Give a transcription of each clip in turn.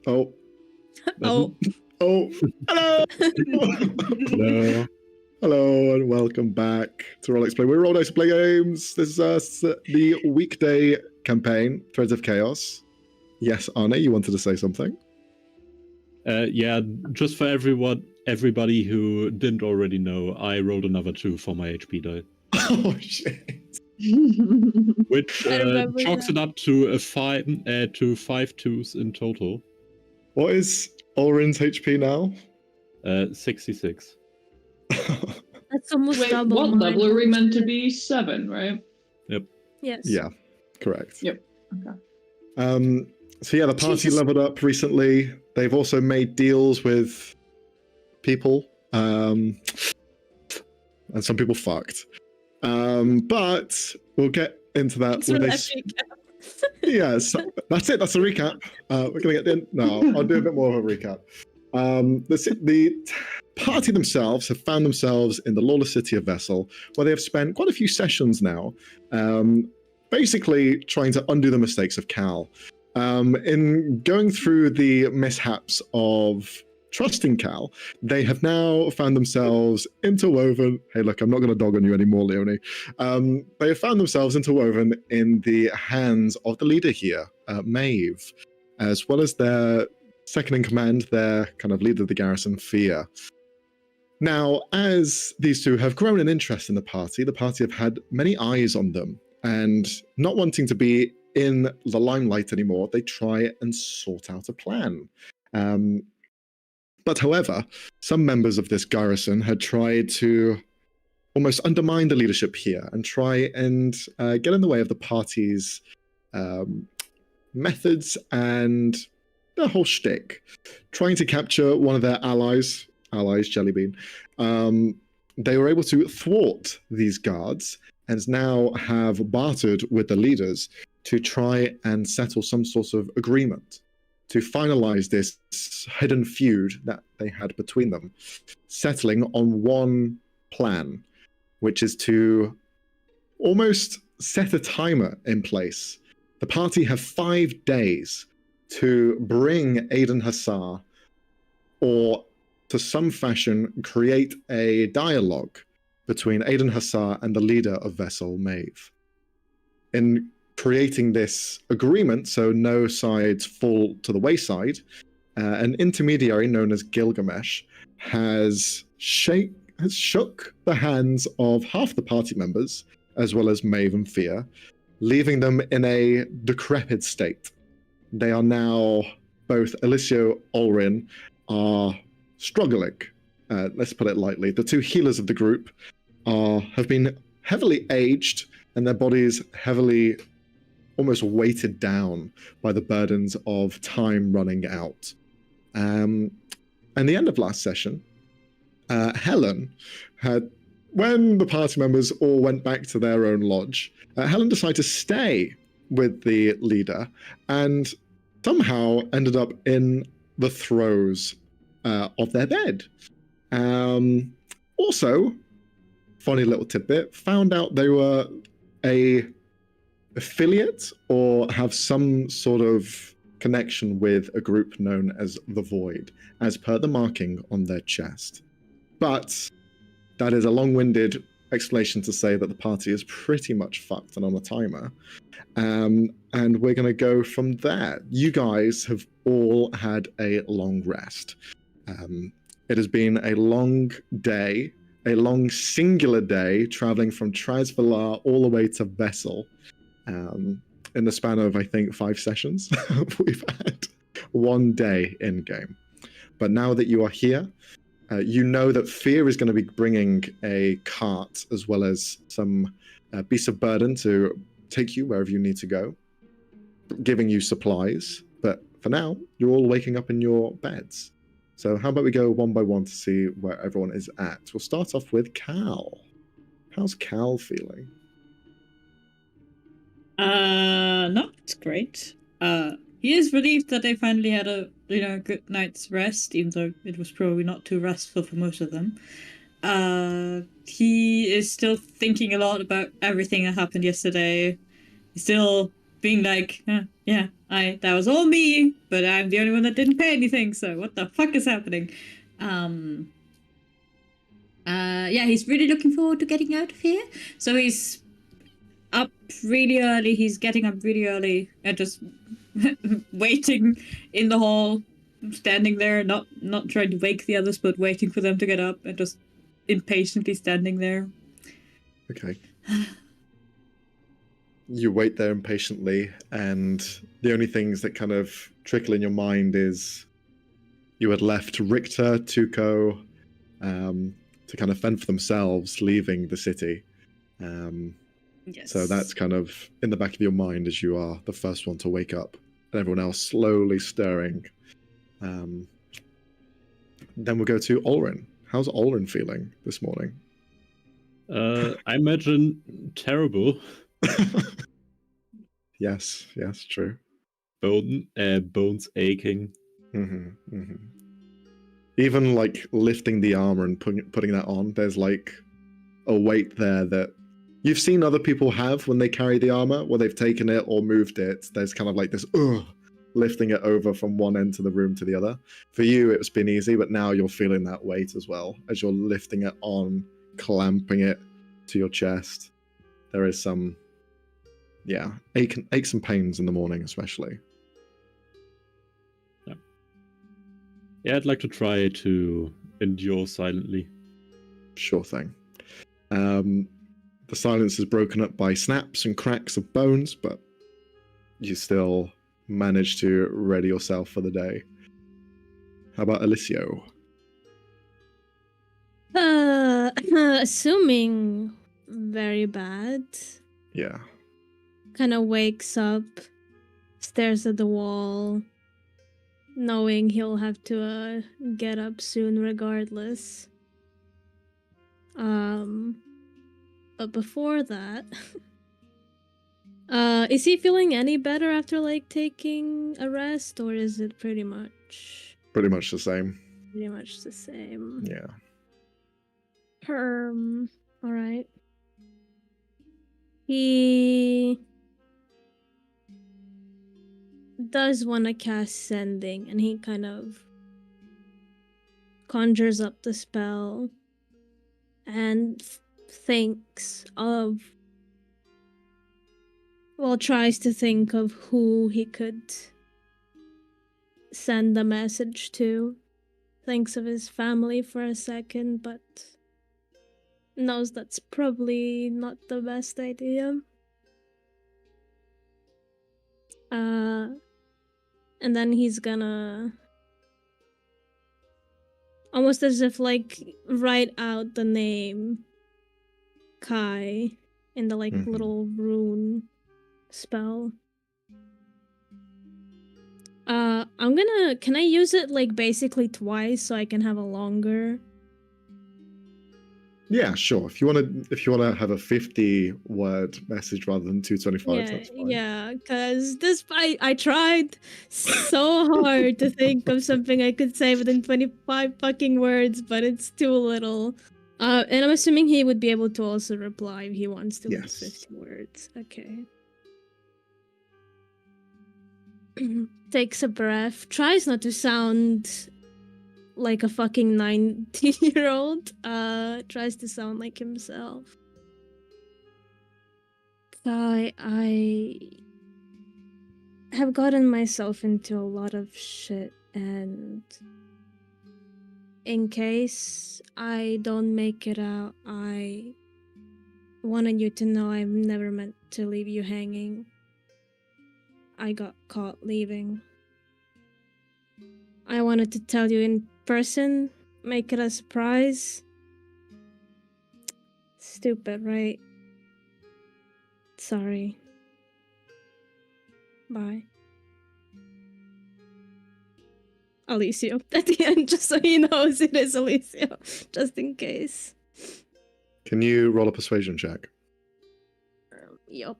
Oh. Oh. Oh. Hello. Hello. Hello, and welcome back to Roll Explain. We're Roll Dice to Play Games. This is the weekday campaign, Threads of Chaos. Yes, Arne, you wanted to say something? Yeah, just for everybody who didn't already know, I rolled another 2 for my HP die. Oh, shit. Which chalks it up to 5 2s in total. What is Ulrin's HP now? 66. That's almost Wait, double. what mine. level are we meant to be? 7, right? Yep. Yes. Yeah, correct. Yep. Okay. So yeah, the party Jesus. leveled up recently. They've also made deals with people, and some people fucked. But we'll get into that. Thanks for that recap. Yes, that's it. That's a recap. We're gonna get in. No, I'll do a bit more of a recap. The party themselves have found themselves in the lawless city of Vesyl, where they have spent quite a few sessions now, basically trying to undo the mistakes of Cal. In going through the mishaps of trusting Cal, they have now found themselves interwoven. Hey, look, I'm not going to dog on you anymore, Leonie. They have found themselves interwoven in the hands of the leader here, Maeve, as well as their second in command, their kind of leader of the garrison, Fia. Now, as these two have grown in interest in the party have had many eyes on them, and not wanting to be in the limelight anymore, they try and sort out a plan. But however, some members of this garrison had tried to almost undermine the leadership here and try and get in the way of the party's methods and their whole shtick, trying to capture one of their allies, Jellybean. They were able to thwart these guards and now have bartered with the leaders to try and settle some sort of agreement to finalize this hidden feud that they had between them, settling on one plan, which is to almost set a timer in place. The party have 5 days to bring Aiden Hassar, or to some fashion create a dialogue between Aiden Hassar and the leader of Vesyl, Maeve. In creating this agreement, so no sides fall to the wayside, an intermediary known as Gilgamesh has shook the hands of half the party members, as well as Maeve and Fia, leaving them in a decrepit state. They are now, both Alicio Ulrin are struggling, let's put it lightly. The two healers of the group have been heavily aged, and their bodies heavily almost weighted down by the burdens of time running out. And the end of last session, Helen had, when the party members all went back to their own lodge, Helen decided to stay with the leader and somehow ended up in the throes of their bed. Also, funny little tidbit, found out they were a affiliate or have some sort of connection with a group known as the Void, as per the marking on their chest. But that is a long-winded explanation to say that the party is pretty much fucked and on a timer. And we're going to go from there. You guys have all had a long rest. It has been a long day, a long singular day, traveling from Trasvalar all the way to Vesyl. In the span of, I think, 5 sessions, we've had 1 day in-game. But now that you are here, you know that Fear is going to be bringing a cart as well as some beasts of burden to take you wherever you need to go, giving you supplies. But for now, you're all waking up in your beds. So how about we go one by one to see where everyone is at? We'll start off with Cal. How's Cal feeling? Not great. He is relieved that they finally had a good night's rest, even though it was probably not too restful for most of them. He is still thinking a lot about everything that happened yesterday. He's still being like, yeah, that was all me, but I'm the only one that didn't pay anything, so what the fuck is happening? Yeah, he's really looking forward to getting out of here. So he's up really early. He's getting up really early and just waiting in the hall, standing there, not trying to wake the others, but waiting for them to get up and just impatiently standing there. Okay. You wait there impatiently, and the only things that kind of trickle in your mind is you had left Richter, Tuco, to kind of fend for themselves, leaving the city. Yes. So that's kind of in the back of your mind as you are the first one to wake up, and everyone else slowly stirring. Then we'll go to Olrin. How's Olrin feeling this morning? I imagine terrible. Yes, true. Bones aching. Even like lifting the armor and putting that on, there's like a weight there that you've seen other people have when they carry the armor, where they've taken it or moved it. There's kind of like this lifting it over from one end to the room to the other. For you, it's been easy, but now you're feeling that weight as well as you're lifting it on, clamping it to your chest. There is some, aches and pains in the morning, especially. Yeah, I'd like to try to endure silently. Sure thing. The silence is broken up by snaps and cracks of bones, but you still manage to ready yourself for the day. How about Alicio? Assuming very bad. Yeah. Kind of wakes up, stares at the wall, knowing he'll have to get up soon regardless. But before that, is he feeling any better after like taking a rest, or is it pretty much the same? Pretty much the same. Yeah. All right. He does want to cast Sending, and he kind of conjures up the spell and thinks of, tries to think of who he could send the message to. Thinks of his family for a second, but knows that's probably not the best idea. And then he's gonna, almost as if like write out the name Kai in the like little rune spell. Can I use it like basically twice so I can have a longer? Yeah, sure. If you wanna have a 50-word message rather than 225, that's fine. Yeah, because I tried so hard to think of something I could say within 25 fucking words, but it's too little. And I'm assuming he would be able to also reply if he wants to with 50 words. Okay. Takes a breath, tries not to sound like a fucking 19-year-old, tries to sound like himself. I have gotten myself into a lot of shit, and in case I don't make it out, I wanted you to know I'm never meant to leave you hanging. I got caught leaving. I wanted to tell you in person, make it a surprise. Stupid, right? Sorry. Bye. Alicio. At the end, just so he knows it is Alicio. Just in case. Can you roll a persuasion check? Yup.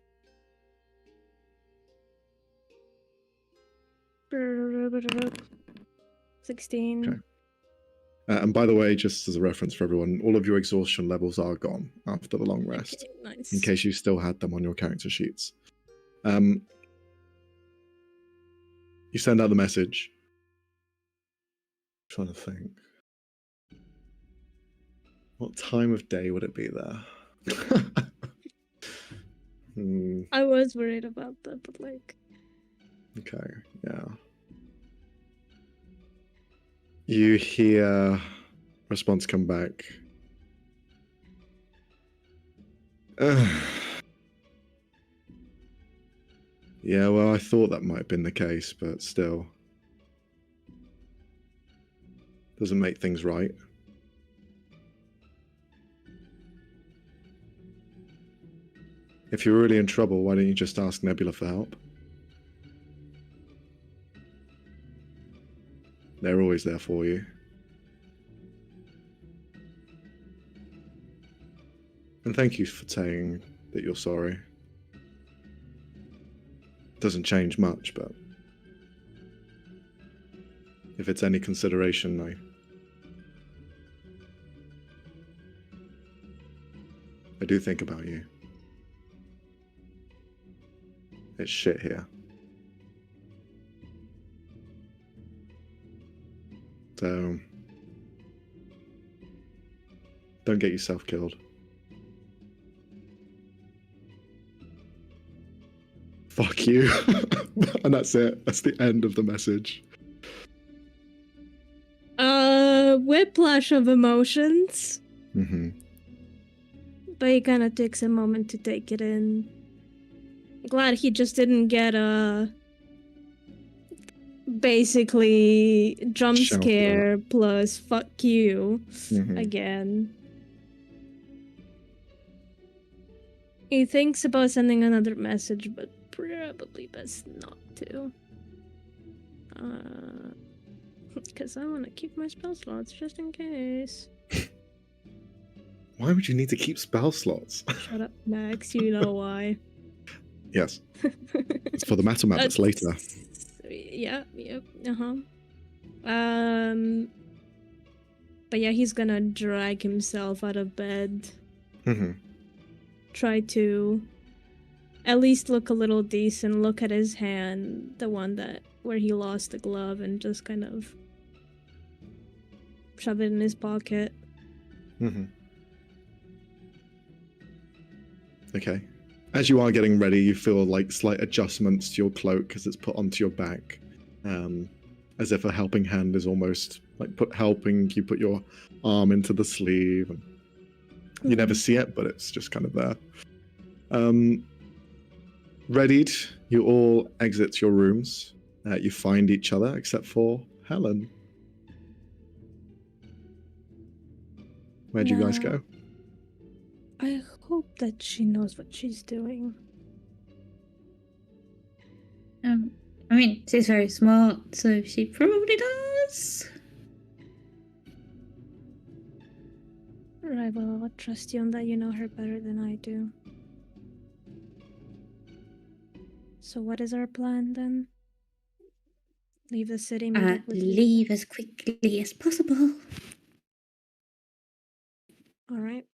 16. Okay. And by the way, just as a reference for everyone, all of your exhaustion levels are gone after the long rest. Okay, nice. In case you still had them on your character sheets. You send out the message. I'm trying to think. What time of day would it be there? I was worried about that, but like. Okay, yeah. You hear response come back. Yeah, well, I thought that might have been the case, but still. Doesn't make things right. If you're really in trouble, why don't you just ask Nebula for help? They're always there for you. And thank you for saying that you're sorry. Doesn't change much, but if it's any consideration, I do think about you. It's shit here. So don't get yourself killed. Fuck you. And that's it. That's the end of the message. Whiplash of emotions. Mm-hmm. But he kind of takes a moment to take it in. Glad he just didn't get a basically jump Shout scare plus fuck you Mm-hmm. again. He thinks about sending another message, but probably best not to. Because I want to keep my spell slots just in case. Why would you need to keep spell slots? Shut up, Max. You know why. Yes. It's for the metal map that's later. Yeah, yep, but yeah, he's gonna drag himself out of bed. Mm-hmm. Try to at least look a little decent, look at his hand, the one that where he lost the glove, and just kind of shove it in his pocket. Mm-hmm. Okay. As you are getting ready, you feel like slight adjustments to your cloak as it's put onto your back. As if a helping hand is almost like helping you put your arm into the sleeve. And you never see it, but it's just kind of there. Readied, you all exit your rooms. You find each other, except for Helen. Where'd you guys go? I hope that she knows what she's doing. I mean, she's very smart, so she probably does. Right, well, I'll trust you on that. You know her better than I do. So what is our plan then? Leave the city, meet up with Leave as quickly as possible. Alright.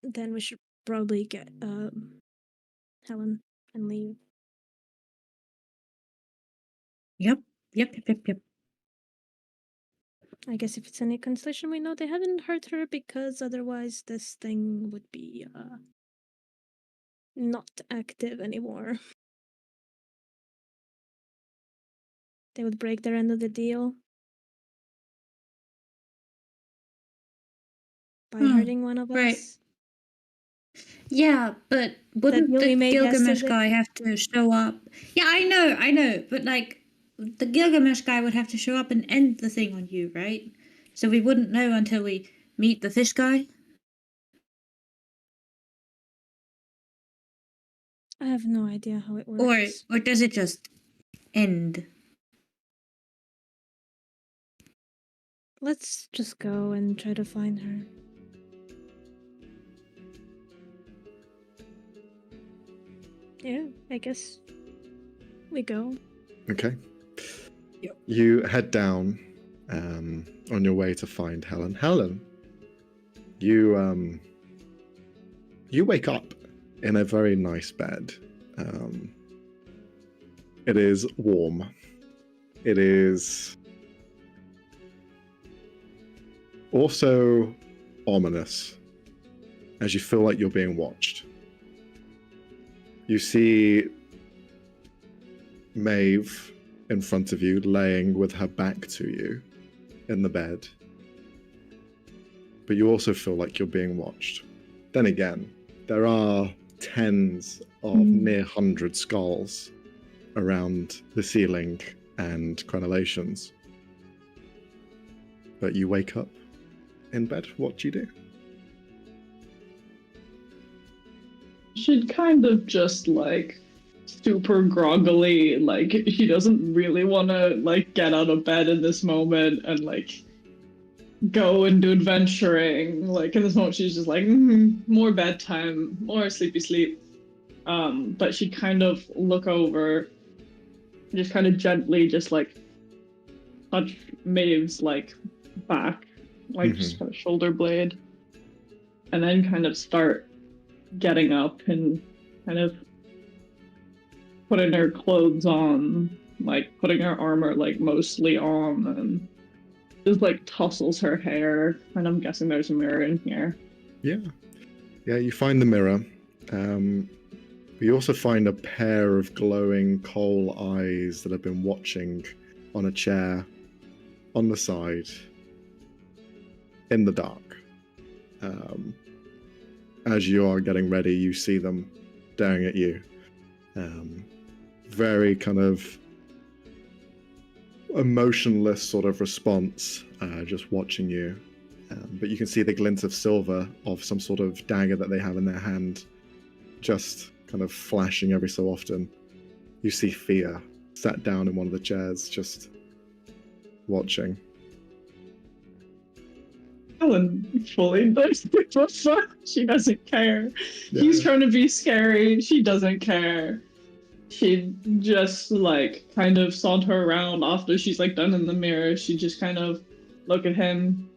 Then we should probably get Helen and leave. Yep. I guess if it's any consolation, we know they haven't hurt her, because otherwise this thing would be not active anymore. They would break their end of the deal by hurting one of right. us. Yeah, but wouldn't deal we the made Gilgamesh yesterday? guy have to show up? Yeah, I know, but like, the Gilgamesh guy would have to show up and end the thing on you, right? So we wouldn't know until we meet the fish guy? I have no idea how it works. Or does it just end? Let's just go and try to find her. Yeah, I guess we go. Okay. Yep. You head down on your way to find Helen. Helen, you wake up in a very nice bed. It is warm. It is also ominous as you feel like you're being watched. You see Maeve in front of you, laying with her back to you in the bed. But you also feel like you're being watched. Then again, there are tens of near 100 skulls around the ceiling and crenellations. But you wake up in bed. What do you do? She'd kind of just like super groggily, like she doesn't really want to like get out of bed in this moment and like go and do adventuring. Like in this moment, she's just like more bedtime, more sleepy sleep. But she'd kind of look over, just kind of gently, just like touch Maeve's like back, like just kind of shoulder blade, and then kind of start getting up and kind of putting her clothes on, like putting her armor like mostly on, and just like tussles her hair. And I'm guessing there's a mirror in here. Yeah, you find the mirror. You also find a pair of glowing coal eyes that have been watching on a chair on the side in the dark. As you are getting ready, you see them staring at you. Very kind of emotionless sort of response, just watching you. But you can see the glint of silver of some sort of dagger that they have in their hand, just kind of flashing every so often. You see Fia sat down in one of the chairs, just watching. Ellen fully does give a fuck. She doesn't care. Yeah. He's trying to be scary. She doesn't care. She'd just like kind of saunter around after she's like done in the mirror. She'd just kind of look at him,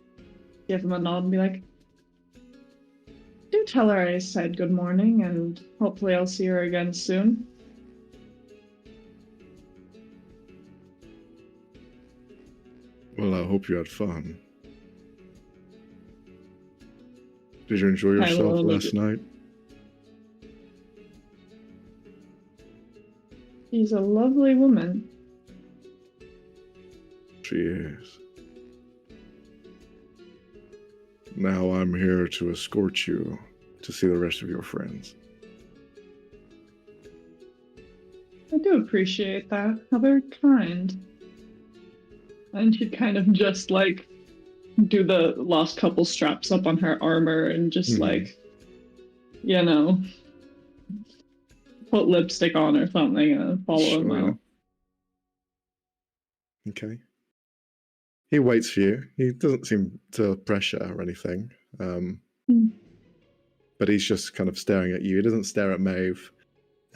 give him a nod, and be like, "Do tell her I said good morning, and hopefully I'll see her again soon." Well, I hope you had fun. Did you enjoy I yourself will. last night? She's a lovely woman. She is. Now I'm here to escort you to see the rest of your friends. I do appreciate that. How very kind. And she'd kind of just like do the last couple straps up on her armor and just like, you know, put lipstick on or something and follow him out. Okay. He waits for you. He doesn't seem to pressure or anything. But he's just kind of staring at you. He doesn't stare at Maeve.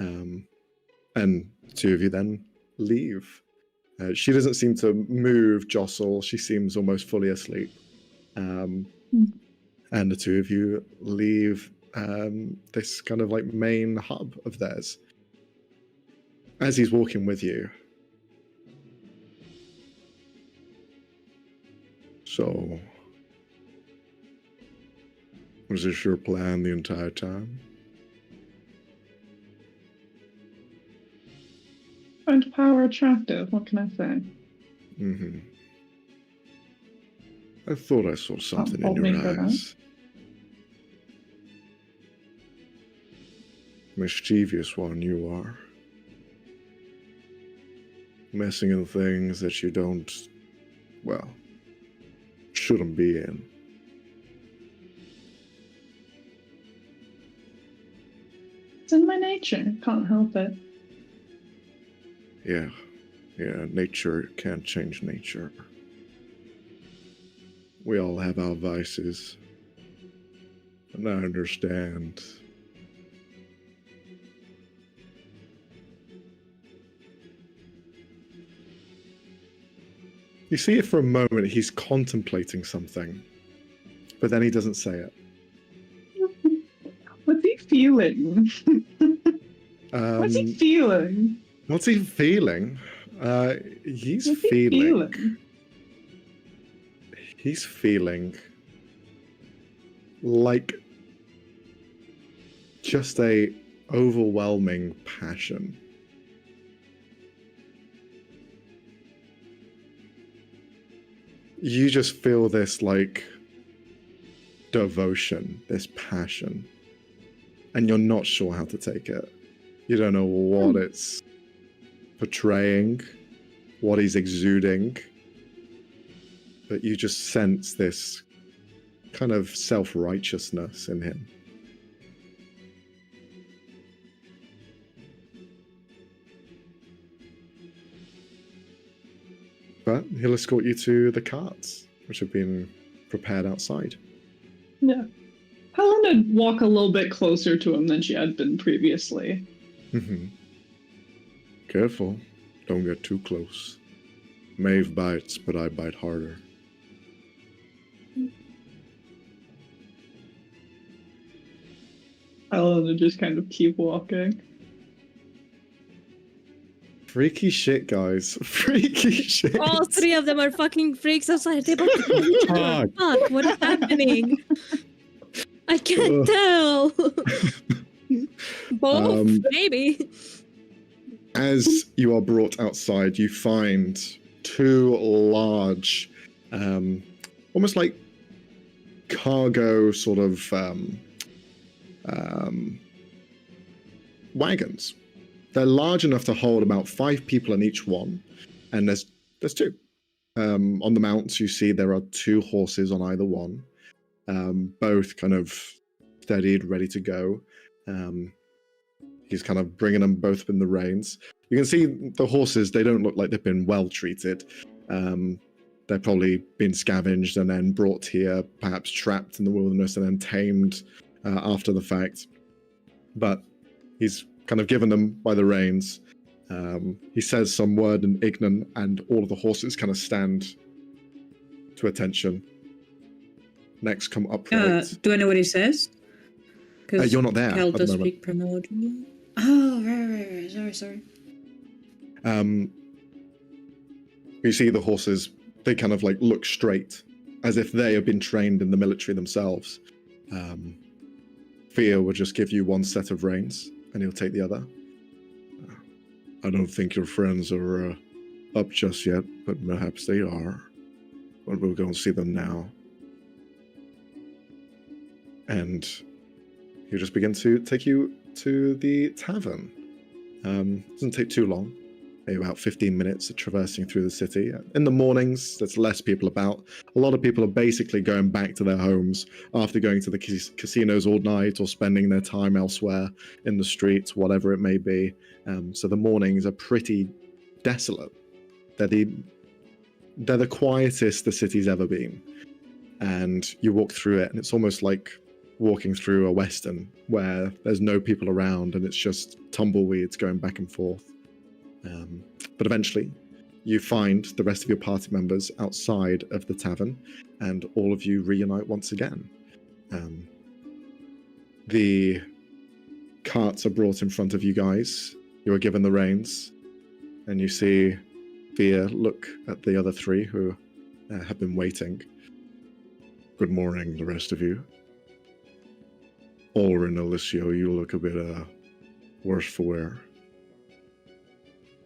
And the two of you then leave. She doesn't seem to move, jostle. She seems almost fully asleep. And the two of you leave this kind of like main hub of theirs. As he's walking with you. So, was this your plan the entire time? Find power attractive, what can I say? I thought I saw something hold in me your for that. eyes. Mischievous one you are. Messing in things that you don't, well, shouldn't be in. It's in my nature. Can't help it. Yeah, nature can't change nature. We all have our vices. And I understand. You see it for a moment, he's contemplating something, but then he doesn't say it. What's he feeling? What's he feeling? What's he feeling? He's What's he feeling. He's feeling like just a overwhelming passion. You just feel this like devotion, this passion, and you're not sure how to take it. You don't know what it's portraying, what he's exuding, but you just sense this kind of self-righteousness in him. But he'll escort you to the carts, which have been prepared outside. Yeah. Helen would walk a little bit closer to him than she had been previously. Careful. Don't get too close. Maeve bites, but I bite harder. Helen would just kind of keep walking. Freaky shit, guys. Freaky shit. All three of them are fucking freaks outside the table. Fuck, what is happening? I can't tell. Both, maybe. As you are brought outside, you find two large, almost like cargo sort of wagons. They're large enough to hold about 5 people in each one, and there's 2. On the mounts, you see there are 2 horses on either one, both kind of steadied, ready to go. He's kind of bringing them both in the reins. You can see the horses, they don't look like they've been well treated. They've probably been scavenged and then brought here, perhaps trapped in the wilderness and then tamed after the fact. But he's kind of given them by the reins. He says some word in Ignan, and all of the horses kind of stand to attention. Next, come upright. Do I know what he says? You're not there Kel at the does moment. speak primordial. Oh, right. Sorry. You see the horses, they kind of like look straight, as if they have been trained in the military themselves. Fear will just give you one set of reins, and he'll take the other. I don't think your friends are up just yet, but perhaps they are. But we'll go and see them now. And he'll just begin to take you to the tavern. Doesn't take too long. Maybe about 15 minutes of traversing through the city. In the mornings, there's less people about. A lot of people are basically going back to their homes after going to the casinos all night or spending their time elsewhere in the streets, whatever it may be. So the mornings are pretty desolate. They're the quietest the city's ever been. And you walk through it, and it's almost like walking through a western where there's no people around and it's just tumbleweeds going back and forth. But eventually, you find the rest of your party members outside of the tavern, and all of you reunite once again. The carts are brought in front of you guys. You are given the reins, and you see Fear look at the other 3 who have been waiting. Good morning, the rest of you. Ulrich and Alicio, you look a bit worse for wear.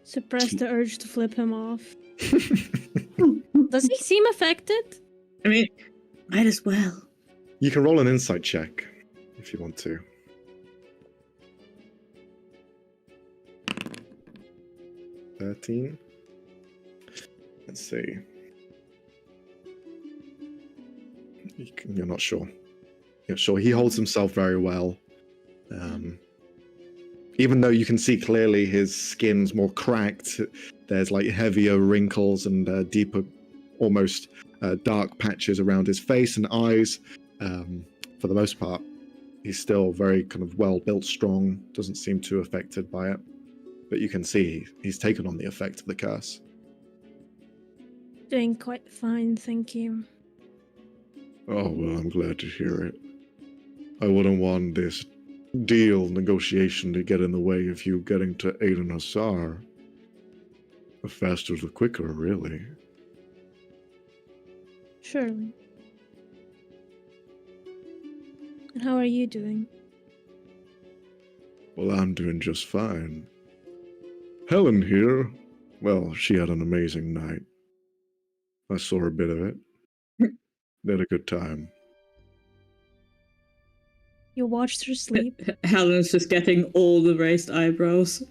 Suppress the urge to flip him off. Does he seem affected? I mean, might as well. You can roll an insight check if you want to. 13. Let's see. You're not sure. You're sure. He holds himself very well. Even though you can see clearly his skin's more cracked, there's like heavier wrinkles and deeper, almost dark patches around his face and eyes. For the most part, he's still very kind of well-built, strong, doesn't seem too affected by it. But you can see he's taken on the effect of the curse. Doing quite fine, thank you. Oh, well, I'm glad to hear it. I wouldn't want this negotiation to get in the way of you getting to Aiden Hassar. The faster the quicker, really. Surely. And how are you doing? Well, I'm doing just fine. Helen here. Well, she had an amazing night. I saw a bit of it. They had a good time. You watched her sleep? Helen's just getting all the raised eyebrows.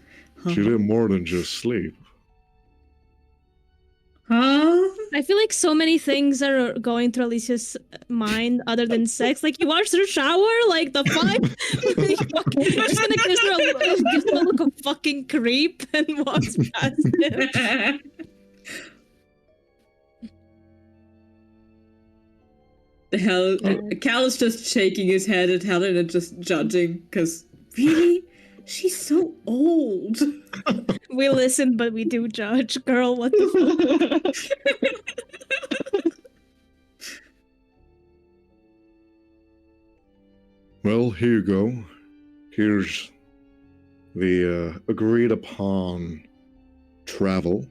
She did more than just sleep. Huh? I feel like so many things are going through Alicia's mind other than sex. Like, you watched her shower? Like, the fuck? You're just gonna give her a look of fucking creep and walks past him. The hell, Cal is just shaking his head at Helen and just judging, because really? She's so old. We listen, but we do judge. Girl, what the fuck? Well, here you go. Here's the agreed upon travel.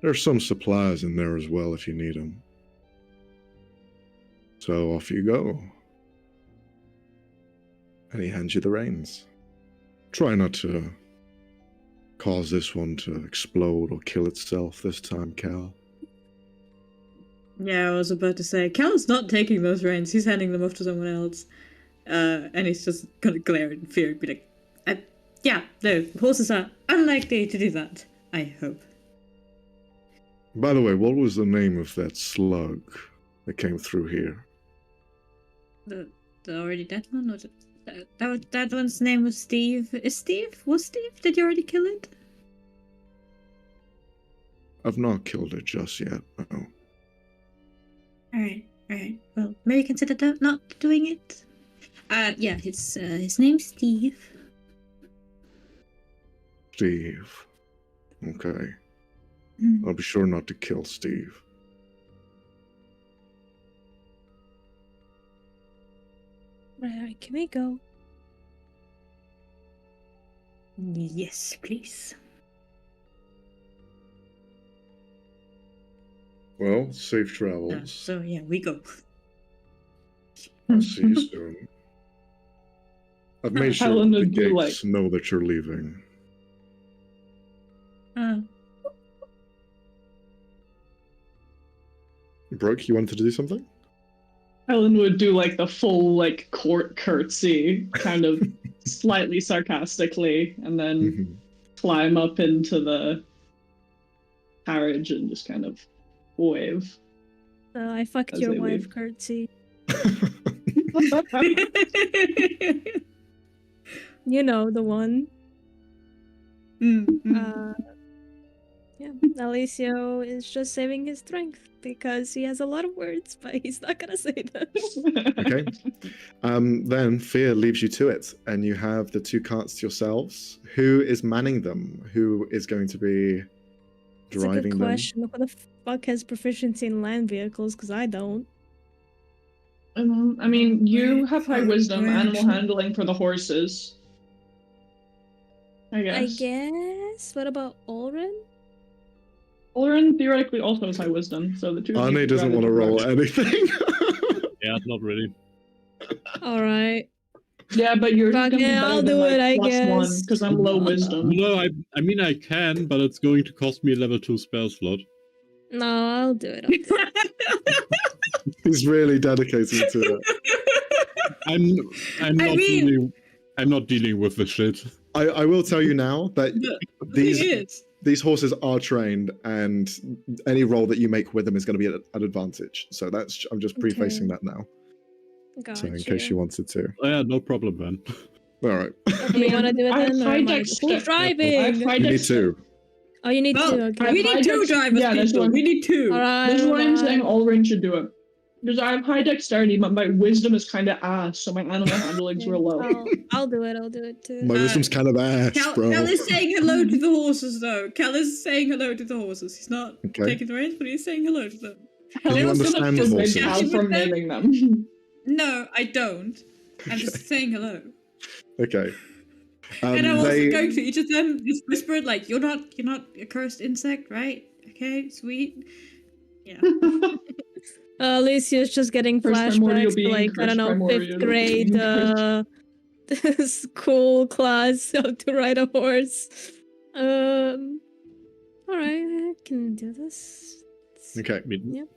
There's some supplies in there as well if you need them. So off you go. And he hands you the reins. Try not to cause this one to explode or kill itself this time, Cal. Yeah, I was about to say, Cal's not taking those reins. He's handing them off to someone else. And he's just gonna glare in fear and be like, yeah, no, horses are unlikely to do that, I hope. By the way, what was the name of that slug that came through here? The already dead one? Or that one's name was Steve. Is Steve? Was Steve? Did you already kill it? I've not killed it just yet, no. Alright. Well, maybe consider not doing it. Yeah, his name's Steve. Steve. Okay. Mm. I'll be sure not to kill Steve. Right, can we go? Yes, please. Well, safe travels. So yeah, we go. I'll see you soon. I've made sure Helen the would be gates know that you're leaving. Brooke, you wanted to do something? Helen would do like the full like court curtsy, kind of slightly sarcastically, and then climb up into the carriage and just kind of wave. I fucked As your they wife, leave. curtsy. You know, the one. Yeah, Alicio is just saving his strength because he has a lot of words, but he's not gonna say them. Okay. Then fear leaves you to it, and you have the two carts to yourselves. Who is manning them? Who is going to be It's a driving good them? question. Who the fuck has proficiency in land vehicles? Because I don't. I mean, you have high wisdom, Right. animal handling for the horses. I guess. What about Ulrin? Oren theoretically also has high wisdom, so the two of you Arne could doesn't grab want to it roll together. anything. Yeah, not really. Alright. Yeah, but you're Fuck gonna be it, better I'll than do like it, I +1, guess. because I'm low wisdom. No, I mean I can, but it's going to cost me a level 2 spell slot. No, I'll do it. I'll do it. He's really dedicated to it. I'm not dealing with this shit. I will tell you now that These these horses are trained, and any roll that you make with them is going to be at an advantage. So that's I'm just prefacing that now. Gotcha. So in case you wanted to. Oh, yeah, no problem, man. All right. Do you want to do it I have then? Or high am I dex- who's I have driving? high You need dex- two. Oh, you need Well, to. Okay. we need two drivers, Yeah, that's people. what- We need two. Alright. This is why I'm saying alright. Ulrin should do it. Because I have high dexterity, but my wisdom is kind of ass, so my animal handling's real low. I'll do it. I'll do it too. My wisdom's kind of ass, bro. Cal is saying hello to the horses, though. Cal is saying hello to the horses. He's not Okay. taking the reins, but he's saying hello to them. Can you Helen's gonna understand the forbid horses? Cal from naming them. No, I don't. I'm just saying hello. Okay. And I'm also They- going to each of them, just whispered like, "You're not a cursed insect, right? Okay, sweet." Yeah. Alicia's just getting Cursed primordial flashbacks to being, like, I don't cursed know, primordial 5th grade being, school class how to ride a horse. Alright, I can do this. Okay. Yep,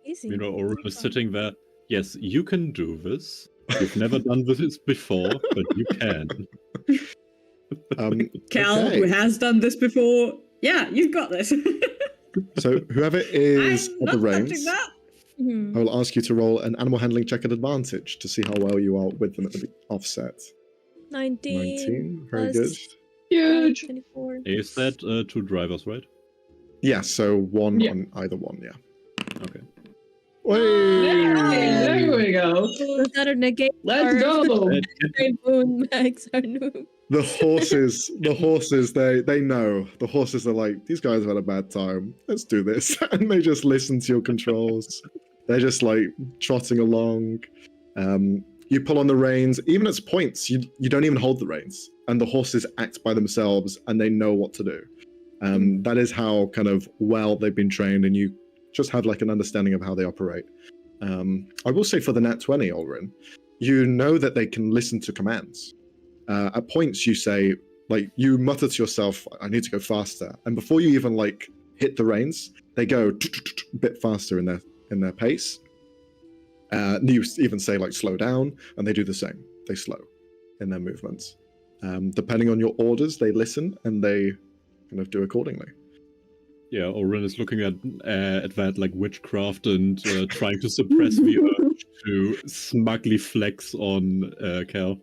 easy. You know, Orin No is problem. sitting there. Yes, you can do this. You've never done this before, but you can. Cal, okay. who has done this before, yeah, you've got this. So whoever is I'm at the not touching reins, that. Mhm. I will ask you to roll an animal handling check at advantage to see how well you are with them at the offset. 19. 19, very plus good. Huge. 24. Is that 2 drivers, right? Yeah, so one Yeah. on either one, yeah. Okay. There we go. Was that a negate? Let's or- go. Moon Max are new. The horses, they know. The horses are like, these guys have had a bad time. Let's do this. And they just listen to your controls. They're just like trotting along. You pull on the reins. Even at points, you don't even hold the reins. And the horses act by themselves and they know what to do. That is how kind of well they've been trained, and you just have like an understanding of how they operate. I will say for the Nat 20, Olrin, you know that they can listen to commands. At points you say, like, you mutter to yourself, I need to go faster. And before you even like hit the reins, they go a bit faster in their pace. You even say like slow down, and they do the same. They slow in their movements. Depending on your orders, they listen and they kind of do accordingly. Yeah, Orin is looking at that like witchcraft and trying to suppress the urge to smugly flex on Cal.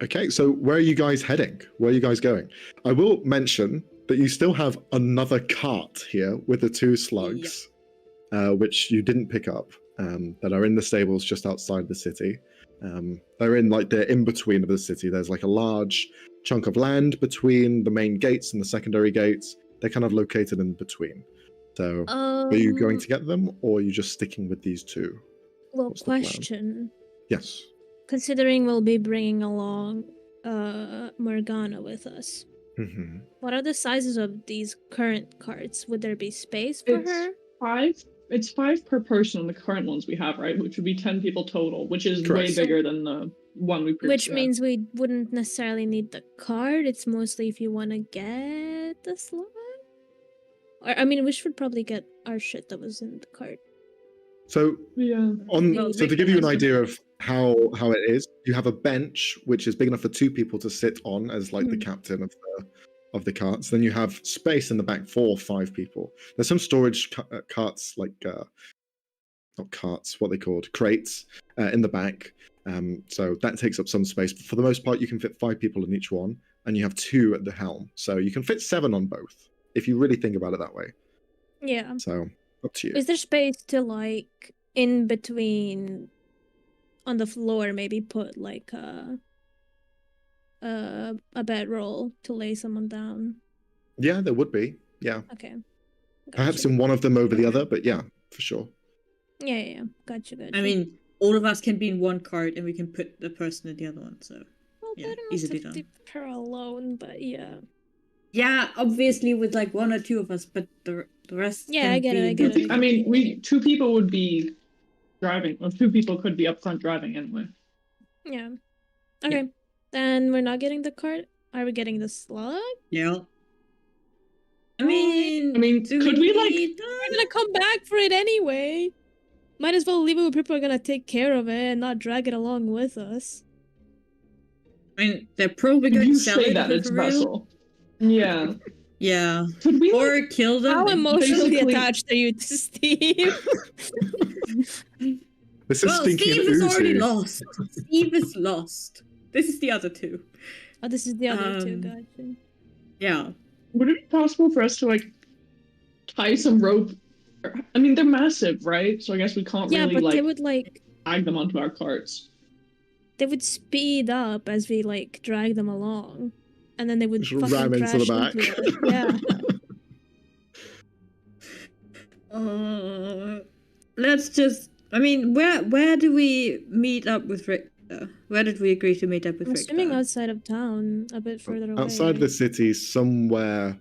Okay, so where are you guys heading? Where are you guys going? I will mention that you still have another cart here with the 2 slugs, which you didn't pick up, that are in the stables just outside the city. They're in between of the city. There's like a large chunk of land between the main gates and the secondary gates. They're kind of located in between. So are you going to get them, or are you just sticking with these 2? Well, What's the plan? question. Yes. Considering we'll be bringing along Morgana with us, Mm-hmm. what are the sizes of these current carts? Would there be space for It's her? 5. It's 5 per person on the current ones we have, right? Which would be 10 people total, which is Correct. way bigger than the one we previously Which had. means we wouldn't necessarily need the cart. It's mostly if you want to get the slot. Or, I mean, we should probably get our shit that was in the cart. So Yeah. Well, so to give you an idea of how it is, you have a bench which is big enough for 2 people to sit on as like the captain of the carts. Then you have space in the back for 5 people. There's some storage carts, like not carts, what are they called, crates in the back. So that takes up some space. But for the most part, you can fit 5 people in each one, and you have 2 at the helm. So you can fit 7 on both if you really think about it that way. Yeah. So up to you. Is there space to, like, in between on the floor, maybe put like a bedroll to lay someone down? Yeah, there would be. Yeah. Okay. Perhaps Gotcha. in one of them over the other, but yeah, for sure. Yeah. Gotcha. I mean, all of us can be in one cart, and we can put the person in the other one. So well, yeah, better not easily to done. leave her alone, but yeah. Yeah, obviously with like 1 or 2 of us, but the rest. Yeah, can I get it, be I in get the- it. I mean, 2 people would be driving, or 2 people could be up front driving anyway. Yeah. Okay. Then we're not getting the cart. Are we getting the slug? Yeah. I mean, do could we, like- need We're gonna come back for it anyway. Might as well leave it where people are gonna take care of it and not drag it along with us. I mean, they're probably going You to sell say it that if it's for real. Vesyl. Yeah. Yeah. Could we, Or kill them. How emotionally basically- attached are you to Steve? This is Well, stinking Steve is already oozy. lost. Steve is lost. This is the other 2. Oh, this is the other 2, Um, gotcha. Yeah. would it be possible for us to, like, tie some rope? I mean, they're massive, right? So I guess we can't Yeah, really, but they like, would like tag them onto our carts. they would speed up as we like drag them along, and then they would Just fucking ram into crash the back. into us. Yeah. Let's just. I mean, where do we meet up with Where did we agree to meet up with I'm Richter? assuming outside of town, a bit further away. Outside of the right? city, somewhere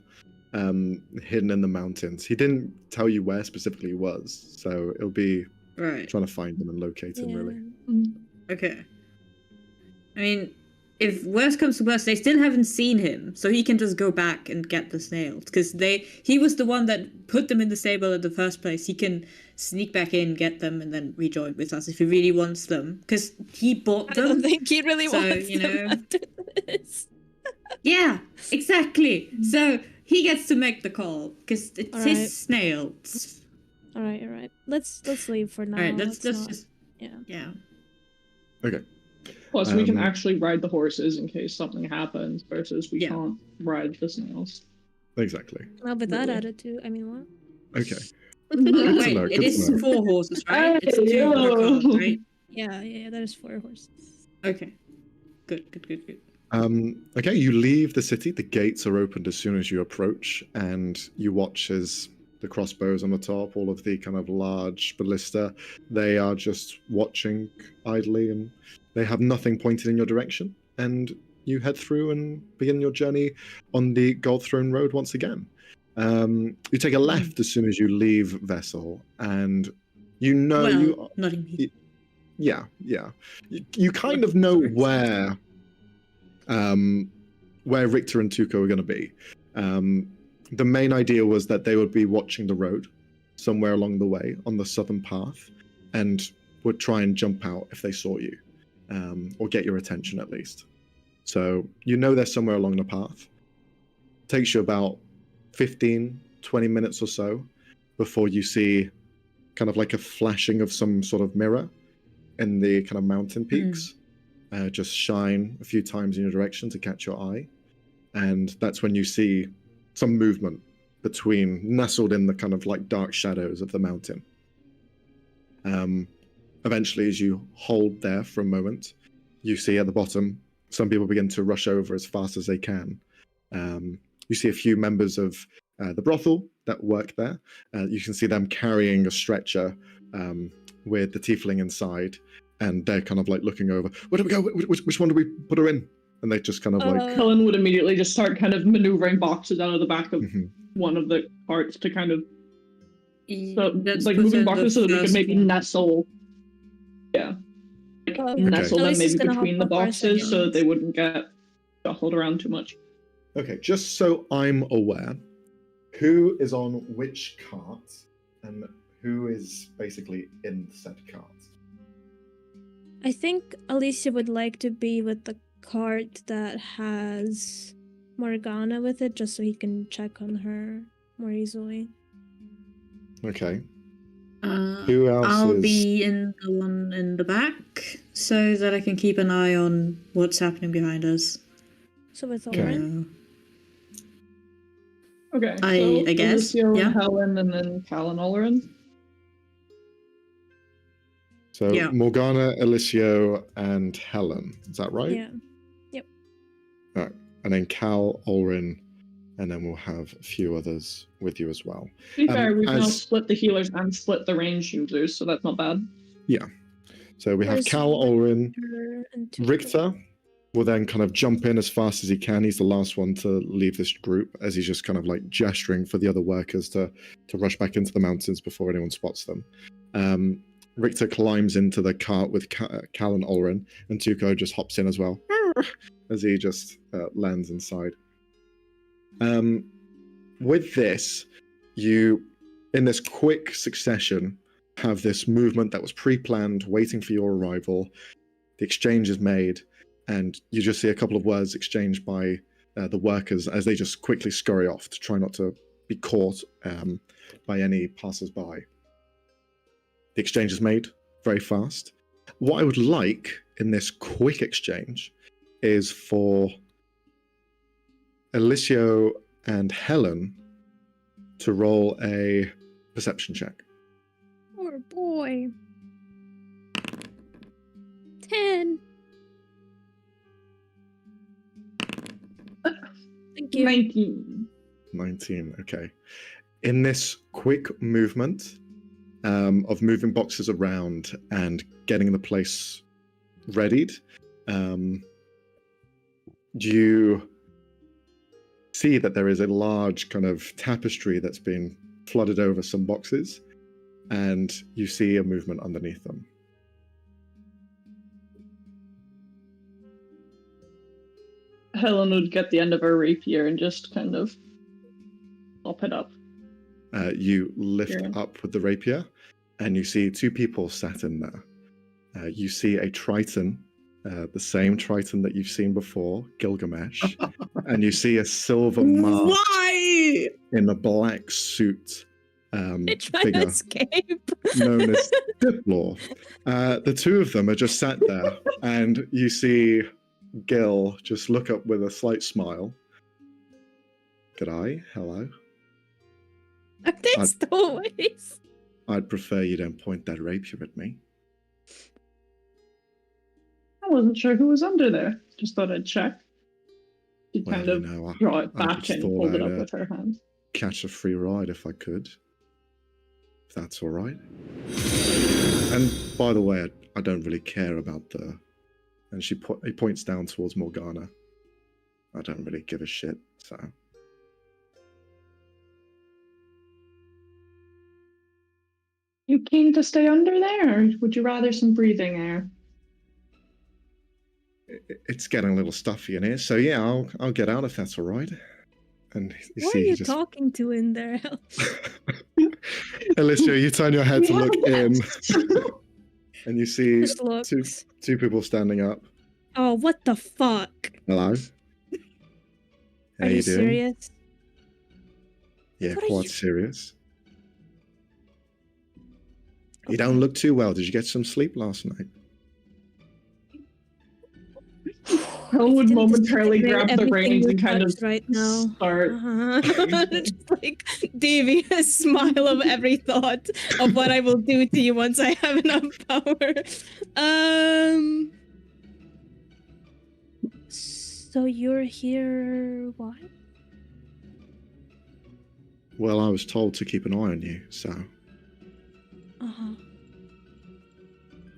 hidden in the mountains. He didn't tell you where specifically he was, so it'll be Right. trying to find him and locate him, really. Okay. I mean, if worst comes to worst, they still haven't seen him, so he can just go back and get the snails. Because he was the one that put them in the stable in the first place. He can sneak back in, get them, and then rejoin with us if he really wants them. Because he bought I them. don't think he really So, wants you them know. after this. Yeah, exactly. So he gets to make the call because it's Alright. his snails. All right. Let's leave for now. All right, let's not- just Yeah. Okay. Plus, we can Um, actually ride the horses in case something happens, versus we Yeah. can't ride the snails. Exactly. Well, with that Really? attitude, I mean, what? Okay. Oh, to wait, know, it good to is know. 4 horses, right? It's Hey, 2 yo. per cart, right? Yeah. That is 4 horses. Okay. Good. Okay, you leave the city. The gates are opened as soon as you approach, and you watch as the crossbows on the top, all of the kind of large ballista, they are just watching idly, and they have nothing pointed in your direction. And you head through and begin your journey on the Gold Throne Road once again. You take a left as soon as you leave Vesyl, and you know Well, not immediately. yeah. You kind of know Sorry. where Richter and Tuco are going to be. The main idea was that they would be watching the road somewhere along the way on the southern path, and would try and jump out if they saw you, or get your attention at least. So you know they're somewhere along the path. Takes you about 15, 20 minutes or so before you see kind of like a flashing of some sort of mirror in the kind of mountain peaks. Just shine a few times in your direction to catch your eye. And that's when you see some movement nestled in the kind of like dark shadows of the mountain. Eventually, as you hold there for a moment, you see at the bottom, some people begin to rush over as fast as they can. You see a few members of the brothel that work there. You can see them carrying a stretcher with the tiefling inside, and they're kind of like looking over. Where do we go? Which one do we put her in? And they just kind of like. Helen would immediately just start kind of maneuvering boxes out of the back of Mhm. one of the carts to kind of Let's like put moving in the boxes so that we could first maybe one. nestle. Yeah. Nestle them Elise is maybe gonna hop between the up for a boxes so second. that they wouldn't get shuffled around too much. Okay, just so I'm aware, who is on which cart and who is basically in said cart? I think Alicia would like to be with the cart that has Morgana with it, just so he can check on her more easily. Okay. Who else I'll is? be in the one in the back so that I can keep an eye on what's happening behind us. So with Okay. Oren. Okay. I guess, Alicia, yeah. Helen, and then Cal and Olerin. So Yeah. Morgana, Alicio, and Helen. Is that right? Yeah. All right. And then Cal, Ulrin, and then we'll have a few others with you as well. To be fair, we've now as- split the healers and split the range users, so that's not bad. So we have Where's Cal, Ulrin. Her and Tuco. Richter will then kind of jump in as fast as he can. He's the last one to leave this group, as he's just kind of like gesturing for the other workers to rush back into the mountains before anyone spots them. Richter climbs into the cart with Cal and Ulrin, and Tuco just hops in as well, as he just lands inside. With this, you, in this quick succession, have this movement that was pre-planned, waiting for your arrival. The exchange is made, and you just see a couple of words exchanged by the workers as they just quickly scurry off to try not to be caught by any passers-by. The exchange is made very fast. What I would like in this quick exchange is for Alicio and Helen to roll a perception check. Poor boy. 10. Thank you. 19. 19, okay. In this quick movement of moving boxes around and getting the place readied, you see that there is a large kind of tapestry that's been flooded over some boxes, and you see a movement underneath them. Helen would get the end of her rapier and just kind of pop it up. You lift Yeah. up with the rapier, and you see two people sat in there. You see a Triton, the same Triton that you've seen before, Gilgamesh, and you see a silver mask Why? in a black suit They try to figure escape. known as Diplor. The two of them are just sat there, and you see Gil just look up with a slight smile. G'day, hello. Are they stowaways? I'd prefer you don't point that rapier at me. I wasn't sure who was under there. Just thought I'd check. She Well, kind you of know, draw it I back just and thought hold it I'd, up with her hand. catch a free ride if I could. If that's all right. And by the way, I don't really care about the... And he points down towards Morgana. I don't really give a shit, so... You keen to stay under there, or would you rather some breathing air? It's getting a little stuffy in here, so yeah, I'll get out if that's all right. And you What are see, you he just... talking to in there? Alicia, you turn your head to We have look a in, pet. and you see Just looks. two people standing up. Oh, what the fuck? Hello. How Are you doing? serious? Yeah, What are quite you- serious. You don't look too well. Did you get some sleep last night? Helen would Didn't momentarily disintegrate grab the everything reins you and kind of touch right now. start. Just like devious smile of every thought of what I will do to you once I have enough power. So you're here? Why? Well, I was told to keep an eye on you, so Uh-huh.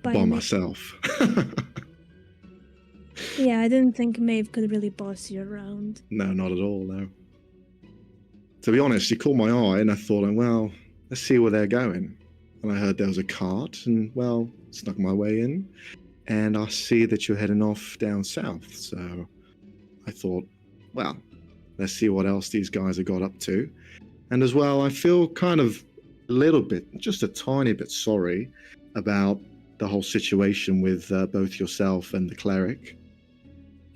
by Maeve. myself. Yeah, I didn't think Maeve could really boss you around. No, not at all, no. To be honest, you caught my eye and I thought, well, let's see where they're going. And I heard there was a cart and, well, snuck my way in. And I see that you're heading off down south. So I thought, well, let's see what else these guys have got up to. And as well, I feel kind of a little bit, just a tiny bit sorry about the whole situation with both yourself and the cleric.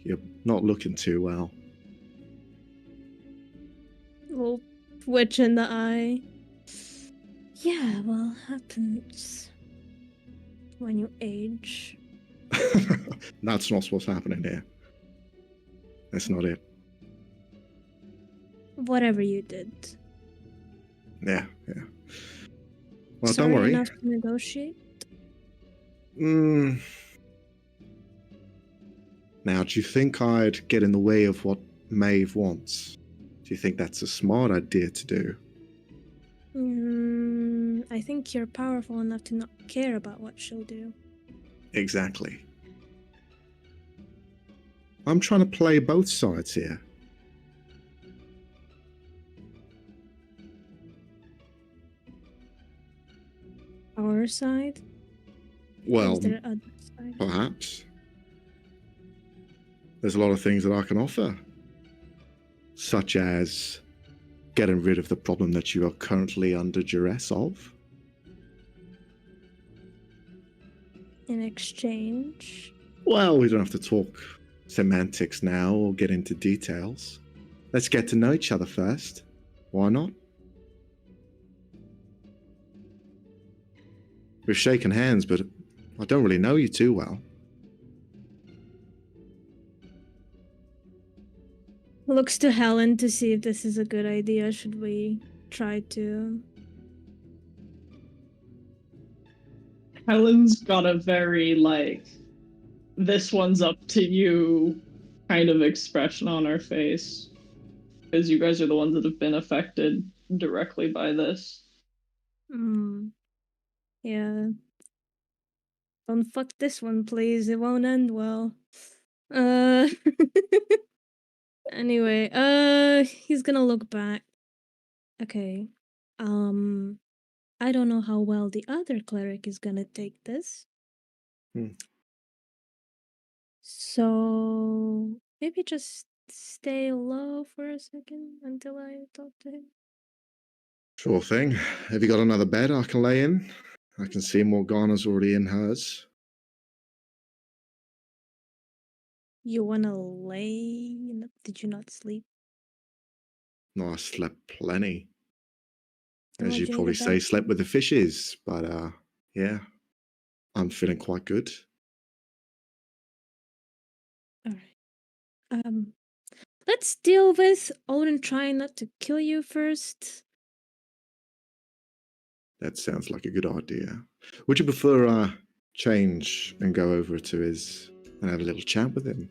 You're not looking too well. Little twitch in the eye. Yeah, well, happens when you age. That's not what's happening here. That's not it. Whatever you did. Yeah. Well, Sorry don't worry. enough to negotiate? Now, do you think I'd get in the way of what Maeve wants? Do you think that's a smart idea to do? I think you're powerful enough to not care about what she'll do. Exactly. I'm trying to play both sides here. Our side? Well, Is there other side? perhaps. There's a lot of things that I can offer, such as getting rid of the problem that you are currently under duress of. In exchange? Well, we don't have to talk semantics now or get into details. Let's get to know each other first. Why not? We've shaken hands, but I don't really know you too well. Looks to Helen to see if this is a good idea. Should we try to? Helen's got a very, like, this one's up to you kind of expression on her face. Because you guys are the ones that have been affected directly by this. Yeah. Don't fuck this one, please. It won't end well. Uh. Anyway, he's gonna look back. Okay. I don't know how well the other cleric is gonna take this. Hmm. So maybe just stay low for a second until I talk to him. Sure thing. Have you got another bed I can lay in? I can see Morgana's already in hers. You wanna lay? Did you not sleep? No, I slept plenty. Then As why'd you you need probably a say, bed? slept with the fishes. But yeah, I'm feeling quite good. Alright. Let's deal with Odin trying not to kill you first. That sounds like a good idea. Would you prefer change and go over to his and have a little chat with him?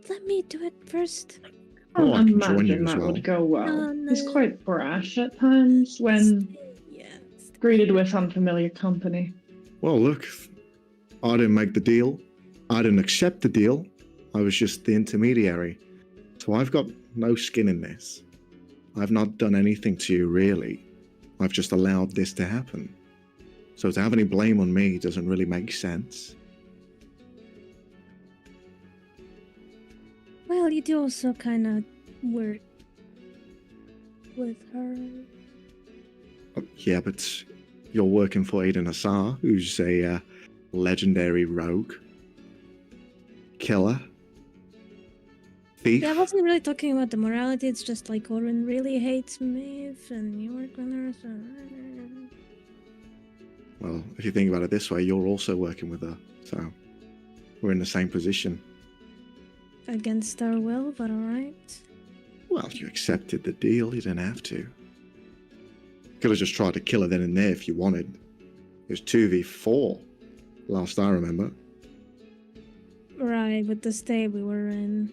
Let me do it first. I Oh, I don't can join you imagine as that well. would go well. No, He's no. quite brash at times when Yeah. greeted with unfamiliar company. Well, look, I didn't make the deal. I didn't accept the deal. I was just the intermediary. So I've got no skin in this. I've not done anything to you, really. I've just allowed this to happen. So to have any blame on me doesn't really make sense. Well, you do also kind of work with her. Yeah, but you're working for Aiden Assar, who's a legendary rogue, killer, thief. Yeah, I wasn't really talking about the morality. It's just like Orin really hates Maeve, and you work with her. So... Well, if you think about it this way, you're also working with her, so we're in the same position. Against our will, but alright. Well, you accepted the deal. You didn't have to. Could have just tried to kill her then and there if you wanted. It was 2v4, last I remember. Right, with the state we were in.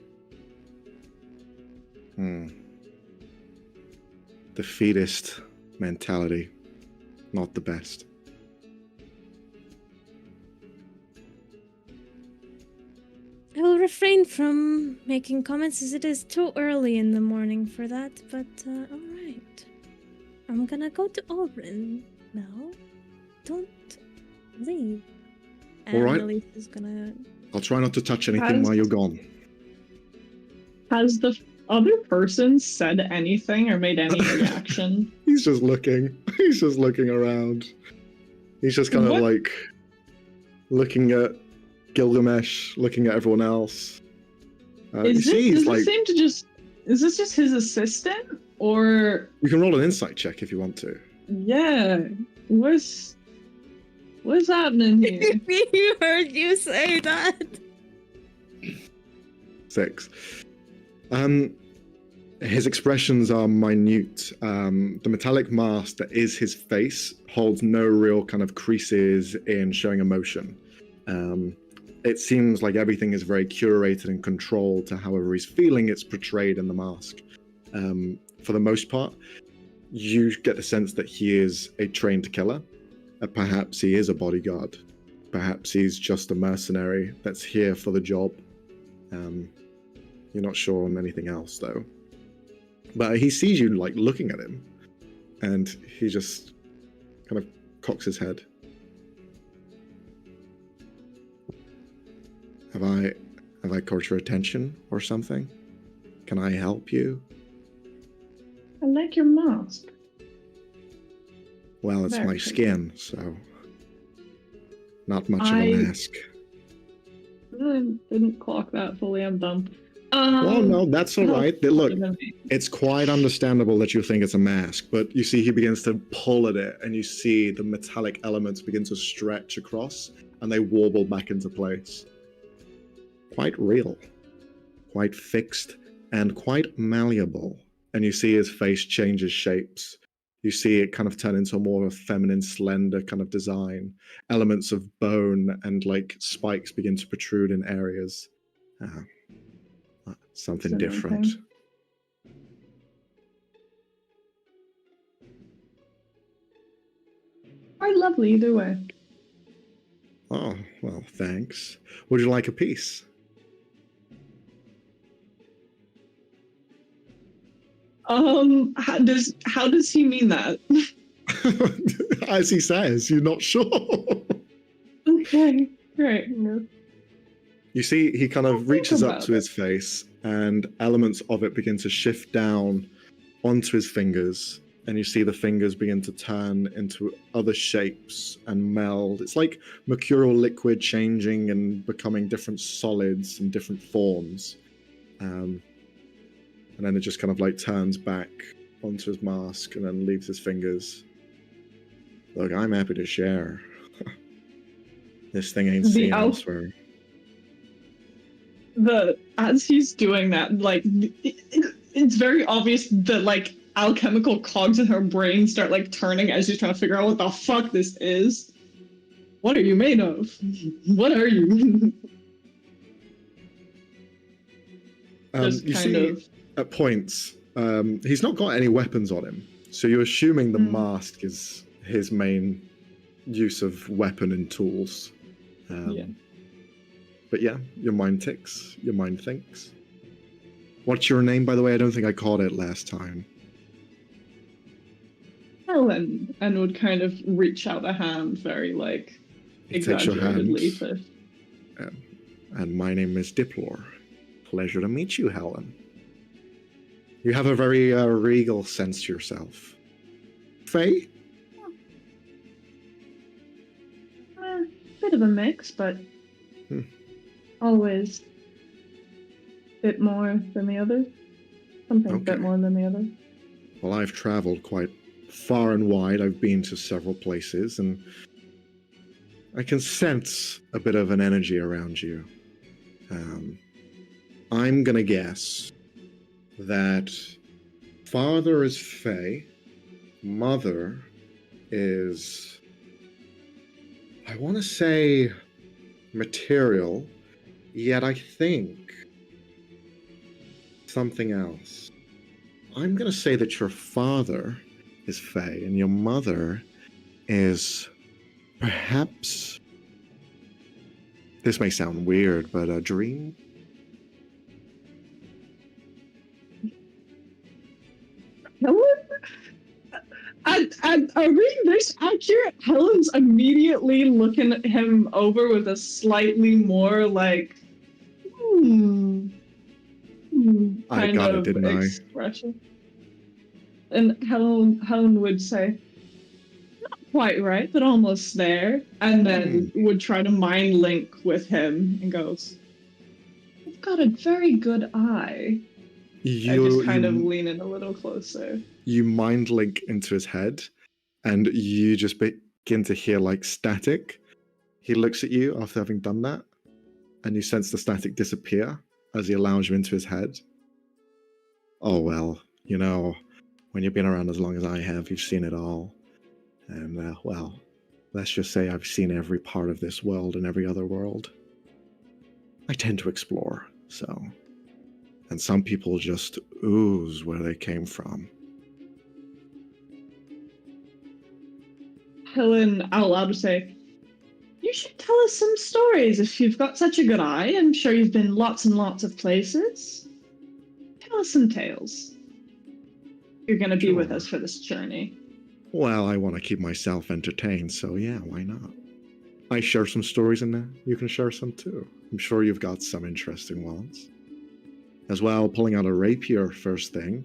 Defeatist mentality. Not the best. I will refrain from making comments as it is too early in the morning for that, but alright. I'm gonna go to Orin now. Don't leave. And Alright. Elise is gonna... I'll try not to touch anything while you're gone. Has the other person said anything or made any reaction? He's just looking. He's just looking around. He's just kind of What? like looking at Gilgamesh, looking at everyone else. Is this just his assistant? Or You can roll an insight check if you want to. yeah. What's happening here? You heard you say that. 6. His expressions are minute. The metallic mask that is his face holds no real kind of creases in showing emotion. It seems like everything is very curated and controlled to however he's feeling it's portrayed in the mask. For the most part, you get the sense that he is a trained killer. Perhaps he is a bodyguard. Perhaps he's just a mercenary that's here for the job. You're not sure on anything else, though. But he sees you, like, looking at him, and he just kind of cocks his head. Have I caught your attention or something? Can I help you? I like your mask. Well, it's Very my pretty. skin, so not much of I- a mask. I didn't clock that fully. I'm dumb. Well, no, that's all no. right. Look, it's quite understandable that you think it's a mask, but you see he begins to pull at it, and you see the metallic elements begin to stretch across, and they warble back into place. Quite real, quite fixed, and quite malleable. And you see his face changes shapes. You see it kind of turn into a more feminine, slender kind of design. Elements of bone and like spikes begin to protrude in areas. Something Similar different. thing. Quite lovely either way. thanks. Would you like a piece? How does he mean that? As he says, you're not sure. Okay, great. You see, he kind I'll of reaches think up about to his face, and elements of it begin to shift down onto his fingers, and you see the fingers begin to turn into other shapes and meld. It's like mercurial liquid changing and becoming different solids and different forms. And then it just kind of like turns back onto his mask and then leaves his fingers. Look, I'm happy to share. This thing ain't seen elsewhere. As he's doing that, like it's very obvious that like alchemical cogs in her brain start like turning as she's trying to figure out what the fuck this is. What are you made of? What are you? You see, at points, he's not got any weapons on him, so you're assuming the mask is his main use of weapon and tools. Yeah. But yeah, your mind ticks, your mind thinks. What's your name, by the way? I don't think I caught it last time. Helen, and would kind of reach out a hand very like He takes your hand. exaggeratedly. And my name is Diplor. Pleasure to meet you, Helen. You have a very regal sense to yourself. Faye? Bit of a mix, but always a bit more than the other. Something a bit more than the other. Well, I've traveled quite far and wide. I've been to several places, and I can sense a bit of an energy around you. I'm gonna guess that father is Faye, mother is, I want to say, material, yet I think something else. I'm gonna say that your father is Faye and your mother is perhaps, this may sound weird, but a dream? Helen? And are reading this accurate? Helen's immediately looking at him over with a slightly more like kind I got it, didn't expression. And Helen would say, not quite right, but almost there. And then would try to mind link with him and goes, you've got a very good eye. I just kind of lean in a little closer. You mind link into his head, and you just begin to hear like static. He looks at you after having done that, and you sense the static disappear as he allows you into his head. Oh, well, you know, when you've been around as long as I have, you've seen it all. And, well, let's just say I've seen every part of this world and every other world. I tend to explore, so... And some people just ooze where they came from. Helen out loud would say, you should tell us some stories if you've got such a good eye. I'm sure you've been lots and lots of places. Tell us some tales. You're going to be with us for this journey. Well, I want to keep myself entertained, so yeah, why not? I share some stories in there. You can share some too. I'm sure you've got some interesting ones. As well, pulling out a rapier first thing.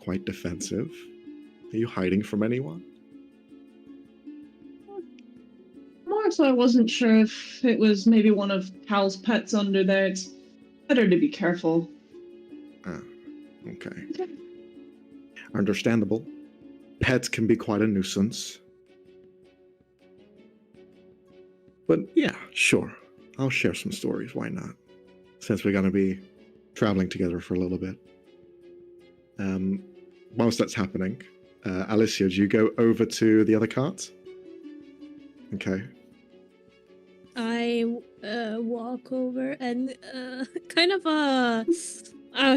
Quite defensive. Are you hiding from anyone? More so I wasn't sure if it was maybe one of Cal's pets under there. It's better to be careful. Ah, okay. Understandable. Pets can be quite a nuisance. But yeah, sure. I'll share some stories, why not? Since we're gonna be traveling together for a little bit. Whilst that's happening, Alicia, do you go over to the other cart? Okay. I walk over and kind of oh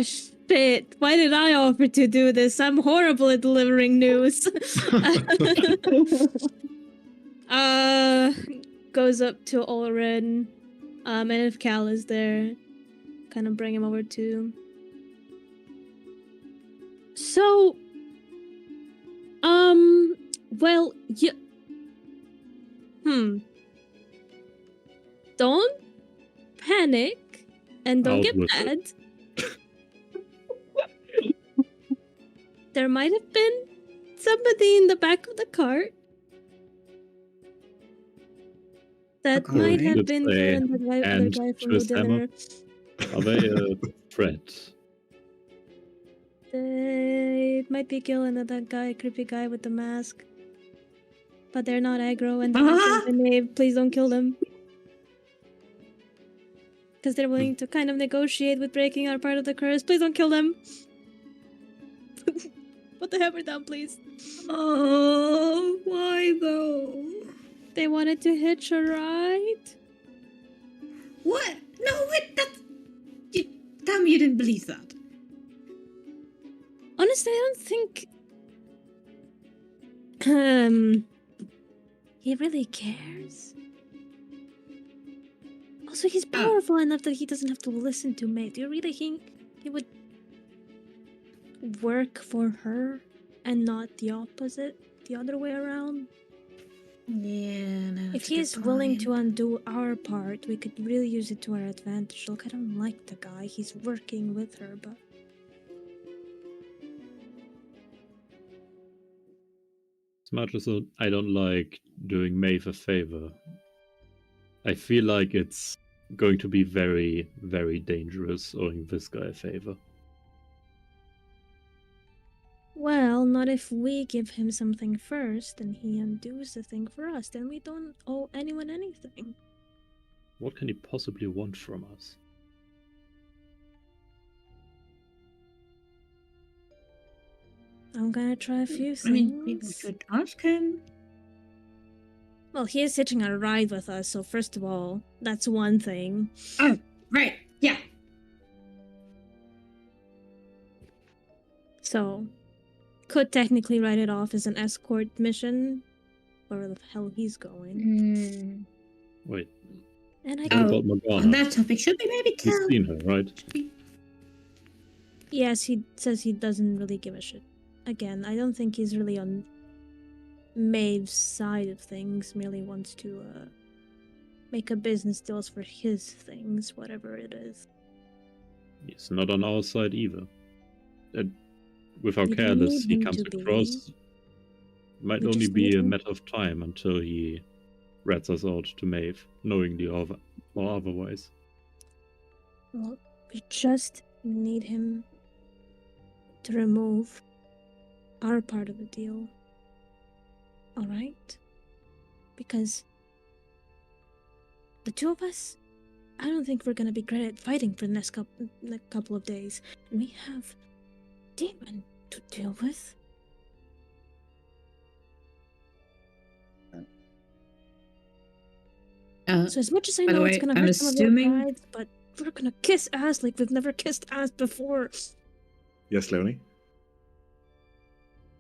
shit, why did I offer to do this? I'm horrible at delivering news. goes up to Ulrin, and if Cal is there, kind of bring him over too. So, well, you, don't panic and don't Out get with it. mad. There might have been somebody in the back of the cart. That Okay. might have Let's been say, you and the guy and from the twist hammer. dinner. Are they a threat? They might be killing that guy, creepy guy with the mask. But they're not aggro, and please don't kill them. Because they're willing to kind of negotiate with breaking our part of the curse. Please don't kill them. Put the hammer down, please. Oh, why though? They wanted to hitch a ride. What? No, wait, that's... Tell me you didn't believe that. Honestly, I don't think... he really cares. Also, he's powerful enough that he doesn't have to listen to me. Do you really think he would work for her and not the opposite, the other way around? Yeah, no, If he is willing to undo our part, we could really use it to our advantage. Look, I don't like the guy. He's working with her, but... As much as I don't like doing Maeve a favor, I feel like it's going to be very, very dangerous owing this guy a favor. Well, not if we give him something first and he undoes the thing for us. Then we don't owe anyone anything. What can he possibly want from us? I'm gonna try a few I mean, we things. could ask him. Well, he is hitching a ride with us, so first of all, that's one thing. Oh, right, yeah. So, could technically write it off as an escort mission, where the hell he's going. Wait, And I what could, about On Morgana? that topic, should we maybe You've tell... seen her, right? yes, he says he doesn't really give a shit. Again, I don't think he's really on Maeve's side of things, merely wants to make a business deals for his things, whatever it is. He's not on our side either. And with how You don't careless need he him comes to be. across, might We only just be need a him. matter of time until he rats us out to Maeve, knowingly or otherwise. Well, we just need him to remove our part of the deal. Alright? Because the two of us, I don't think we're gonna be great at fighting for the next couple of days. And we have Demon to deal with. So as much as I By the know it's way, gonna I'm hurt some of assuming- your pride, but we're gonna kiss ass like we've never kissed ass before. Yes, Leonie?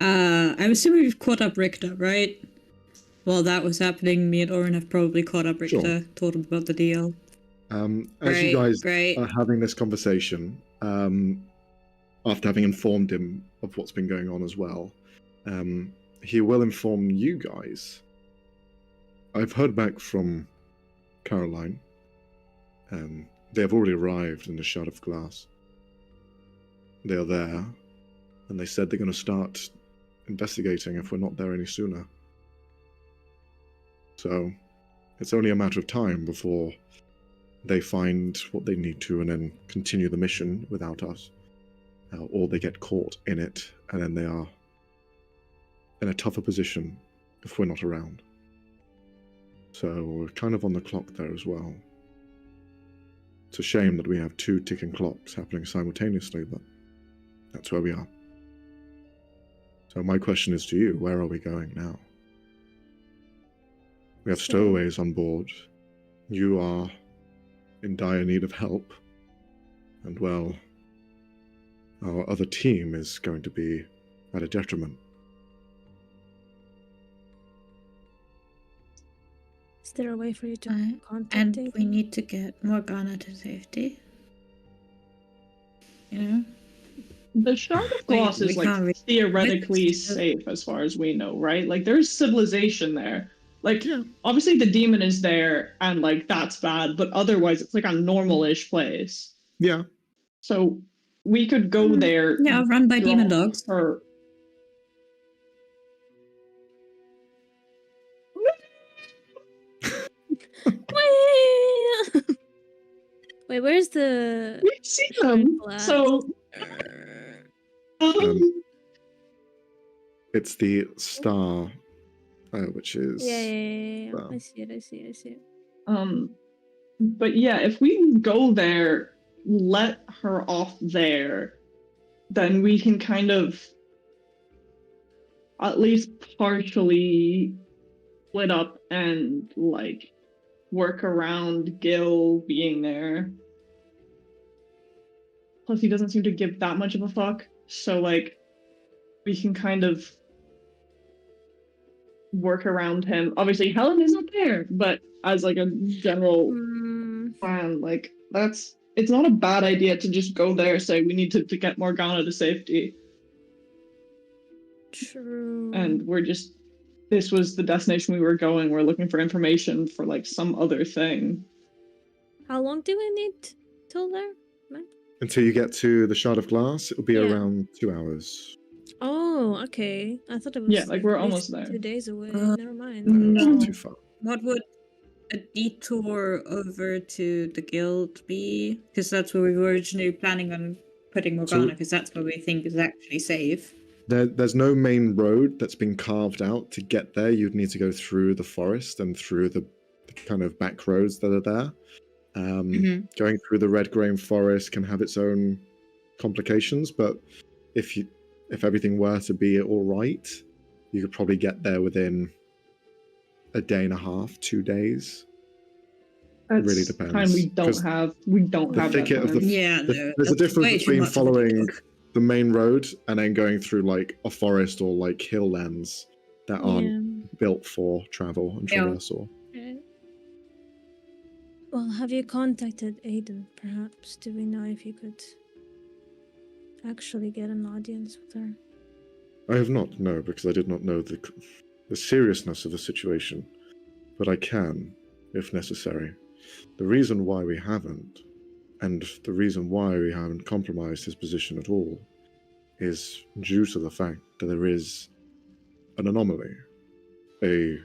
I'm assuming we've caught up Richter, right? While that was happening, me and Oren have probably caught up Richter, Sure. told him about the deal. As you guys Great. are having this conversation, after having informed him of what's been going on as well, he will inform you guys. I've heard back from Caroline. They have already arrived in the Shard of Glass. They are there, and they said they're going to start investigating if we're not there any sooner. So, it's only a matter of time before they find what they need to and then continue the mission without us. Or they get caught in it, and then they are in a tougher position if we're not around. So we're kind of on the clock there as well. It's a shame that we have two ticking clocks happening simultaneously, but that's where we are. So my question is to you, where are we going now? We have stowaways on board. You are in dire need of help. And well, our other team is going to be at a detriment. Is there a way for you to Right. contact And Aiden? we need to get Morgana to safety. You know? The Shard of Glass is we can't like really- theoretically safe as far as we know, right? Like there's civilization there. Like Yeah. obviously the demon is there and like that's bad, but otherwise it's like a normal-ish place. Yeah. So we could go there. Yeah, run by demon drop dogs. her. Wait, where's the? We've seen them. Glass? So It's the star, which is Yeah. well. I see it. But yeah, if we go there, let her off there, then we can kind of at least partially split up and like work around Gil being there. Plus, he doesn't seem to give that much of a fuck, so like we can kind of work around him. Obviously, Helen is not there, but as like a general plan, like it's not a bad idea to just go there, say we need to get Morgana to safety. True. And this was the destination we were going. We're looking for information for like some other thing. How long do we need till there? Until you get to the Shard of Glass, it'll be Yeah. around 2 hours. Oh, okay. I thought it was. Yeah, like we're at least almost there. 2 days away. Never mind. No, it's No. not too far. What would a detour over to the guild be? Because that's where we were originally planning on putting Morgana, because that's where we think is actually safe. There's no main road that's been carved out to get there. You'd need to go through the forest and through the kind of back roads that are there. Going through the red grain forest can have its own complications, but if everything were to be all right, you could probably get there within a day and a half, 2 days. That's really depends, time we don't 'cause have. the thicket that of the time. Yeah, there's a difference between following the main road and then going through like a forest or like hill lands that aren't built for travel and Yeah. traversal. Well, have you contacted Aiden, perhaps? Do we know if you could actually get an audience with her? I have not, no, because I did not know the seriousness of the situation, but I can, if necessary. The reason why we haven't, and the reason why we haven't compromised his position at all, is due to the fact that there is an anomaly, a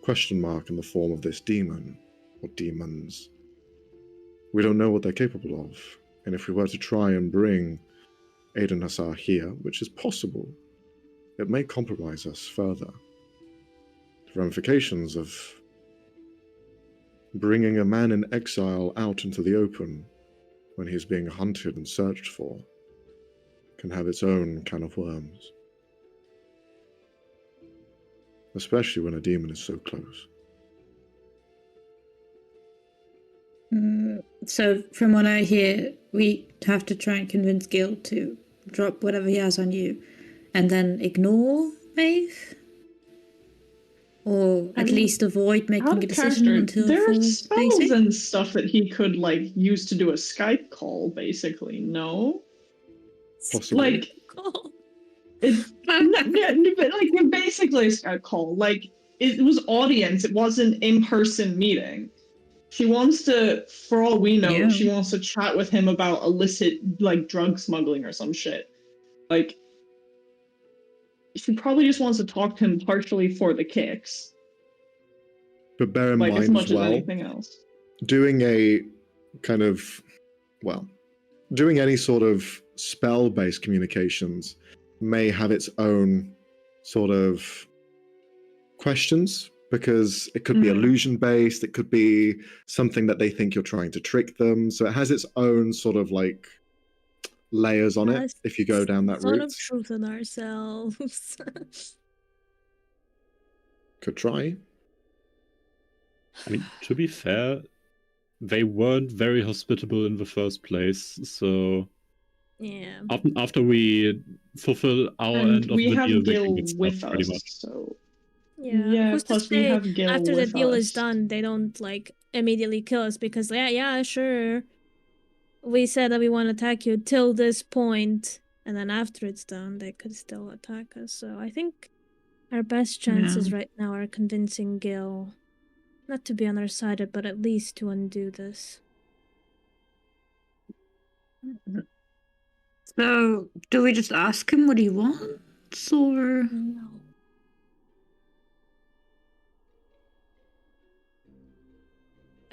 question mark in the form of this demon, or demons. We don't know what they're capable of, and if we were to try and bring Aiden Hassar here, which is possible, it may compromise us further. The ramifications of bringing a man in exile out into the open when he's being hunted and searched for can have its own can of worms. Especially when a demon is so close. So, from what I hear, we have to try and convince Gil to drop whatever he has on you, and then ignore Maeve? Or at least avoid Out making of a decision character, until there are full spells basic? and stuff that he could like use to do a Skype call, basically. No, Possibly. like it's but like basically a Skype call. Like it was audience. It was an in-person meeting. She wants to, for all we know, Yeah. she wants to chat with him about illicit like drug smuggling or some shit. Like she probably just wants to talk to him partially for the kicks, But bear in like as mind much as well, as anything else. doing a kind of, well, doing any sort of spell-based communications may have its own sort of questions, because it could be illusion-based, it could be something that they think you're trying to trick them, so it has its own sort of like layers on it Has if you go down that sort route. of truth in ourselves. Could try. I mean, to be fair, they weren't very hospitable in the first place, so Yeah. after we fulfill our And end of we the have deal, they Gil can get stuff with pretty us, much. so Yeah. Yeah, Who's to plus we say have Gil after the with deal is us. done, they don't like immediately kill us because yeah, sure. We said that we want to attack you till this point, and then after it's done, they could still attack us. So I think our best chances right now are convincing Gil not to be on our side, but at least to undo this. So, do we just ask him what he wants, or? No.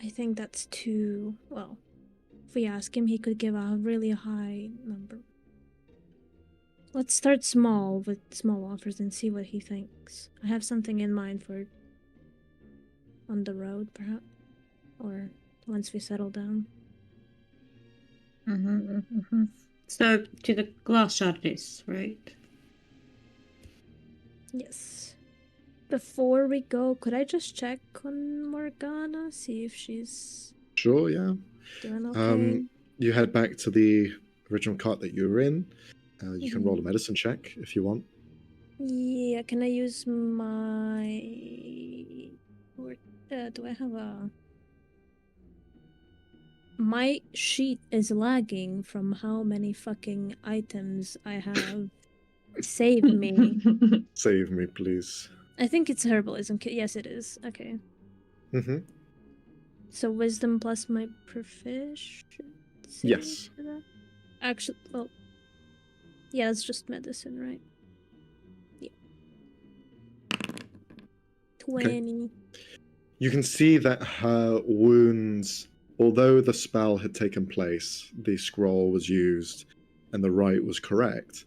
I think that's too well. If we ask him, he could give a really high number. Let's start small with small offers and see what he thinks. I have something in mind for on the road, perhaps, or once we settle down. So, to the glass sharders, right? Yes. Before we go, could I just check on Morgana, see if she's Sure, yeah. doing okay? You head back to the original cart that you were in. You can roll a medicine check if you want. Yeah, can I use my... do I have a... My sheet is lagging from how many fucking items I have. Save me. Save me, please. I think it's herbalism. Yes, it is. Okay. Mm-hmm. So wisdom plus my proficiency? Yes. For that? Actually, well... Yeah, it's just medicine, right? Yeah. 20. Okay. You can see that her wounds, although the spell had taken place, the scroll was used, and the rite was correct,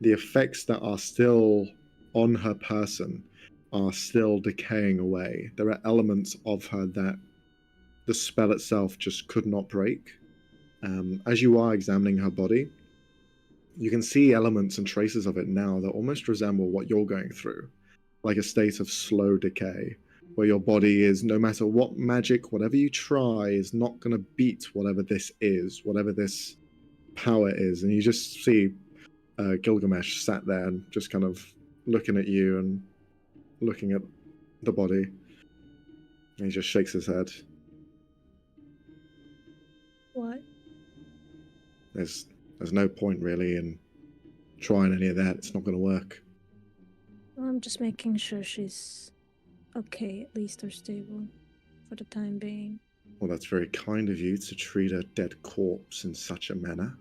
the effects that are still on her person are still decaying away. There are elements of her that the spell itself just could not break. As you are examining her body, you can see elements and traces of it now that almost resemble what you're going through, like a state of slow decay, where your body is, no matter what magic, whatever you try, is not going to beat whatever this is, whatever this power is. And you just see Gilgamesh sat there and just kind of looking at you and looking at the body. And he just shakes his head. What? There's no point really in trying any of that. It's not going to work. Well, I'm just making sure she's okay, at least, or stable for the time being. Well, that's very kind of you to treat a dead corpse in such a manner.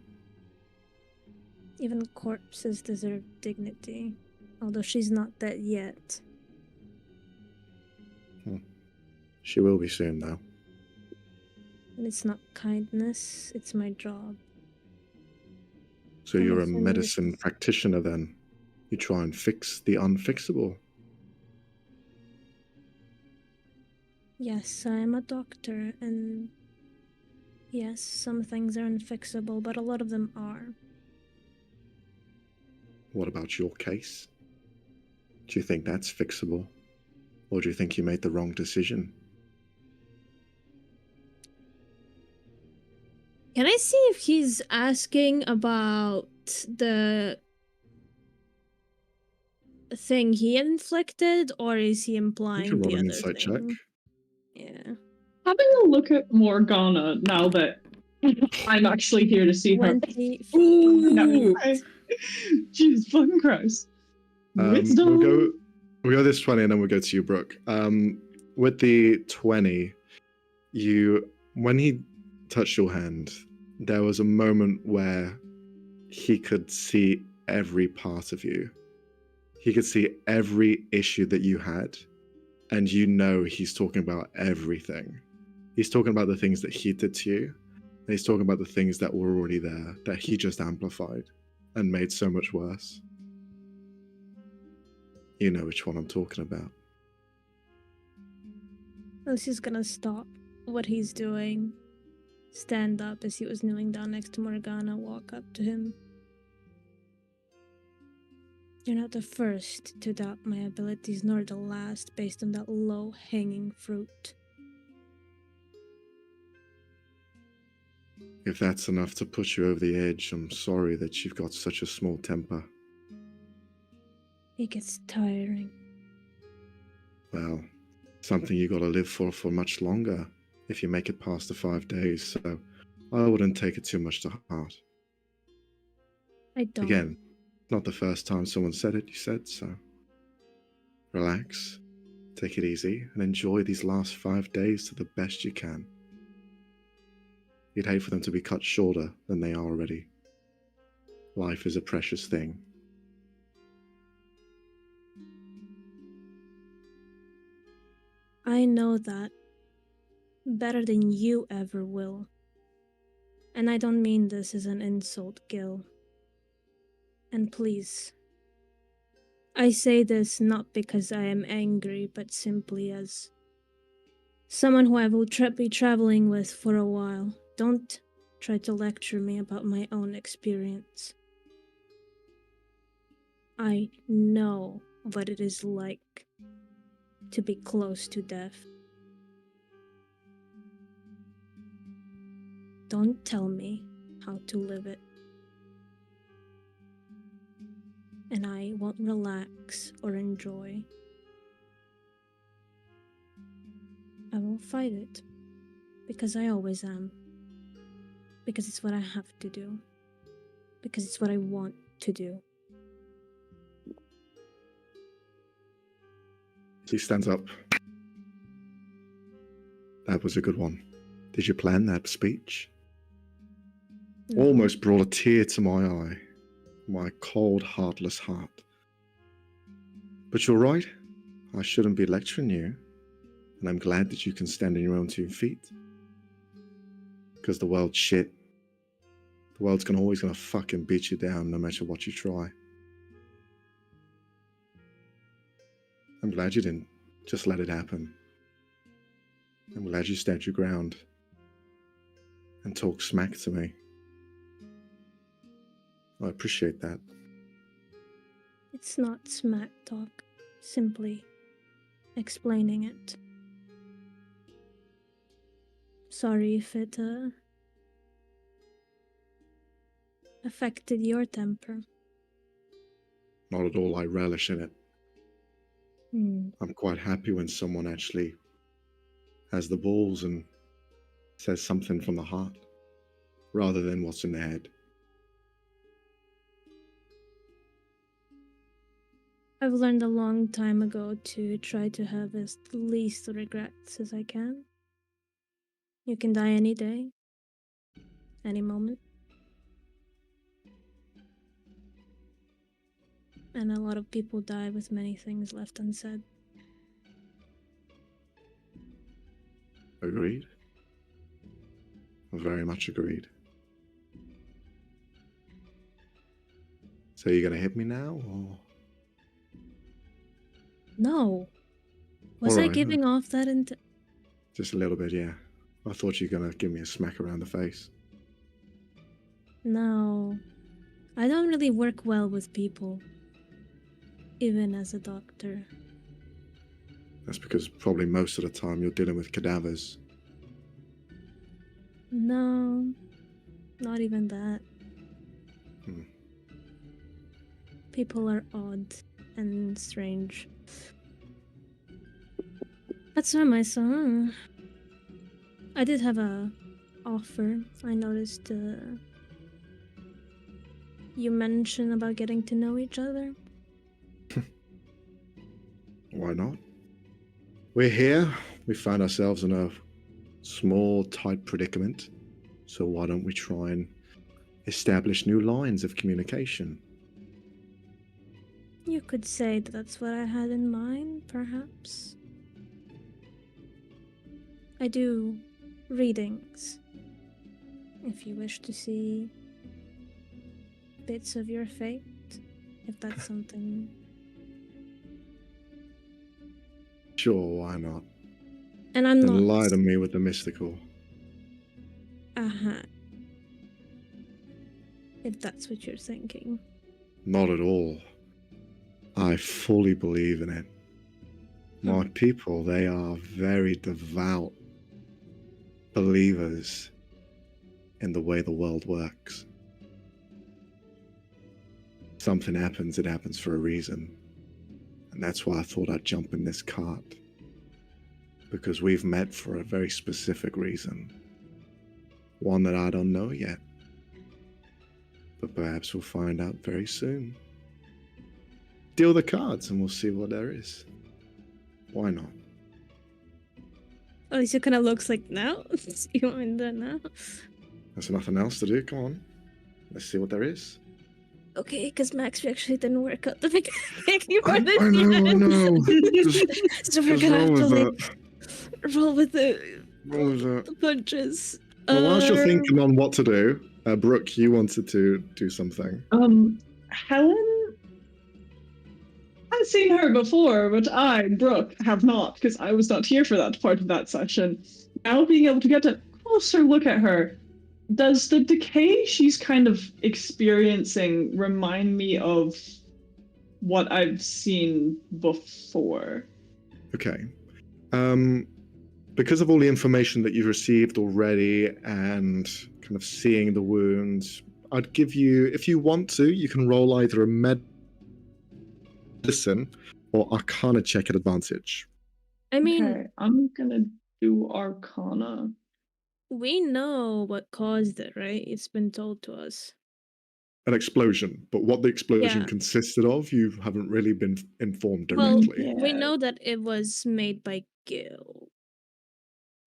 Even corpses deserve dignity, although she's not dead yet. She will be soon, though. And it's not kindness, it's my job. So I'm you're a assuming medicine this is- practitioner then? You try and fix the unfixable? Yes, I'm a doctor, and yes, some things are unfixable, but a lot of them are. What about your case? Do you think that's fixable? Or do you think you made the wrong decision? Can I see if he's asking about the thing he inflicted, or is he You implying can roll the an other insight thing? check. Yeah. Having a look at Morgana now that I'm actually here to see her. 20. No, Jesus fucking Christ. Wisdom. We'll go this 20 and then we'll go to you, Brooke. With the 20, when he touched your hand, there was a moment where he could see every part of you. He could see every issue that you had, and you know he's talking about everything. He's talking about the things that he did to you, and he's talking about the things that were already there, that he just amplified and made so much worse. You know which one I'm talking about. Lucy's gonna stop what he's doing, stand up as he was kneeling down next to Morgana, walk up to him. You're not the first to doubt my abilities, nor the last based on that low-hanging fruit. If that's enough to put you over the edge, I'm sorry that you've got such a small temper. It gets tiring. well, something you got to live for much longer if you make it past the 5 days, so I wouldn't take it too much to heart. I don't. Again, not the first time someone said it, you said, so relax, take it easy, and enjoy these last 5 days to the best you can. You'd hate for them to be cut shorter than they are already. Life is a precious thing. I know that better than you ever will. And I don't mean this as an insult, Gil. And please, I say this not because I am angry, but simply as someone who I will be traveling with for a while. Don't try to lecture me about my own experience. I know what it is like to be close to death. Don't tell me how to live it. And I won't relax or enjoy. I will fight it, because I always am. Because it's what I have to do. Because it's what I want to do. He stands up. That was a good one. Did you plan that speech? No. Almost brought a tear to my eye. My cold, heartless heart. But you're right. I shouldn't be lecturing you. And I'm glad that you can stand on your own 2 feet. Because the world's shit. The world's always gonna fucking beat you down no matter what you try. I'm glad you didn't just let it happen. I'm glad you stand your ground and talk smack to me. I appreciate that. It's not smack talk, simply explaining it. Sorry if it affected your temper. Not at all. I relish in it. Hmm. I'm quite happy when someone actually has the balls and says something from the heart rather than what's in their head. I've learned a long time ago to try to have as least regrets as I can. You can die any day, any moment. And a lot of people die with many things left unsaid. Agreed? Very much agreed. So you're gonna hit me now, or? No. Was I Alright. giving off that Just a little bit, yeah. I thought you were gonna give me a smack around the face. No. I don't really work well with people. Even as a doctor. That's because probably most of the time you're dealing with cadavers. No. Not even that. People are odd and strange. That's why my son. I did have a offer. I noticed you mentioned about getting to know each other. Why not? We're here. We found ourselves in a small, tight predicament. So why don't we try and establish new lines of communication? You could say that that's what I had in mind, perhaps. I do readings. If you wish to see bits of your fate, if that's something. Sure, why not? And I'm Then not. lie to me with the mystical. If that's what you're thinking. Not at all. I fully believe in it. My people, they are very devout believers in the way the world works. Something happens, it happens for a reason. And that's why I thought I'd jump in this cart because we've met for a very specific reason. One that I don't know yet. But perhaps we'll find out very soon. Deal the cards and we'll see what there is. Why not? At least it kind of looks like now. You want me to do that now? There's nothing else to do. Come on. Let's see what there is. Okay, because Max actually didn't work out the making for I this know. So we're gonna have to roll with the punches. Well, whilst you're thinking on what to do, Brooke, you wanted to do something. Helen has seen her before, but I, Brooke, have not, because I was not here for that part of that session. Now being able to get a closer look at her, does the decay she's kind of experiencing remind me of what I've seen before? Okay. Because of all the information that you've received already and kind of seeing the wounds, I'd give you, if you want to, you can roll either a medicine or Arcana check at advantage. I mean, Okay, I'm gonna do Arcana. we know what caused it, right? It's been told to us. An explosion, but what the explosion Yeah. consisted of, you haven't really been informed Well, directly. we Yeah. know that it was made by Gil.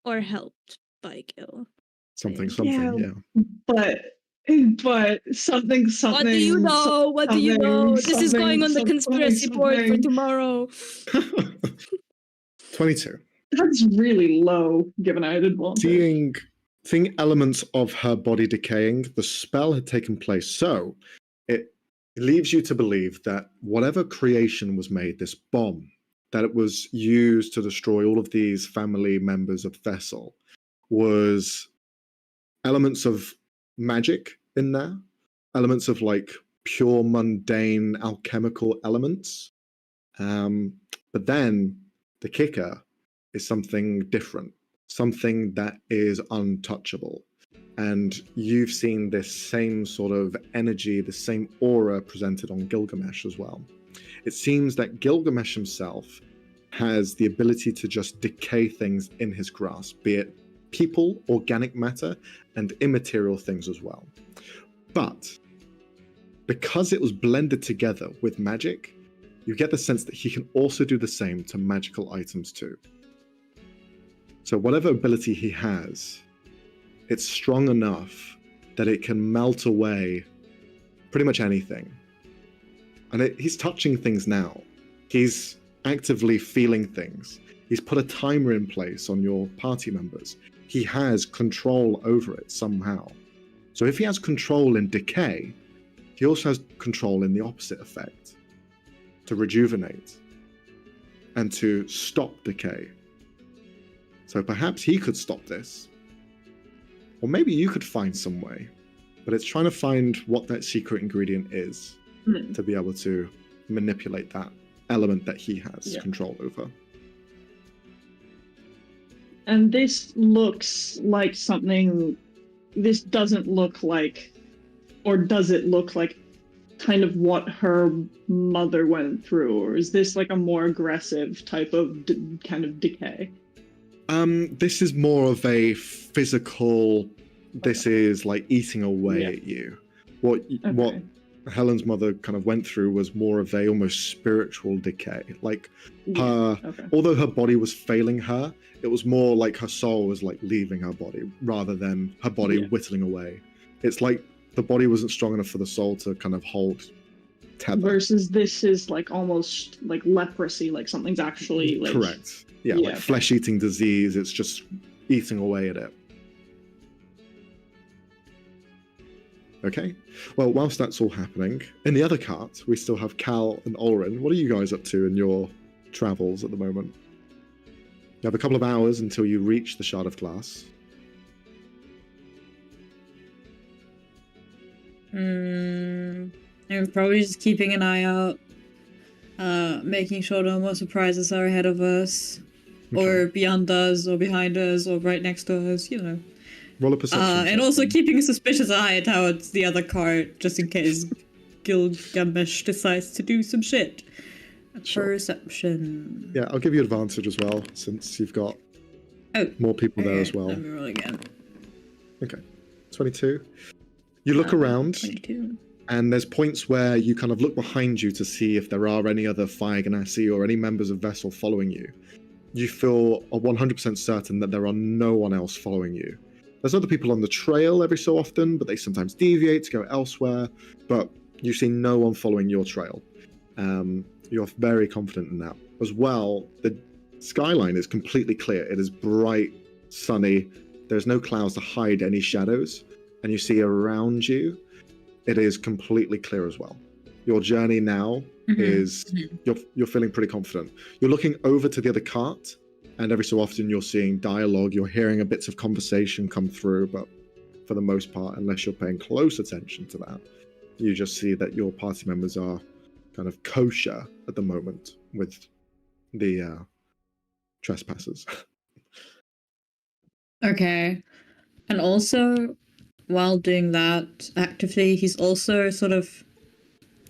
Or helped by Gil. Something, Yeah. yeah. But something. What do you know? What do you know? This is going on the conspiracy board for tomorrow. 22. That's really low, given I did want it. Seeing elements of her body decaying, the spell had taken place. So it leaves you to believe that whatever creation was made, this bomb, that it was used to destroy all of these family members of Vesyl, was elements of magic in there, elements of like pure mundane alchemical elements. But then the kicker is something different, something that is untouchable. And you've seen this same sort of energy, the same aura presented on Gilgamesh as well. It seems that Gilgamesh himself has the ability to just decay things in his grasp, be it people, organic matter, and immaterial things as well. But because it was blended together with magic, you get the sense that he can also do the same to magical items too. So whatever ability he has, it's strong enough that it can melt away pretty much anything. And he's touching things now. He's actively feeling things. He's put a timer in place on your party members. He has control over it somehow. So if he has control in decay, he also has control in the opposite effect, to rejuvenate and to stop decay. So perhaps he could stop this. Or maybe you could find some way. But it's trying to find what that secret ingredient is to be able to manipulate that element that he has control over. And this looks like something. This doesn't look like, or does it look like kind of what her mother went through? Or is this like a more aggressive type of kind of decay? This is more of a physical, this is like eating away at you. What Helen's mother kind of went through was more of a almost spiritual decay. Like although her body was failing her, it was more like her soul was like leaving her body rather than her body whittling away. It's like the body wasn't strong enough for the soul to kind of hold tether. Versus this is like almost like leprosy, like something's actually like... Correct. Yeah, like flesh-eating disease, it's just eating away at it. Okay, well, whilst that's all happening, in the other cart, we still have Cal and Ulrin. What are you guys up to in your travels at the moment? You have a couple of hours until you reach the Shard of Glass. I'm probably just keeping an eye out, making sure no more surprises are ahead of us, or beyond us, or behind us, or right next to us, you know. Roll a perception. And also keeping a suspicious eye towards the other cart, just in case Gilgamesh decides to do some shit. Sure. Perception. Yeah, I'll give you advantage as well, since you've got Oh, More people there as okay, well. Let me roll again. Okay. 22. You look around, 22. and there's points where you kind of look behind you to see if there are any other Fire Ganassi or any members of Vesyl following you. You feel 100% certain that there are no one else following you. There's other people on the trail every so often, but they sometimes deviate to go elsewhere. But you see no one following your trail. You're very confident in that. As well, the skyline is completely clear. It is bright, sunny. There's no clouds to hide any shadows. And you see around you, it is completely clear as well. Your journey now is, you're feeling pretty confident. You're looking over to the other cart, and every so often you're seeing dialogue, you're hearing bits of conversation come through, but for the most part, unless you're paying close attention to that, you just see that your party members are kind of kosher at the moment with the trespassers. Okay. And also, while doing that actively, he's also sort of,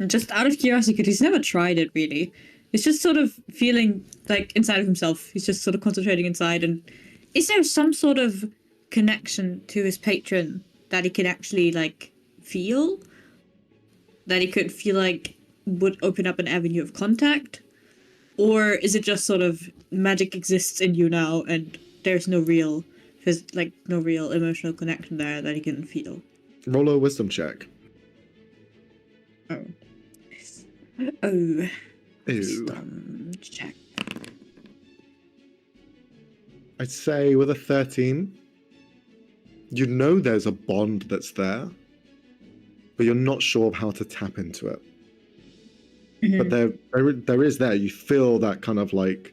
just out of curiosity, because he's never tried it really. He's just sort of feeling like inside of himself. He's just sort of concentrating inside. And is there some sort of connection to his patron that he can actually like feel? That he could feel like would open up an avenue of contact? Or is it just sort of magic exists in you now and there's no real emotional connection there that he can feel? Roll a wisdom check. Oh. Ew. Wisdom check. I'd say with a 13, you know there's a bond that's there, but you're not sure of how to tap into it. But there is there. You feel that kind of like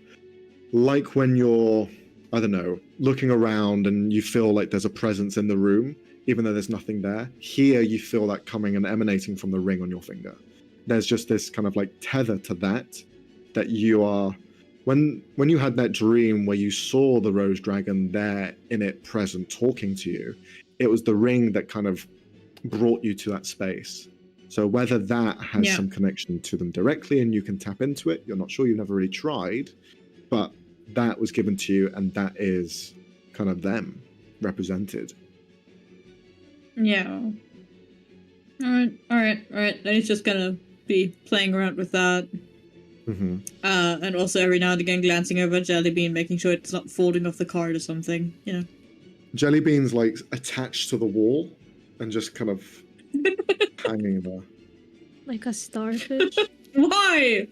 when you're, I don't know, looking around and you feel like there's a presence in the room, even though there's nothing there. Here you feel that coming and emanating from the ring on your finger. There's just this kind of like tether to that you are, when you had that dream where you saw the rose dragon there in it present talking to you, it was the ring that kind of brought you to that space. So whether that has some connection to them directly and you can tap into it, you're not sure, you've never really tried, but that was given to you and that is kind of them represented. Yeah. Alright. Then he's just gonna be playing around with that. Mm-hmm. And also every now and again glancing over at Jellybean, making sure it's not falling off the card or something, you know. Jellybean's like attached to the wall and just kind of hanging there. Like a starfish? Why?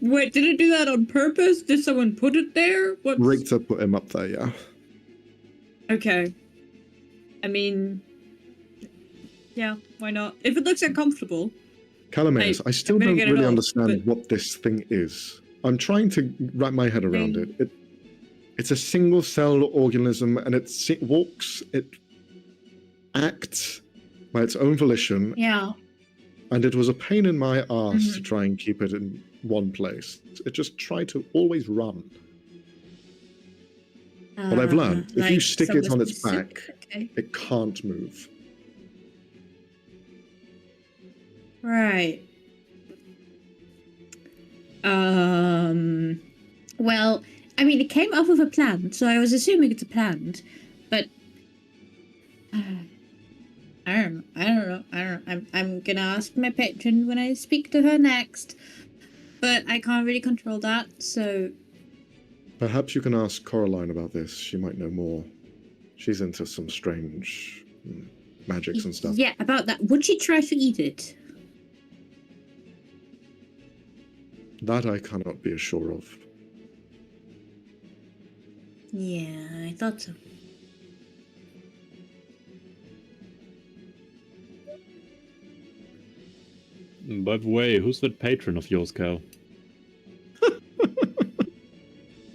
Wait, did it do that on purpose? Did someone put it there? What? Richter put him up there, yeah. Okay. I mean, yeah, why not? If it looks uncomfortable. Calameus, I still I'm gonna don't get it really off, understand what this thing is. I'm trying to wrap my head around it. It's a single-celled organism, and it walks, it acts by its own volition. Yeah. And it was a pain in my ass to try and keep it in one place. It just tried to always run. But I've learned, if you stick it on its back, it can't move. Right. Well, I mean, it came off of a plant, so I was assuming it's a plant, but I don't know. I'm gonna ask my patron when I speak to her next, but I can't really control that, so. Perhaps you can ask Coraline about this. She might know more. She's into some strange magics and stuff. Yeah, about that. Would she try to eat it? That I cannot be sure of. Yeah, I thought so. By the way, who's that patron of yours, Cal?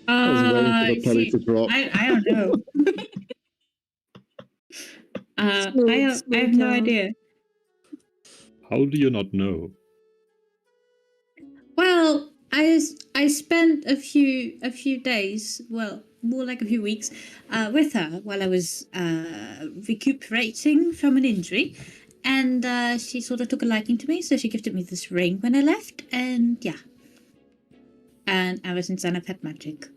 I was waiting for the penny to drop. I don't know. I have no idea. How do you not know? Well, I spent a few days, well, more like a few weeks, with her while I was recuperating from an injury, and she sort of took a liking to me, so she gifted me this ring when I left, and yeah. And ever since then I've had magic.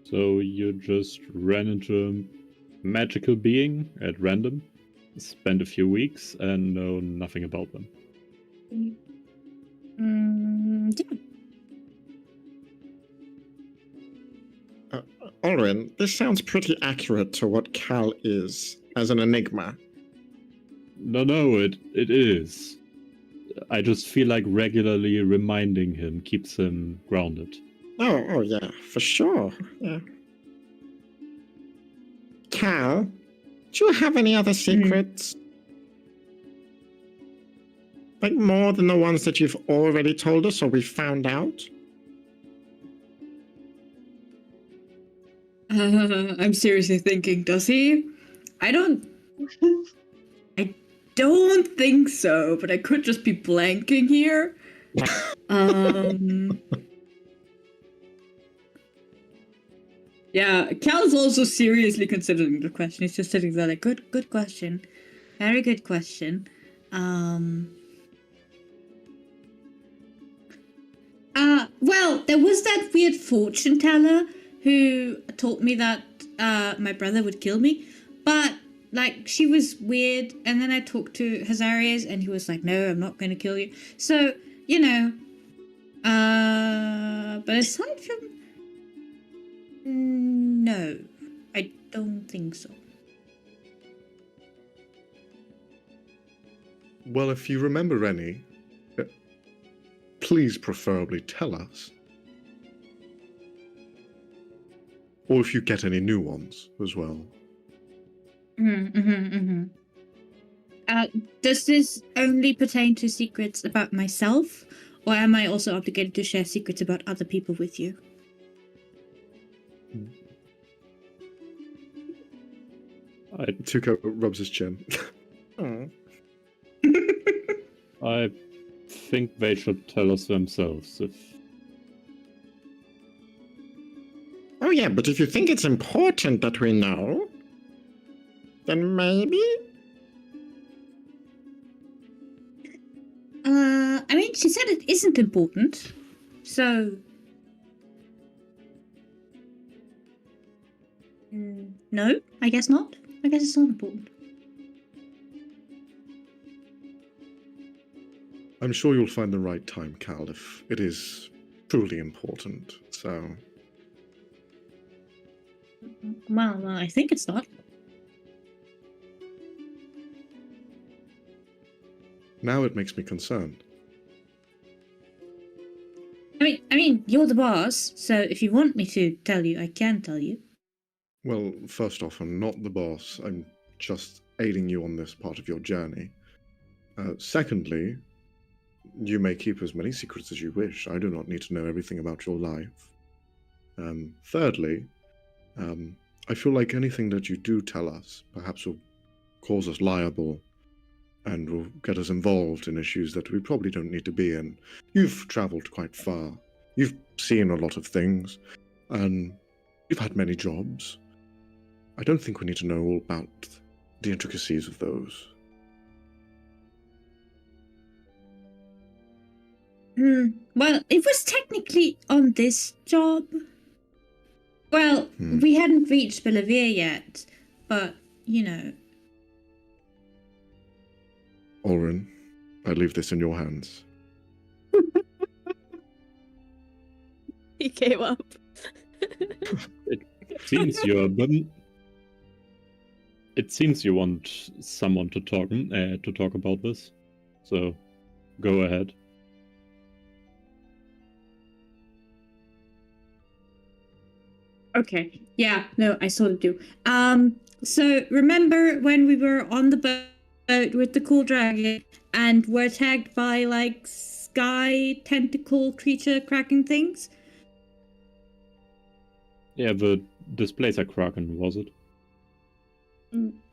So you just ran into a magical being at random, spent a few weeks, and know nothing about them. Yeah. Orin, this sounds pretty accurate to what Cal is as an enigma. No, it is. I just feel like regularly reminding him keeps him grounded. Oh yeah, for sure. Yeah. Cal, do you have any other secrets? Like more than the ones that you've already told us or we found out? I'm seriously thinking, does he? I don't think so, but I could just be blanking here. Yeah, Cal's also seriously considering the question. He's just sitting there like, good question. Very good question. Well, there was that weird fortune teller who told me that my brother would kill me, but like she was weird, and then I talked to Hazarias and he was like, no, I'm not going to kill you. So, you know, but aside from no, I don't think so. Well, if you remember any, please preferably tell us. Or if you get any new ones as well. Does this only pertain to secrets about myself, or am I also obligated to share secrets about other people with you? Tuco rubs his chin. I think they should tell us themselves if... Oh yeah, but if you think it's important that we know, then maybe? I mean, she said it isn't important, so... No, I guess not. I guess it's not important. I'm sure you'll find the right time, Cal, if it is truly important, so... Well, I think it's not. Now it makes me concerned. I mean, you're the boss, so if you want me to tell you, I can tell you. Well, first off, I'm not the boss. I'm just aiding you on this part of your journey. Secondly, you may keep as many secrets as you wish. I do not need to know everything about your life. Thirdly, I feel like anything that you do tell us perhaps will cause us liable and will get us involved in issues that we probably don't need to be in. You've traveled quite far. You've seen a lot of things, and you've had many jobs. I don't think we need to know all about the intricacies of those. Well, it was technically on this job. Well, we hadn't reached Bellavia yet, but, you know. Orin, I leave this in your hands. He gave up. It seems you're It seems you want someone to talk about this, so go ahead. Okay. Yeah, no, I sort of do. So remember when we were on the boat with the cool dragon and were attacked by like sky tentacle creature cracking things? Yeah, the displacer kraken, was it?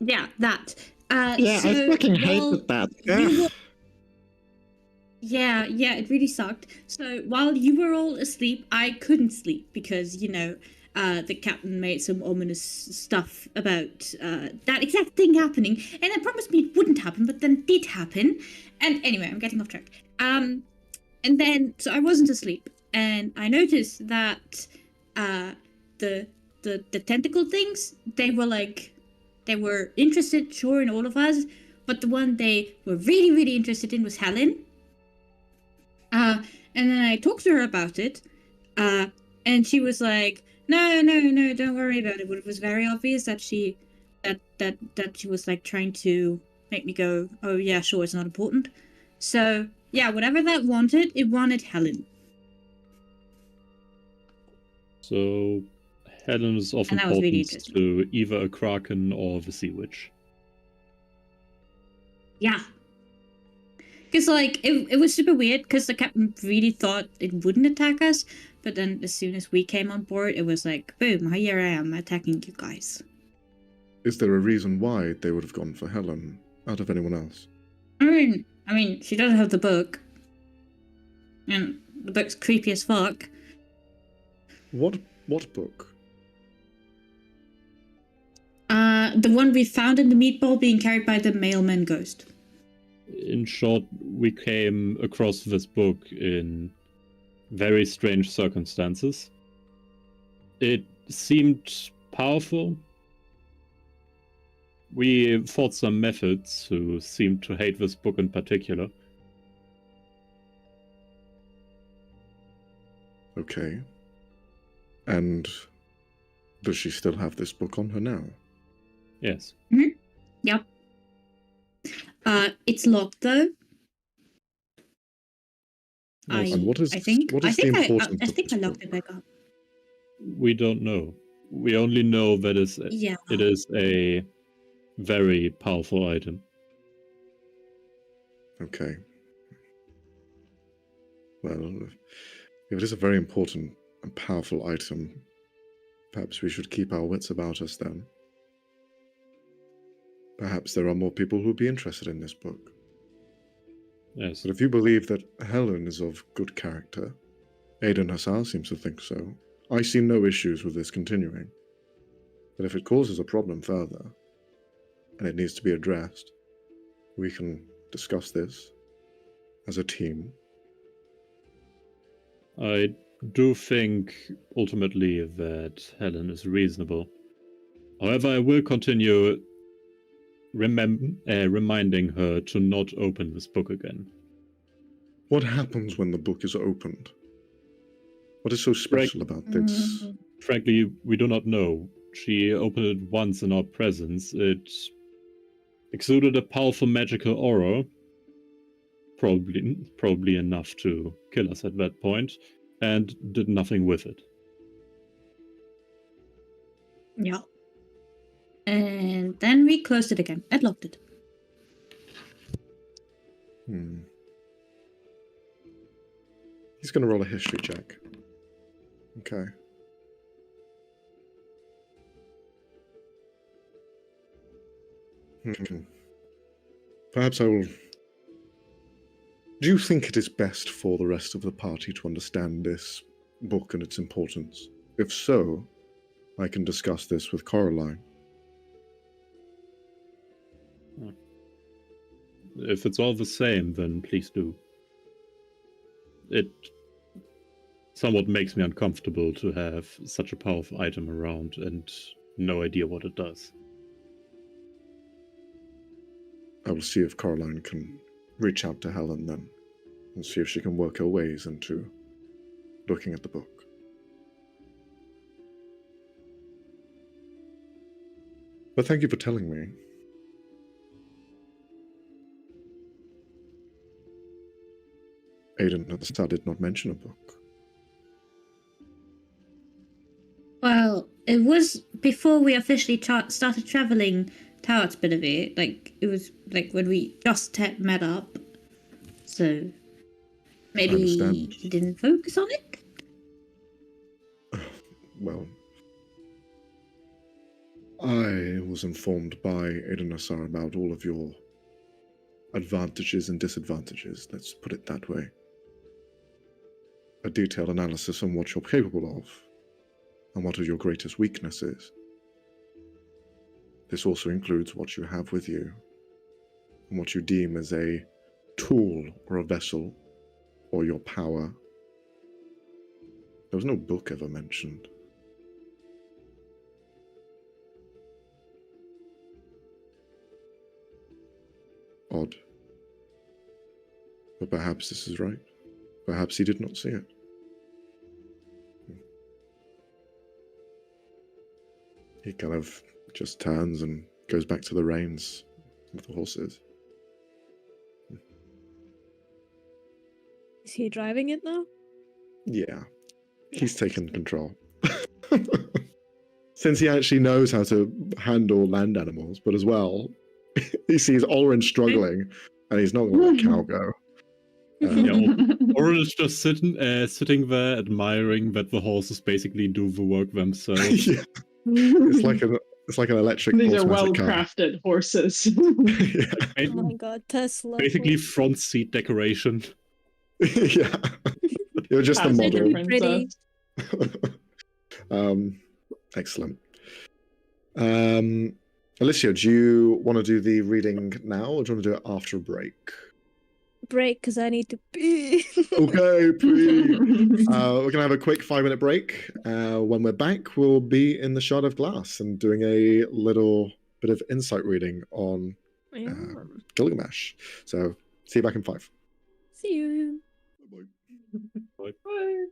Yeah, that. Yeah, so I fucking while hated that. you were- Yeah, it really sucked. So while you were all asleep, I couldn't sleep because, you know, the captain made some ominous stuff about that exact thing happening, and I promised me it wouldn't happen, but then it did happen. And anyway, I'm getting off track. And then, so I wasn't asleep, and I noticed that the the tentacle things, they were interested, sure, in all of us, but the one they were really, really interested in was Helen. And then I talked to her about it, and she was like, no, don't worry about it. But it was very obvious that she was like trying to make me go, oh yeah, sure, it's not important. So yeah, whatever that wanted, it wanted Helen. So Helen is of And that was really importance to either a Kraken or the Sea Witch. Yeah. Because, like, it was super weird, because the captain really thought it wouldn't attack us, but then as soon as we came on board, it was like, boom, here I am, attacking you guys. Is there a reason why they would have gone for Helen out of anyone else? I mean, she doesn't have the book. And the book's creepy as fuck. What book? The one we found in the meatball being carried by the mailman ghost. In short, we came across this book in very strange circumstances. It seemed powerful. We fought some methods who seemed to hate this book in particular. Okay. And does she still have this book on her now? Yes. Mm-hmm. Yep. It's locked though. And what is the importance of I think this I locked book? it back up. We don't know. We only know that it is a very powerful item. Okay. Well, if it is a very important and powerful item, perhaps we should keep our wits about us then. Perhaps there are more people who would be interested in this book. Yes. But if you believe that Helen is of good character, Aiden Hassar seems to think so. I see no issues with this continuing. But if it causes a problem further, and it needs to be addressed, we can discuss this as a team. I do think ultimately that Helen is reasonable. However, I will continue reminding her to not open this book again. What happens when the book is opened? What is so special about this? Frankly, we do not know. She opened it once in our presence. It exuded a powerful magical aura, probably enough to kill us at that point, and did nothing with it. Yeah. And then we closed it again and locked it. He's going to roll a history check. Okay. Perhaps I will... Do you think it is best for the rest of the party to understand this book and its importance? If so, I can discuss this with Coraline. If it's all the same, then please do. It somewhat makes me uncomfortable to have such a powerful item around and no idea what it does. I will see if Coraline can reach out to Helen then, and see if she can work her ways into looking at the book. But thank you for telling me. Aiden at the start did not mention a book. Well, it was before we officially started traveling towards Benavir. Like, it was like when we just met up. So maybe he didn't focus on it? Well, I was informed by Aiden Nassar about all of your advantages and disadvantages, let's put it that way. A detailed analysis on what you're capable of, and what are your greatest weaknesses. This also includes what you have with you, and what you deem as a tool or a vessel, or your power. There was no book ever mentioned. Odd. But perhaps this is right. Perhaps he did not see it. He kind of just turns and goes back to the reins with the horses. Is he driving it now? Yeah, he's taken control. Since he actually knows how to handle land animals, but as well, he sees Orange struggling, and he's not going to let Cal go. Orin is just sitting there admiring that the horses basically do the work themselves. Yeah. It's like an electric. These are automatic car. well-crafted horses. Yeah. Oh my god, Tesla. Basically front seat decoration. Yeah. You're just a Pass it, model. princess. Excellent. Alicia, do you want to do the reading now, or do you want to do it after a break? Break, because I need to pee. Okay, please. We're gonna have a quick 5-minute break. When we're back, we'll be in the Shard of Glass and doing a little bit of insight reading on Gilgamesh. So see you back in 5. See you. Bye. Bye.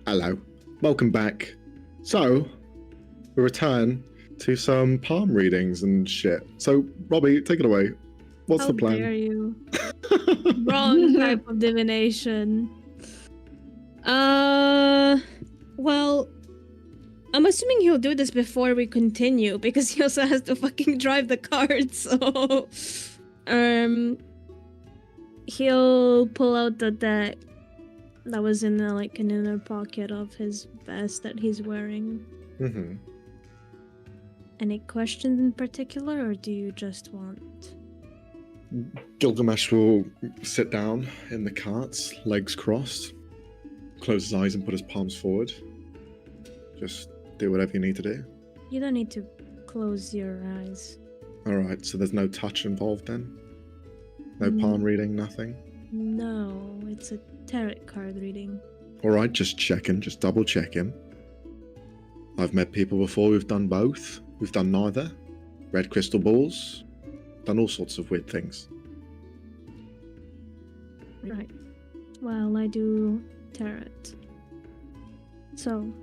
Hello. Welcome back. So, we return to some palm readings and shit. So, Robbie, take it away. What's How the plan? dare you? Wrong type of divination. Well, I'm assuming he'll do this before we continue because he also has to fucking drive the cart. So, he'll pull out the deck that was in an inner pocket of his vest that he's wearing. Mm-hmm. Any questions in particular, or do you just want? Gilgamesh will sit down in the cart, legs crossed, close his eyes and put his palms forward. Just do whatever you need to do. You don't need to close your eyes. Alright, so there's no touch involved then? No palm reading, nothing? No, it's a tarot card reading. Alright, just checking, just double checking. I've met people before who've done both. We've done neither. Red crystal balls. Done all sorts of weird things. Right. Well, I do tarot. So,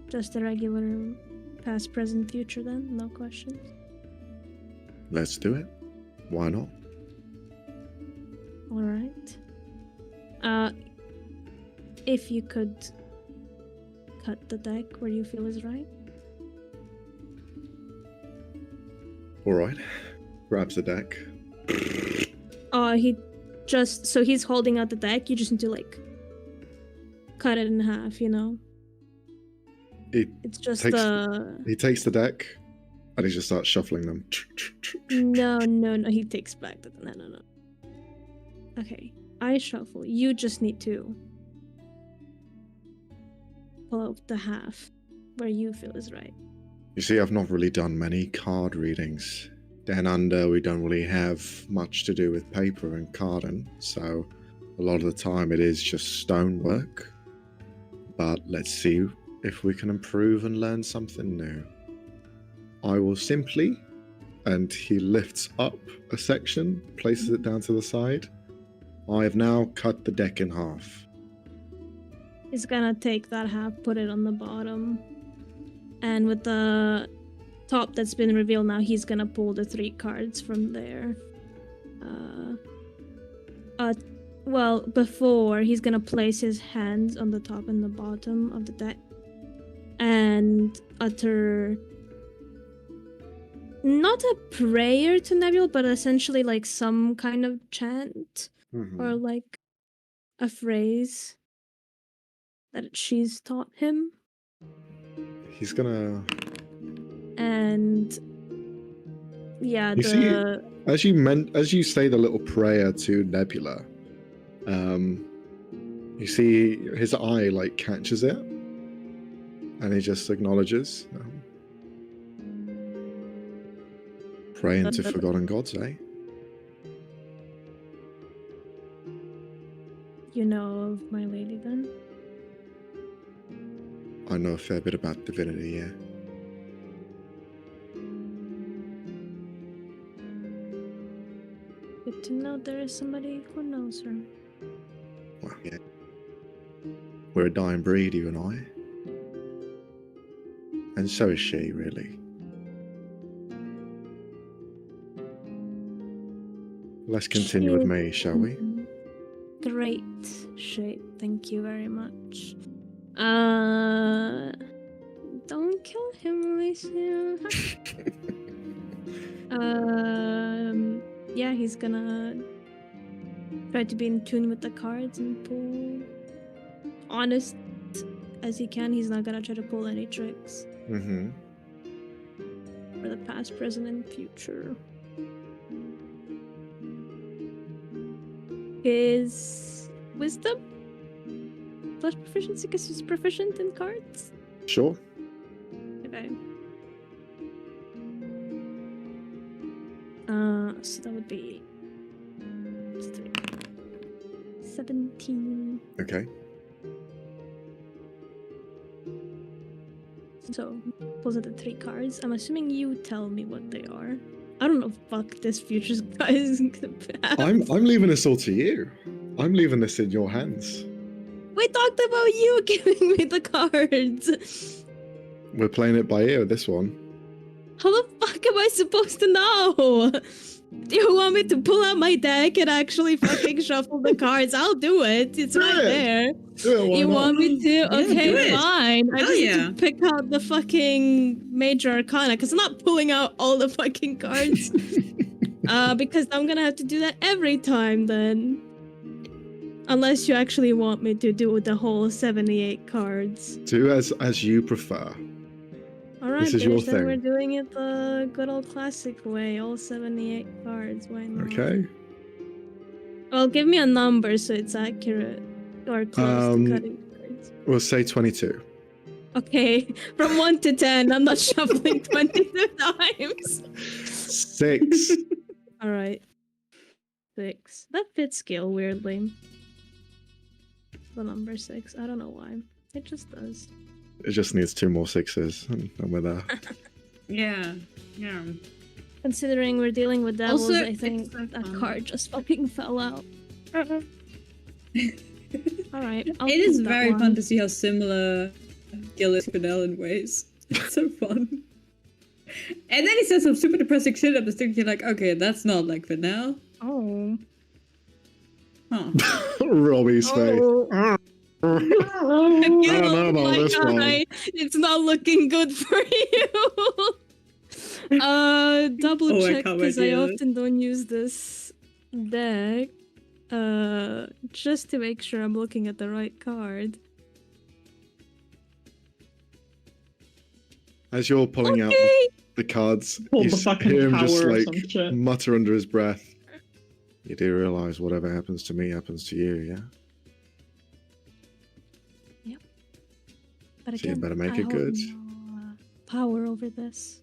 just a regular past, present, future then? No questions? Let's do it. Why not? Alright. If you could cut the deck where you feel is right. Alright. Grabs the deck. He's holding out the deck, you just need to cut it in half, you know? It's just He takes the deck and he just starts shuffling them. No, he takes back the... No. Okay, I shuffle. You just need to pull out the half where you feel is right. You see, I've not really done many card readings. Down under, we don't really have much to do with paper and carding, so a lot of the time it is just stonework. But let's see if we can improve and learn something new. I will simply, and he lifts up a section, places it down to the side. I have now cut the deck in half. He's gonna take that half, put it on the bottom, and with the top that's been revealed now, he's gonna pull the 3 cards from there. Well, before, he's gonna place his hands on the top and the bottom of the deck and utter not a prayer to Nebula, but essentially some kind of chant or a phrase that she's taught him. He's gonna... And yeah, as you say the little prayer to Nebula, you see his eye catches it, and he just acknowledges. Praying to forgotten gods, eh? You know of my lady then? I know a fair bit about divinity, yeah. Good to know there is somebody who knows her. Well, yeah. We're a dying breed, you and I. And so is she, really. Let's continue with me, shall we? Great shape, thank you very much. Don't kill him, Vesyl. Yeah, he's gonna try to be in tune with the cards and pull honest as he can. He's not gonna try to pull any tricks. Mm-hmm. For the past, present, and future. His wisdom? Plus proficiency, because he's proficient in cards? Sure. Okay. So that would be 17. Okay. So, pulls out the 3 cards. I'm assuming you tell me what they are. I don't know, fuck this future's guys. I'm leaving this all to you. I'm leaving this in your hands. We talked about you giving me the cards. We're playing it by ear, this one. How the fuck am I supposed to know? Do you want me to pull out my deck and actually fucking shuffle the cards? I'll do it. It's Do right it. there. Do it, why You not? want me to? Yeah, Okay, do it. fine. I Hell just yeah. need to pick out the fucking major arcana because I'm not pulling out all the fucking cards. Because I'm gonna have to do that every time then. Unless you actually want me to do the whole 78 cards. Do as you prefer. Alright, This is your bitch, then thing. we're doing it the good old classic way. All 78 cards, why not? Okay. Well, give me a number so it's accurate. Or close to cutting cards. We'll say 22. Okay, from 1 to 10, I'm not shuffling 22 times. 6. Alright. 6. That fits skill weirdly. The number 6. I don't know why. It just does. It just needs 2 more 6s, and we're there. Yeah. Yeah. Considering we're dealing with devils, Also, I think it's so that fun. card just fucking fell out. Alright. It is very fun to see how similar Gil is to Fidel in ways. It's so fun. And then he says some super depressing shit. I'm just thinking like, okay, that's not like Fidel. Oh. Huh. Robbie's face. Oh. I don't know about my this one. guy, it's not looking good for you. Double Oh, I check can't because wait I to hear often don't use this deck. Just to make sure I'm looking at the right card. As you're pulling out Okay. the cards, Pull you the fucking hear him power just or some like shit. mutter under his breath. You do realize whatever happens to me happens to you, yeah? But So you again, better make I it hold good. no, power over this.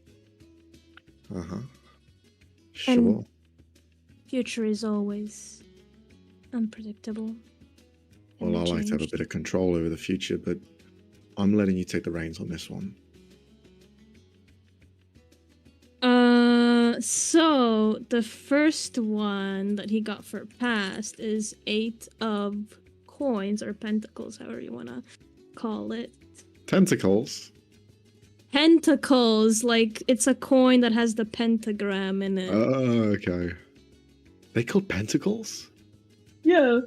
Uh-huh. Sure. And- Future is always unpredictable. Can Well, I be like to have a changed. bit of control over the future, but I'm letting you take the reins on this one. So the first one that he got for past is 8 of coins or pentacles, however you wanna call it. Tentacles. Pentacles, like it's a coin that has the pentagram in it. Oh, okay. They called pentacles? Yeah.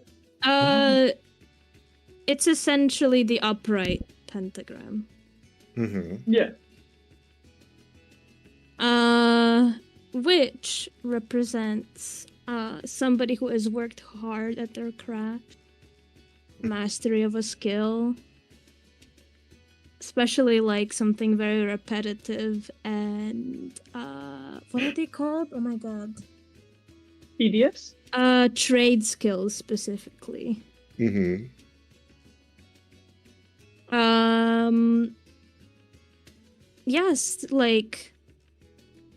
It's essentially the upright pentagram. Mm-hmm. Yeah. Which represents somebody who has worked hard at their craft, mastery of a skill, especially like something very repetitive and what are they called? Oh my god. PDFs? Trade skills specifically. Mm-hmm. Yes, like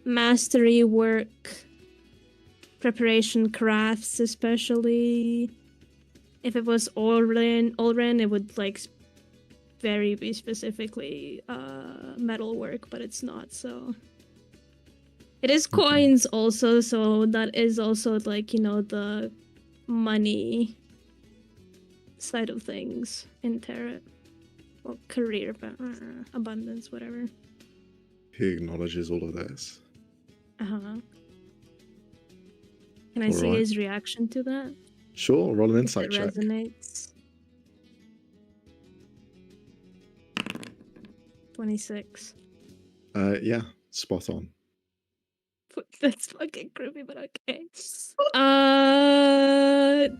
mastery work, preparation crafts, especially. If it was Olren, it would like very be specifically metal work, but it's not. So it is coins also, so that is also like, you know, the money side of things in Tarot. Well, career, but abundance, whatever. He acknowledges all of this. Uh-huh. Can I see Alright. his reaction to that? Sure, roll an If insight it check. resonates. 26. Yeah, spot on. That's fucking creepy, but okay.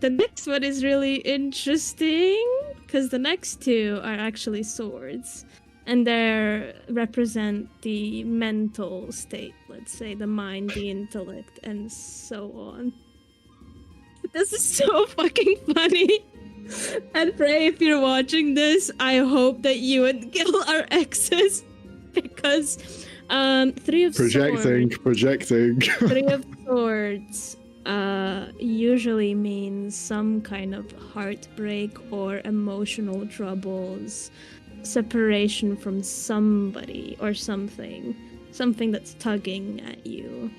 The next one is really interesting because the next two are actually swords, and they represent the mental state. Let's say the mind, the intellect, and so on. This is so fucking funny. And Frey, if you're watching this, I hope that you and Gil are exes because 3 of Projecting, swords. projecting. 3 of swords usually means some kind of heartbreak or emotional troubles, separation from somebody or something that's tugging at you.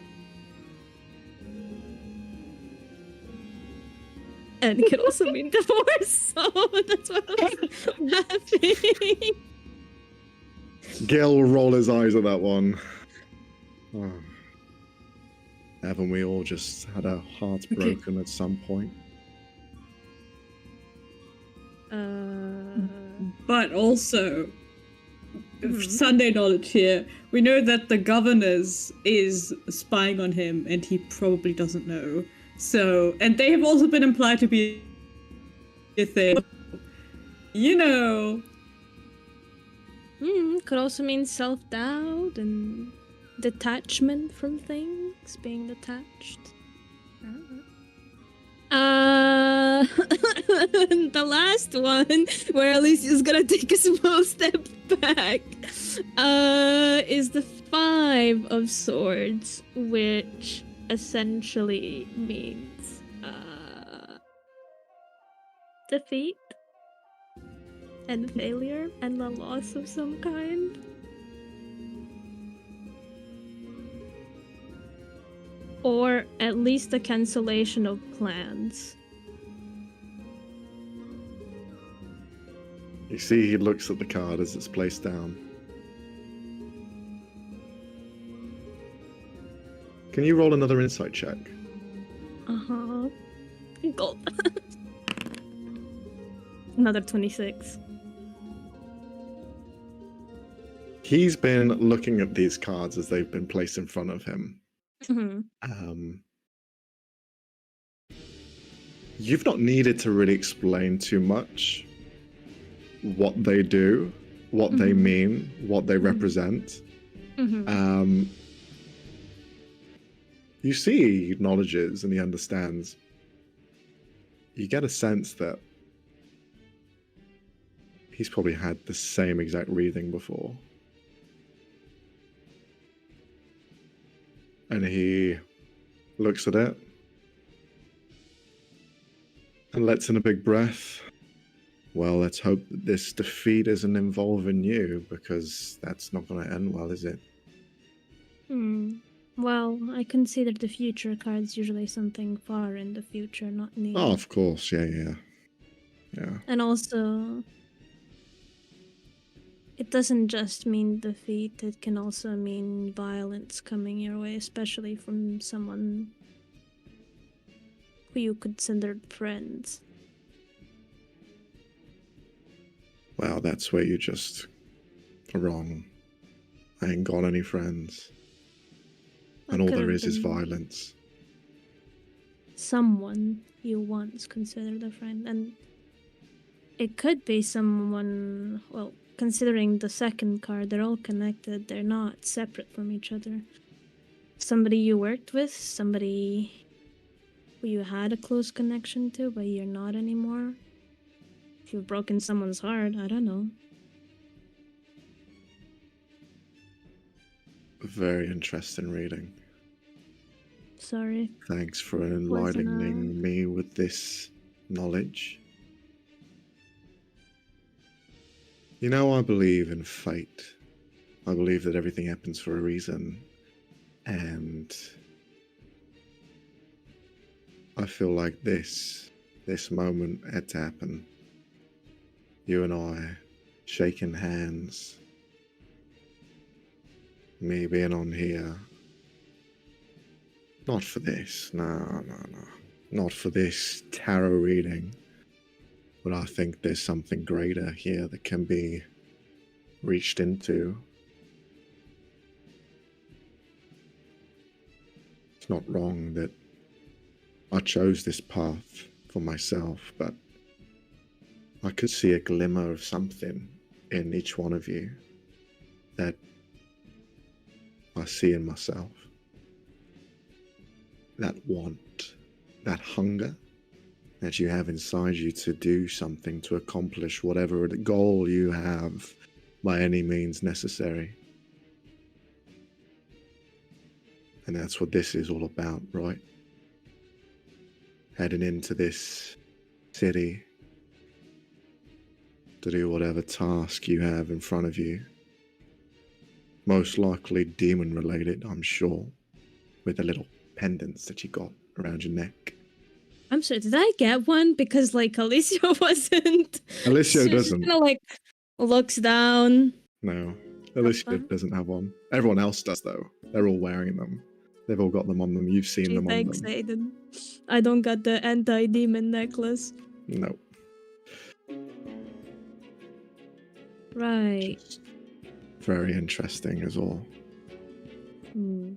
And it could also mean divorce, so that's what I'm laughing. Gil will roll his eyes at that one. Oh. Haven't we all just had our hearts broken at some point? But also, Sunday knowledge here. We know that the governor's is spying on him, and he probably doesn't know. So, and they have also been implied to be a thing. You know. Could also mean self-doubt and detachment from things, being detached. The last one, where Alicia's gonna take a small step back, is the 5 of Swords, which essentially means defeat and failure and the loss of some kind. Or at least the cancellation of plans. You see, he looks at the card as it's placed down. Can you roll another insight check? Gold. Another 26. He's been looking at these cards as they've been placed in front of him. You've not needed to really explain too much what they do, what they mean, what they represent. You see, he acknowledges and he understands. You get a sense that he's probably had the same exact reading before. And he looks at it and lets in a big breath. Well, let's hope that this defeat isn't involving you, because that's not going to end well, is it? Well, I consider the future cards usually something far in the future, not near. Oh, of course, yeah. And also, it doesn't just mean defeat, it can also mean violence coming your way, especially from someone who you considered friends. Well, that's where you just are wrong. I ain't got any friends. And all there is violence. Someone you once considered a friend, and it could be someone, well, considering the second card, they're all connected, they're not separate from each other. Somebody you worked with, somebody who you had a close connection to, but you're not anymore. If you've broken someone's heart, I don't know. Very interesting reading. Sorry. Thanks for enlightening me with this knowledge. You know, I believe in fate. I believe that everything happens for a reason. And I feel like this moment had to happen. You and I shaking hands. Me being on here. Not for this. No. Not for this tarot reading. But I think there's something greater here that can be reached into. It's not wrong that I chose this path for myself, but I could see a glimmer of something in each one of you that I see in myself. That want, that hunger that you have inside you to do something, to accomplish whatever goal you have by any means necessary. And that's what this is all about, right? Heading into this city to do whatever task you have in front of you. Most likely demon related, I'm sure, with the little pendants that you got around your neck. I'm sorry, did I get one? Because like Alicia wasn't. Alicia She doesn't. kind of like looks down. No, Alicia fine. doesn't have one. Everyone else does though. They're all wearing them. They've all got them on them. You've seen Gee, them on thanks, them. Aiden. I don't got the anti-demon necklace. No. Right. Just very interesting is all. Hmm.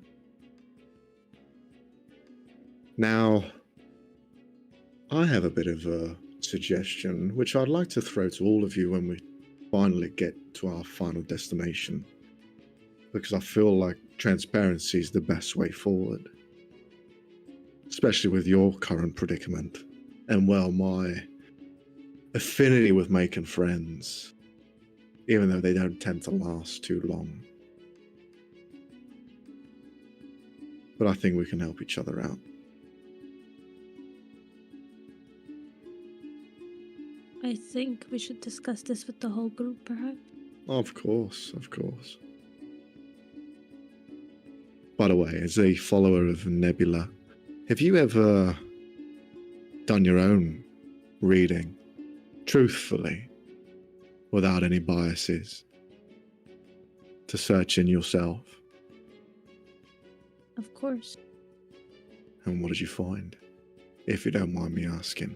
Now, I have a bit of a suggestion, which I'd like to throw to all of you when we finally get to our final destination, because I feel like transparency is the best way forward, especially with your current predicament and, well, my affinity with making friends, even though they don't tend to last too long. But I think we can help each other out. I think we should discuss this with the whole group, perhaps. Of course, of course. By the way, as a follower of Nebula, have you ever done your own reading, truthfully, without any biases, to search in yourself? Of course. And what did you find, if you don't mind me asking?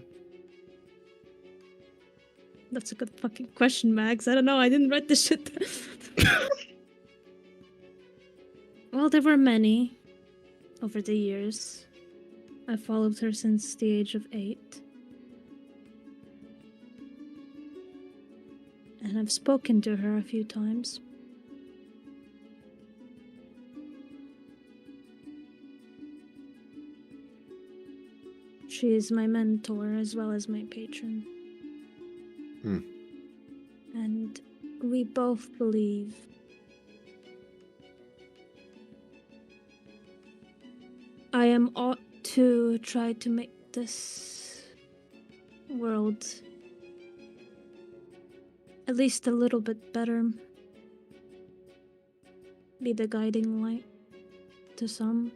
That's a good fucking question, Max. I don't know. I didn't write this shit. Well, there were many over the years. I followed her since the age of 8. And I've spoken to her a few times. She is my mentor as well as my patron. Hmm. And we both believe I am ought to try to make this world at least a little bit better. Be the guiding light to some.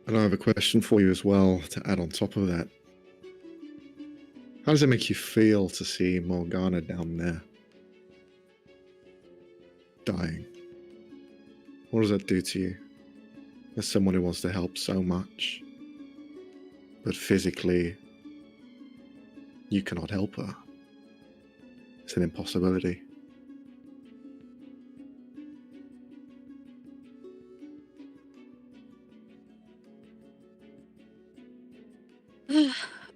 And I have a question for you as well to add on top of that. How does it make you feel to see Morgana down there, dying? What does that do to you, as someone who wants to help so much, but physically you cannot help her? It's an impossibility.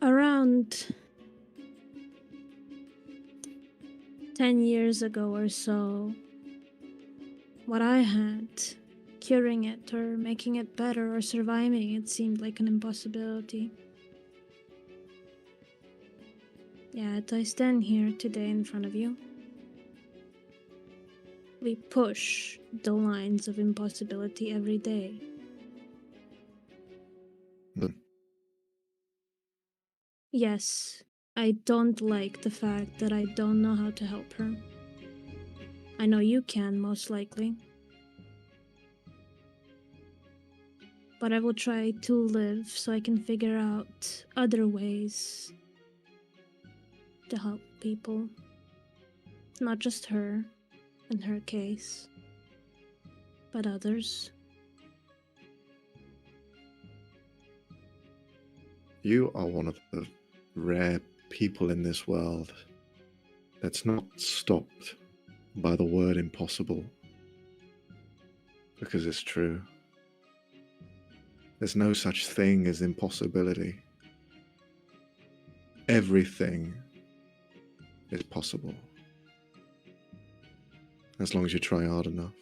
Around 10 years ago or so, what I had, curing it or making it better or surviving it seemed like an impossibility. Yet I stand here today in front of you. We push the lines of impossibility every day. Yes, I don't like the fact that I don't know how to help her. I know you can, most likely. But I will try to live so I can figure out other ways to help people. Not just her, in her case, but others. You are one of the rare people in this world that's not stopped by the word impossible. Because it's true. There's no such thing as impossibility. Everything is possible, as long as you try hard enough.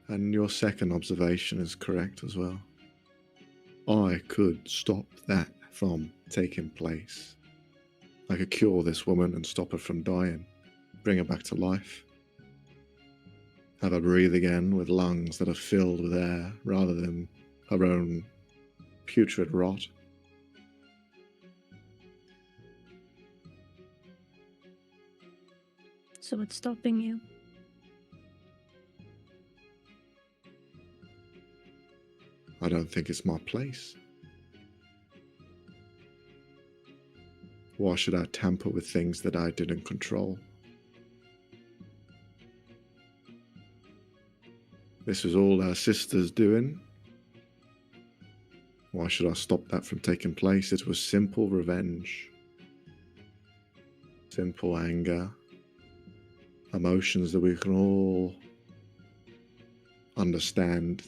And your second observation is correct as well. I could stop that from taking place. I could cure this woman and stop her from dying, bring her back to life. Have her breathe again with lungs that are filled with air rather than her own putrid rot. So what's stopping you? don't think it's my place. Why should I tamper with things that I didn't control? This was all our sister's doing. Why should I stop that from taking place? It was simple revenge. Simple anger. Emotions that we can all understand.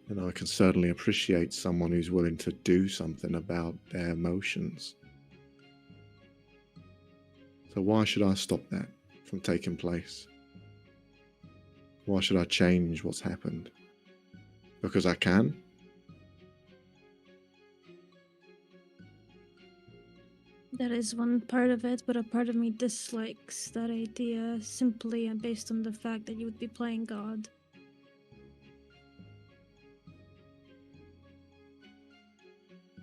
And I can certainly appreciate someone who's willing to do something about their emotions. So why should I stop that from taking place? Why should I change what's happened? Because I can? That is one part of it, but a part of me dislikes that idea simply based on the fact that you would be playing God.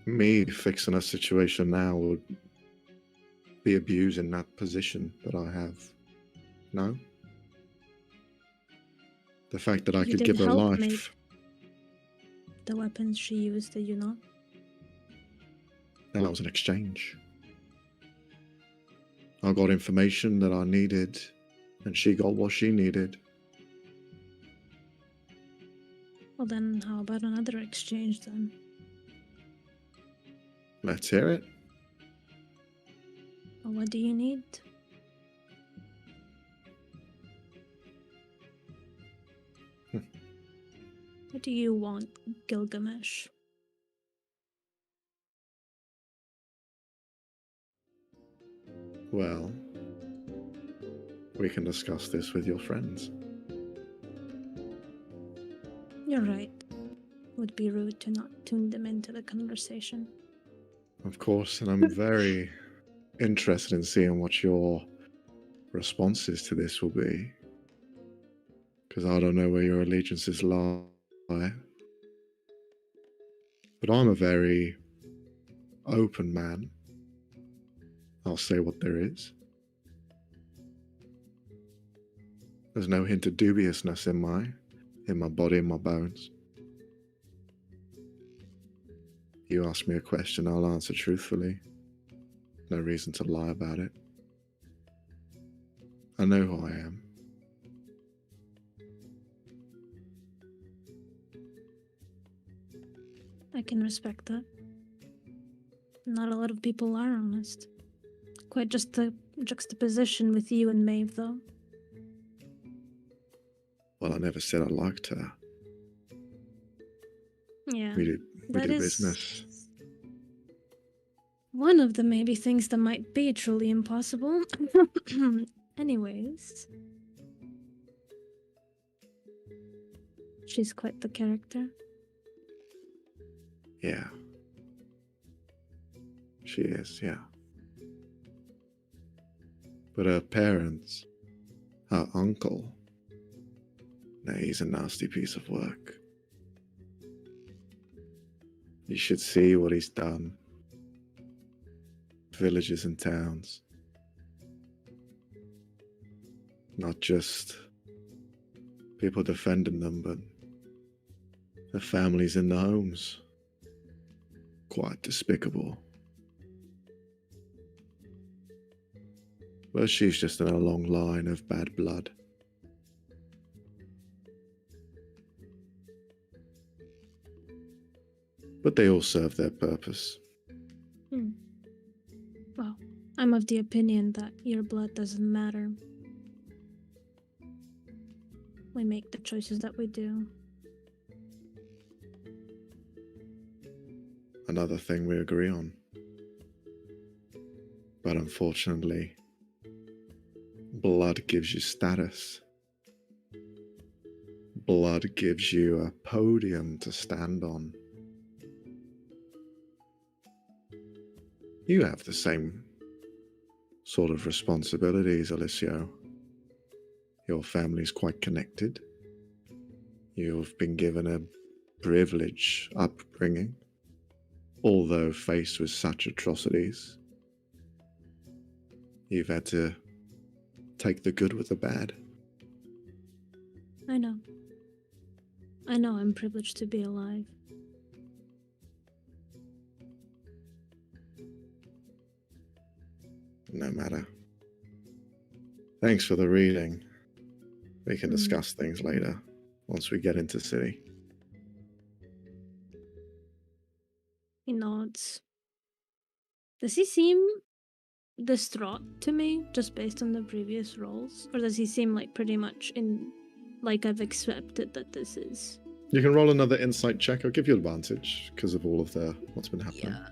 Me fixing a situation now would be abusing that position that I have. No? The fact that I You could did give her help life. make the weapons she used, did you not? That was an exchange. I got information that I needed, and she got what she needed. Well then, how about another exchange then? Let's hear it. Well, what do you need? What do you want, Gilgamesh? Well, we can discuss this with your friends. You're right. Would be rude to not tune them into the conversation. Of course, and I'm very interested in seeing what your responses to this will be. Because I don't know where your allegiances lie. But I'm a very open man. I'll say what there is. There's no hint of dubiousness in my body, in my bones. You ask me a question, I'll answer truthfully. No reason to lie about it. I know who I am. I can respect that. Not a lot of people are honest. Quite just the juxtaposition with you and Maeve, though. Well, I never said I liked her. Yeah, We do that is business. one of the maybe things that might be truly impossible. Anyways. She's quite the character. Yeah. She is, yeah. But her parents, her uncle, no, he's a nasty piece of work. You should see what he's done. Villages and towns. Not just people defending them, but the families in the homes. Quite despicable. But she's just in a long line of bad blood. But they all serve their purpose. Well, I'm of the opinion that your blood doesn't matter. We make the choices that we do. Another thing we agree on. But unfortunately, blood gives you status. Blood gives you a podium to stand on. You have the same sort of responsibilities, Alicio. Your family's quite connected. You've been given a privileged upbringing, although faced with such atrocities. You've had to take the good with the bad. I know. I know I'm privileged to be alive. No matter. Thanks for the reading. We can discuss things later, once we get into city. He nods. Does he seem distraught to me, just based on the previous rolls? Or does he seem like pretty much like I've accepted that this is... You can roll another insight check. I'll give you advantage because of all of what's been happening. Yeah.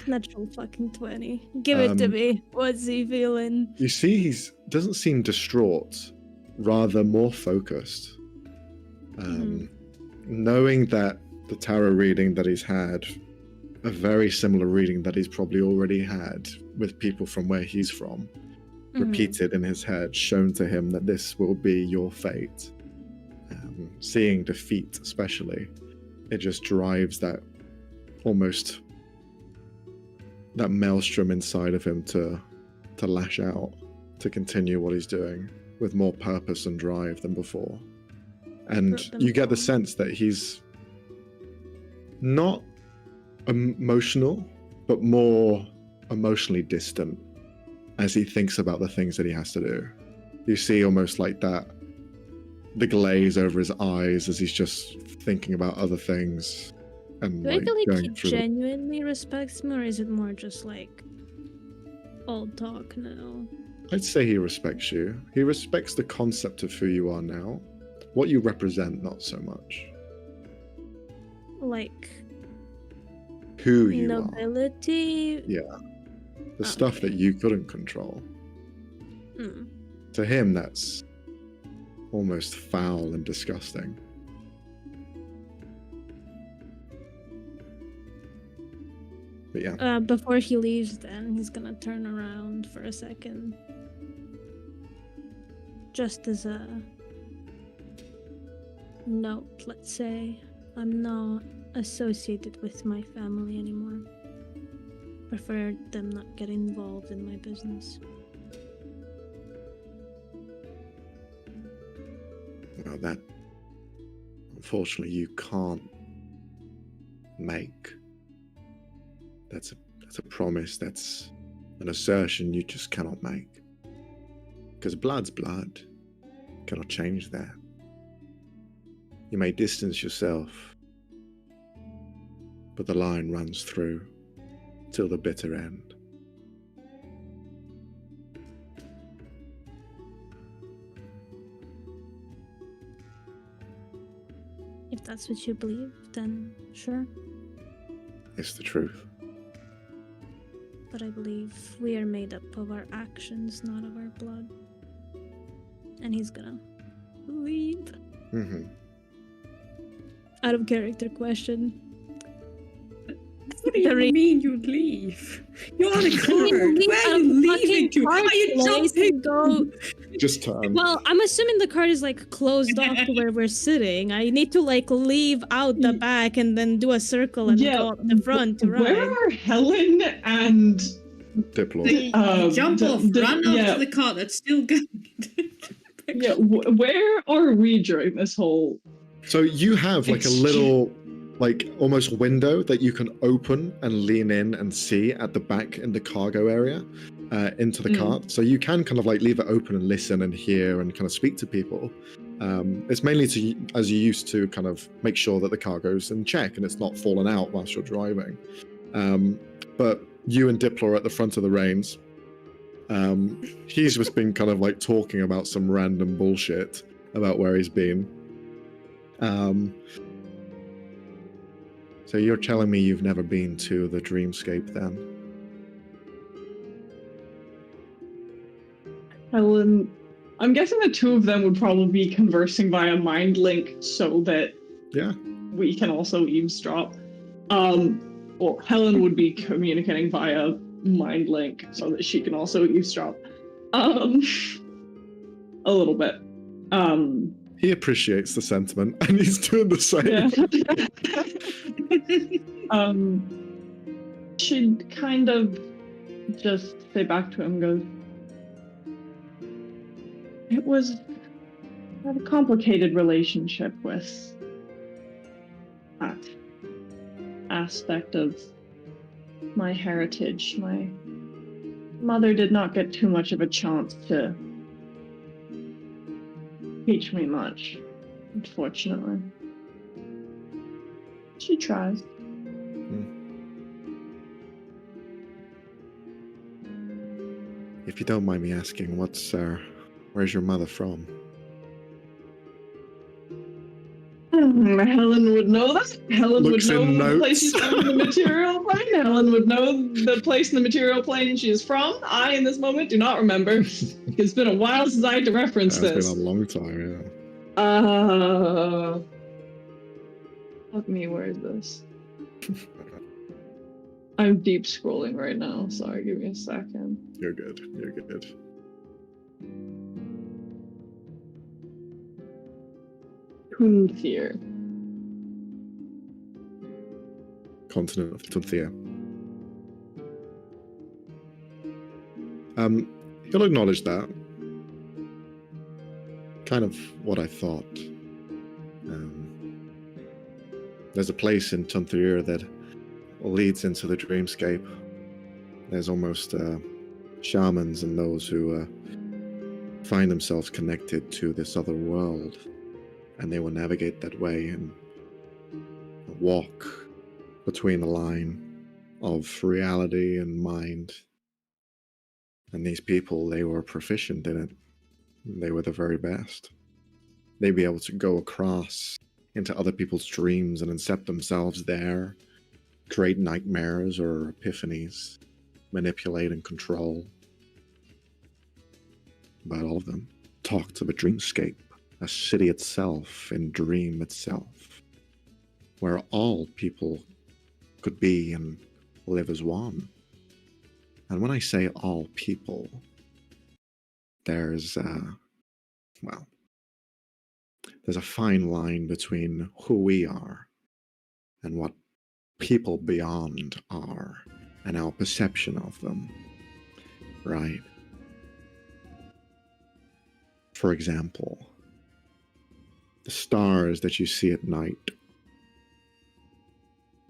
Natural fucking 20. Give it to me. What's he feeling? You see, doesn't seem distraught, rather more focused. Knowing that the tarot reading that he's had, a very similar reading that he's probably already had with people from where he's from, repeated in his head, shown to him that this will be your fate. Seeing defeat especially, it just drives that almost that maelstrom inside of him to lash out, to continue what he's doing with more purpose and drive than before. And you get the sense that he's not emotional, but more emotionally distant as he thinks about the things that he has to do. You see almost like that, the glaze over his eyes as he's just thinking about other things. And Do I like feel like going he through genuinely respects me, or is it more just like old talk now? I'd say he respects you. He respects the concept of who you are now. What you represent, not so much. Like Who you are. nobility? Yeah. The stuff that you couldn't control. Mm. To him, that's almost foul and disgusting. But yeah. Before he leaves, then he's gonna turn around for a second, just as a note. Let's say I'm not associated with my family anymore. Prefer them not get involved in my business. Well, that unfortunately you can't make. That's a promise. That's an assertion you just cannot make. Because blood's blood. You cannot change that. You may distance yourself, but the line runs through till the bitter end. If that's what you believe, then sure. It's the truth. But I believe we are made up of our actions, not of our blood. And he's gonna leave. Mm-hmm. Out of character question. What do you mean you leave? You're on a card. Where are you leaving to? Are you jumping? Go... Just turn. Well, I'm assuming the card is like closed off to where we're sitting. I need to like leave out the back and then do a circle and go up the front to ride. Where are Helen and Diplo? Jump off, run off to the car that's still going. Yeah, where are we during this whole... So you have like a little, like almost window that you can open and lean in and see at the back in the cargo area into the cart. So you can kind of like leave it open and listen and hear and kind of speak to people. It's mainly as you used to kind of make sure that the cargo's in check and it's not falling out whilst you're driving. But you and Diplo are at the front of the reins. He's just been kind of like talking about some random bullshit about where he's been. So you're telling me you've never been to the dreamscape then? Helen, I'm guessing the two of them would probably be conversing via mind link so that we can also eavesdrop. Well, Helen would be communicating via mind link so that she can also eavesdrop. A little bit. He appreciates the sentiment and he's doing the same. Yeah. She'd kind of just say back to him, goes, it was I have a complicated relationship with that aspect of my heritage. My mother did not get too much of a chance to teach me much, unfortunately. She tries. If you don't mind me asking, where's your mother from? Helen would know that. Helen Looks would in know the place notes. she's from in the material plane. Helen would know the place in the material plane she is from. I, in this moment, do not remember. It's been a while since I had to reference It's been this. a long time, Fuck me, where is this? I'm deep scrolling right now. Sorry, give me a second. You're good. You're good. Kunthier. Continent of Tunthea. He'll acknowledge that. Kind of what I thought. There's a place in Tunthea that leads into the dreamscape. There's almost shamans and those who find themselves connected to this other world, and they will navigate that way and walk between the line of reality and mind. And these people, they were proficient in it. They were the very best. They'd be able to go across into other people's dreams and incept themselves there, create nightmares or epiphanies, manipulate and control. But all of them talked of a dreamscape, a city itself and dream itself, where all people could be and live as one. And when I say all people, there's a fine line between who we are and what people beyond are and our perception of them, right? For example, the stars that you see at night,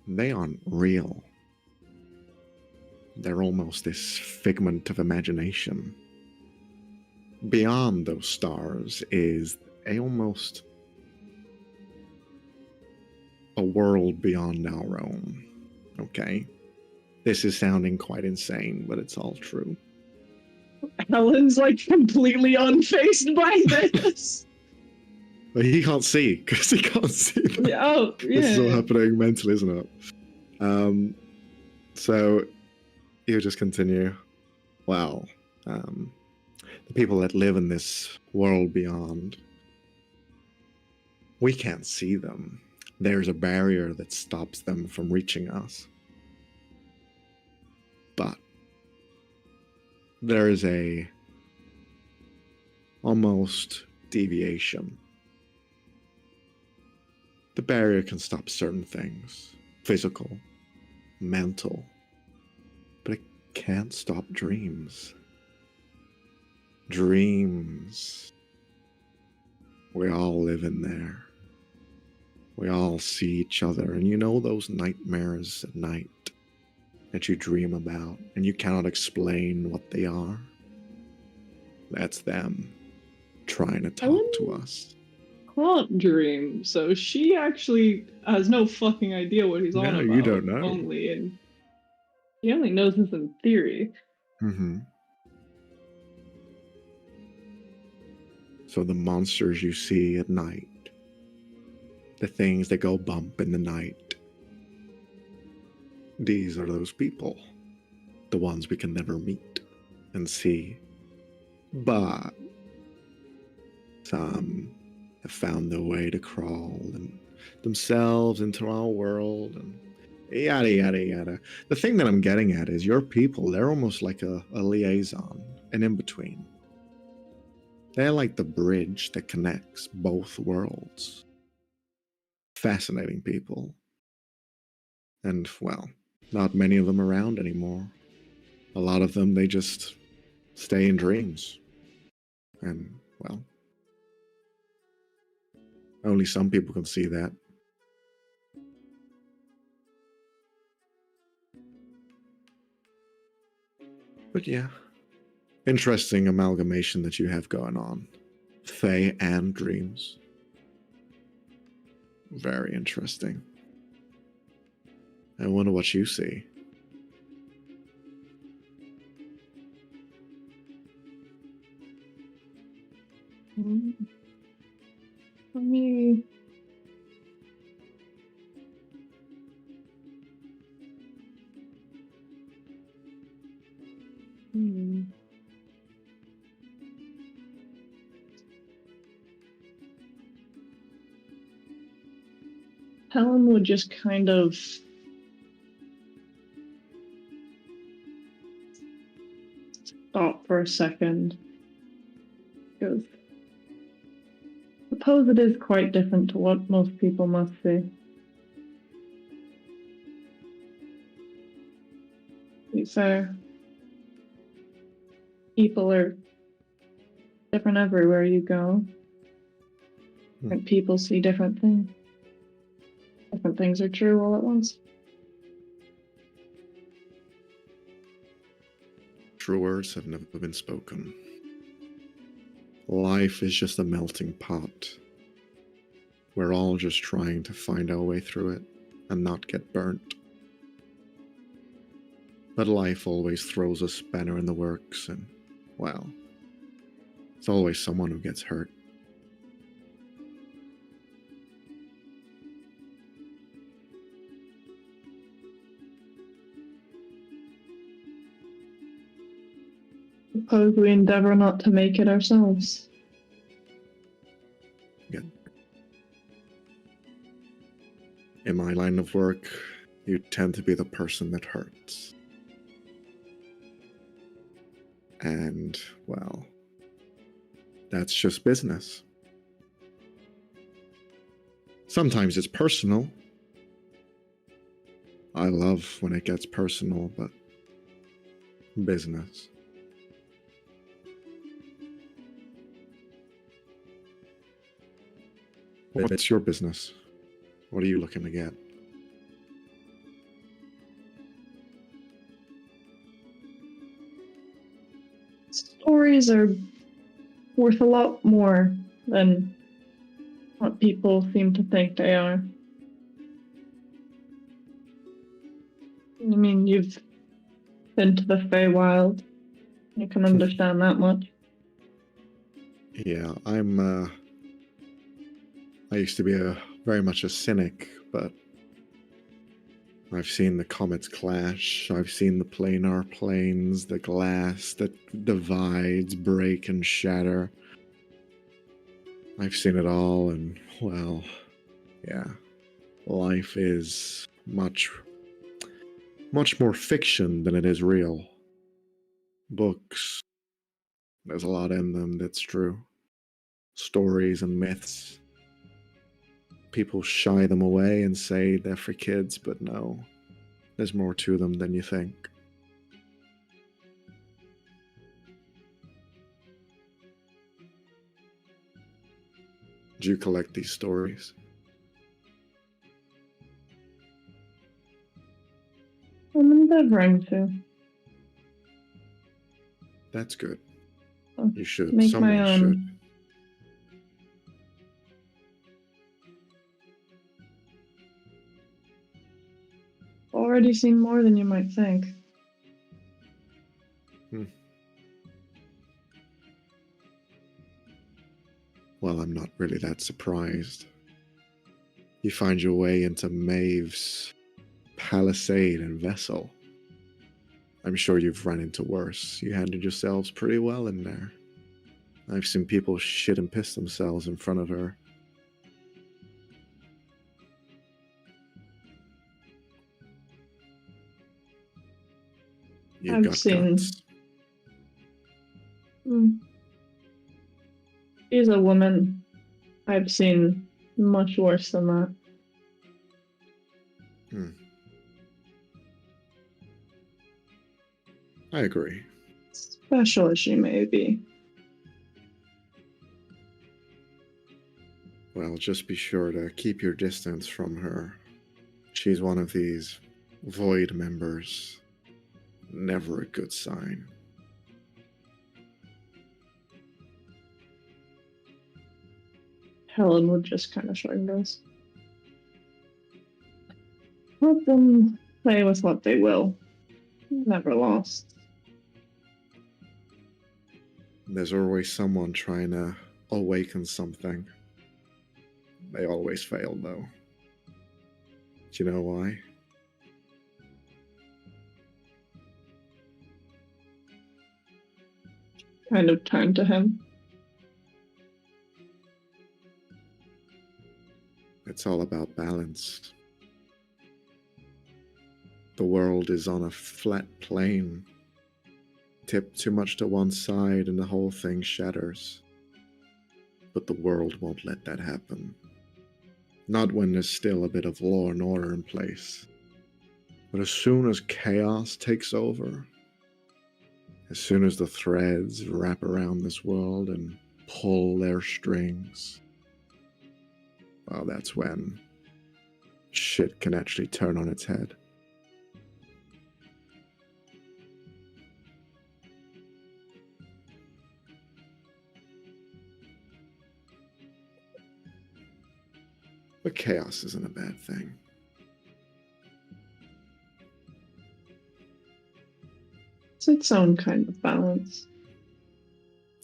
they aren't real. They're almost this figment of imagination. Beyond those stars is almost a world beyond our own, okay? This is sounding quite insane, but it's all true. Helen's like completely unfazed by this. But he can't see, because he can't see that. Oh, yeah. This is all happening mentally, isn't it? So he'll just continue. Well, the people that live in this world beyond, we can't see them. There's a barrier that stops them from reaching us. But there is a almost deviation. The barrier can stop certain things, physical, mental, but it can't stop dreams. Dreams. We all live in there. We all see each other, and you know those nightmares at night that you dream about, and you cannot explain what they are? That's them trying to talk to us. Can't dream, so she actually has no fucking idea what he's on about. No, you don't know. Only, and he only knows this in theory. Mm-hmm. So the monsters you see at night, the things that go bump in the night, these are those people, the ones we can never meet and see. But some have found their way to crawl themselves into our world and yada, yada, yada. The thing that I'm getting at is your people, they're almost like a liaison, an in-between. They're like the bridge that connects both worlds. Fascinating people. And, well, not many of them around anymore. A lot of them, they just stay in dreams. And, well, Only some people can see that. But yeah, interesting amalgamation that you have going on. Fae and dreams. Very interesting. I wonder what you see. For me, Helen would just kind of stop for a second. Because suppose it is quite different to what most people must see. To be fair, people are different everywhere you go. Different people see different things. Different things are true all at once. True words have never been spoken. Life is just a melting pot. We're all just trying to find our way through it and not get burnt. But life always throws a spanner in the works, and, well, it's always someone who gets hurt. Suppose we endeavor not to make it ourselves. Yeah. In my line of work, you tend to be the person that hurts. And, well, that's just business. Sometimes it's personal. I love when it gets personal, but business. It's your business. What are you looking to get? Stories are worth a lot more than what people seem to think they are. I mean, you've been to the Feywild. You can understand that much. Yeah, I used to be very much a cynic, but I've seen the comets clash, I've seen the planar planes, the glass that divides, break, and shatter. I've seen it all, and, well, yeah, life is much more fiction than it is real. Books, there's a lot in them that's true. Stories and myths. People shy them away and say they're for kids, but no, there's more to them than you think. Do you collect these stories? I'm endeavoring to. That's good. Oh, You should. make Someone my own. should. Already seen more than you might think. Well, I'm not really that surprised. You find your way into Maeve's palisade in Vesyl. I'm sure you've run into worse. You handled yourselves pretty well in there. I've seen people shit and piss themselves in front of her. You've I've got seen- guts. She's a woman. I've seen much worse than that. I agree. Special as she may be. Well, just be sure to keep your distance from her. She's one of these Void members. Never a good sign. Helen would just kind of shrug this. Let them play with what they will. Never lost. There's always someone trying to awaken something. They always fail, though. Do you know why? Kind of turn to him. It's all about balance. The world is on a flat plane. Tip too much to one side and the whole thing shatters. But the world won't let that happen. Not when there's still a bit of law and order in place. But as soon as chaos takes over, as soon as the threads wrap around this world and pull their strings, well, that's when shit can actually turn on its head. But chaos isn't a bad thing. It's its own kind of balance.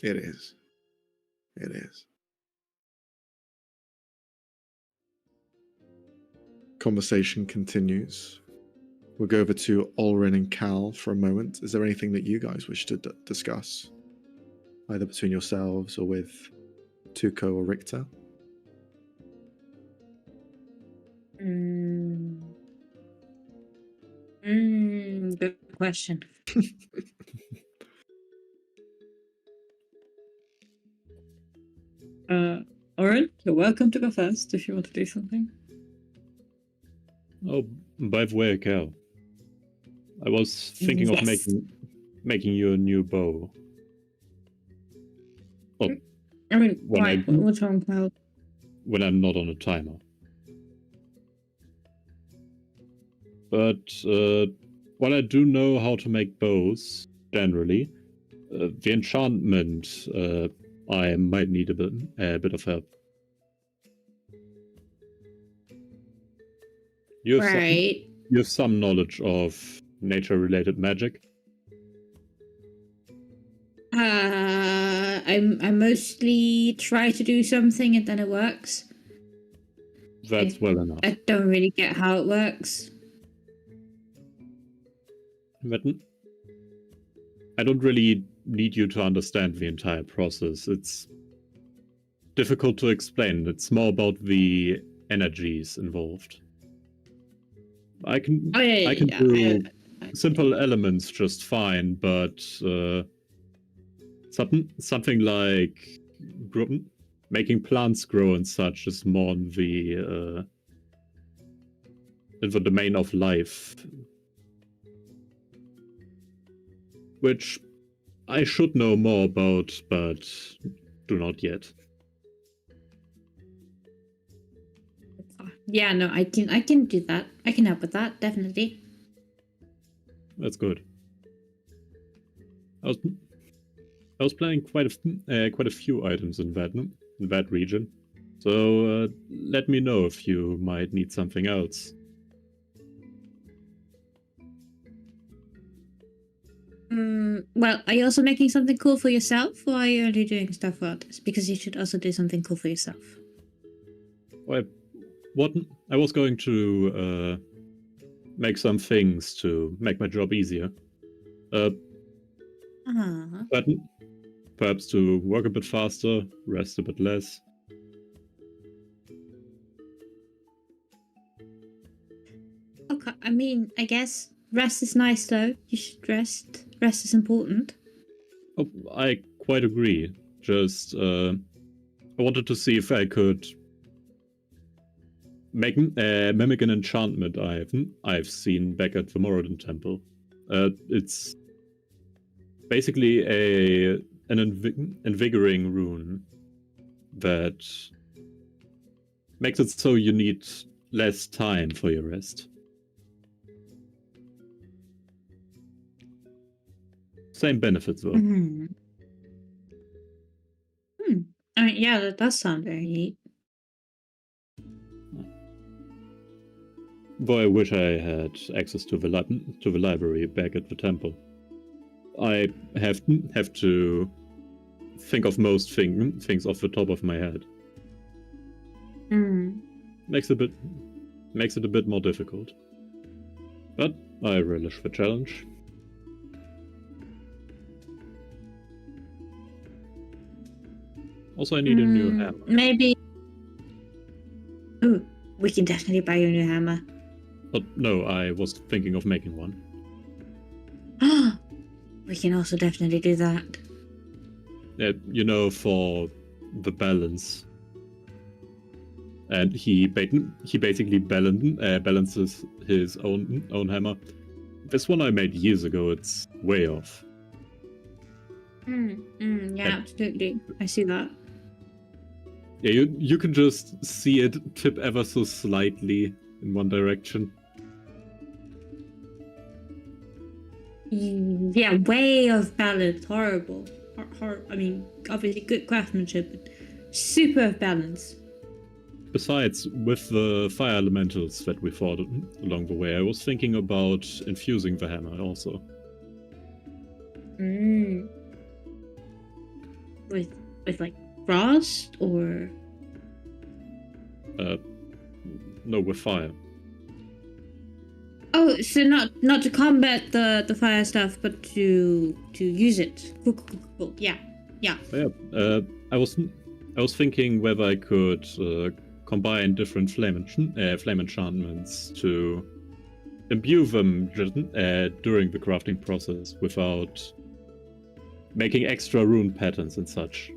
It is. It is. Conversation continues. We'll go over to Ulrin and Cal for a moment. Is there anything that you guys wish to discuss? Either between yourselves or with Tuco or Richter? Good question. Oren, you're welcome to go first if you want to do something. Oh, by the way, Cal, I was thinking of making you a new bow. Well, I mean, when why? What's wrong, Cal? when I'm not on a timer. But while I do know how to make bows, generally, the enchantment, I might need a bit of help. You have Right. you have some knowledge of nature-related magic? I mostly try to do something and then it works. That's well enough. I don't really get how it works. But I don't really need you to understand the entire process. It's difficult to explain. It's more about the energies involved. I can do simple elements just fine, but something like making plants grow and such is more in the domain of life, which I should know more about, but do not yet. Yeah, no, I can do that. I can help with that, definitely. That's good. I was planning quite a few items in that region, so let me know if you might need something else. Well, are you also making something cool for yourself, or are you only doing stuff for others? Because you should also do something cool for yourself. Well, I was going to make some things to make my job easier. But perhaps to work a bit faster, rest a bit less. Okay, I mean, I guess rest is nice though. You should rest. Rest is important. Oh, I quite agree. Just I wanted to see if I could mimic an enchantment I've seen back at the Moradin Temple. It's basically an invigorating rune that makes it so you need less time for your rest. Same benefits though. Hmm. I mean, yeah, that does sound very neat. Though I wish I had access to the library back at the temple. I have to think of most things off the top of my head. Makes it a bit more difficult. But I relish the challenge. Also, I need a new hammer. Maybe. Ooh, we can definitely buy you a new hammer. But no, I was thinking of making one. We can also definitely do that. Yeah, for the balance. And he basically balances his own hammer. This one I made years ago, it's way off. Yeah, absolutely. I see that. Yeah, you can just see it tip ever so slightly in one direction. Yeah, way off balance. Horrible. I mean, obviously good craftsmanship, but super off balance. Besides, with the fire elementals that we fought along the way, I was thinking about infusing the hammer also. With like frost or? No, with fire. Oh, so not to combat the fire stuff, but to use it. Cool. Yeah. Yeah. I was thinking whether I could combine different flame enchantments to imbue them during the crafting process without making extra rune patterns and such.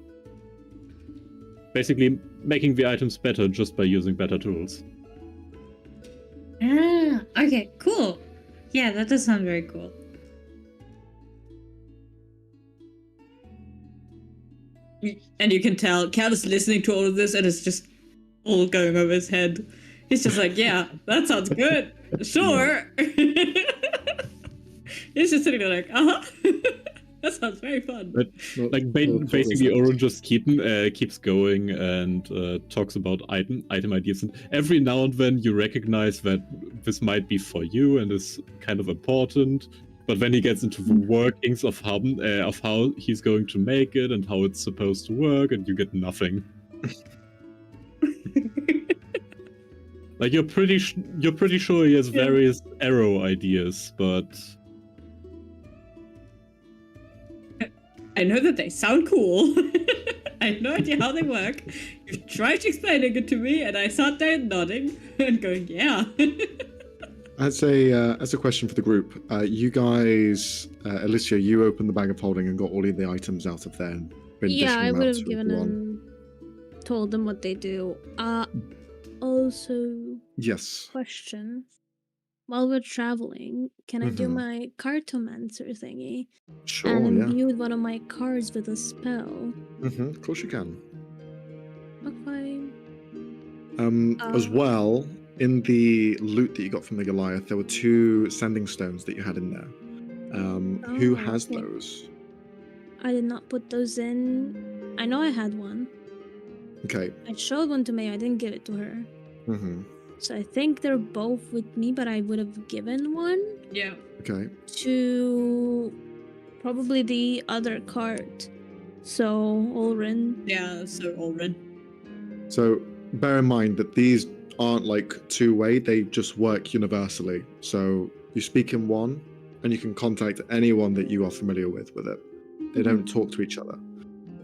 Basically, making the items better just by using better tools. Okay, cool. Yeah, that does sound very cool. And you can tell Cal is listening to all of this and it's just all going over his head. He's just like, yeah, that sounds good. Sure. He's just sitting there like, that sounds very fun. But, basically, Orun just keeps going and talks about item ideas, and every now and then you recognize that this might be for you and is kind of important. But then he gets into the workings of how he's going to make it and how it's supposed to work, and you get nothing. Like you're pretty sure he has various arrow ideas, but. I know that they sound cool. I have no idea how they work. You tried explaining it to me, and I sat there nodding and going, "Yeah." As a question for the group, you guys, Alicia, you opened the bag of holding and got all of the items out of there. And been dishing I them would out have to given everyone. them, told them what they do. Also, Yes. question. While we're traveling, can I do Mhm. my cartomancer thingy Sure. and Yeah. imbue one of my cards with a spell? Of course you can. Okay. As well, in the loot that you got from the Goliath, there were 2 sending stones that you had in there. Who has okay. those? I did not put those in. I know I had one. Okay. I showed one to May. I didn't give it to her. Mm-hmm. So I think they're both with me, but I would have given one Yeah. Okay. to probably the other card. So Ulrin. Yeah, so Ulrin. So bear in mind that these aren't like two-way; they just work universally. So you speak in one, and you can contact anyone that you are familiar with it. They don't talk to each other.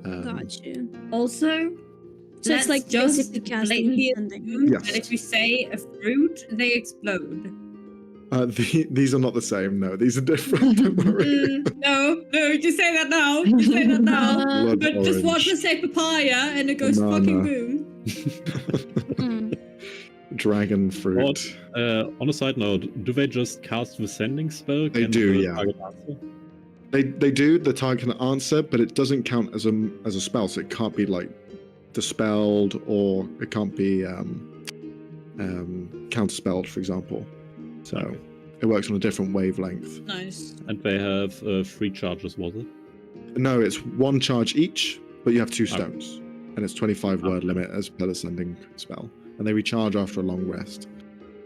Got you. Also, So it's like just basically casting blatantly and sending. assume Yes. that if you say a fruit, they explode. These are not the same. No, these are different. Don't worry. No, you say that now. You say that now. Blood But just watch orange. us say papaya and it goes Banana. fucking boom. Dragon fruit. On a side note, do they just cast the sending spell? They Can do, the yeah. target answer? They do. The target can answer, but it doesn't count as a spell, so it can't be like dispelled, or it can't be counterspelled, for example. So it works on a different wavelength. Nice. And they have 3 charges, was it? No, it's 1 charge each, but you have 2 Oh. stones. And it's 25 word limit as per the sending spell. And they recharge after a long rest.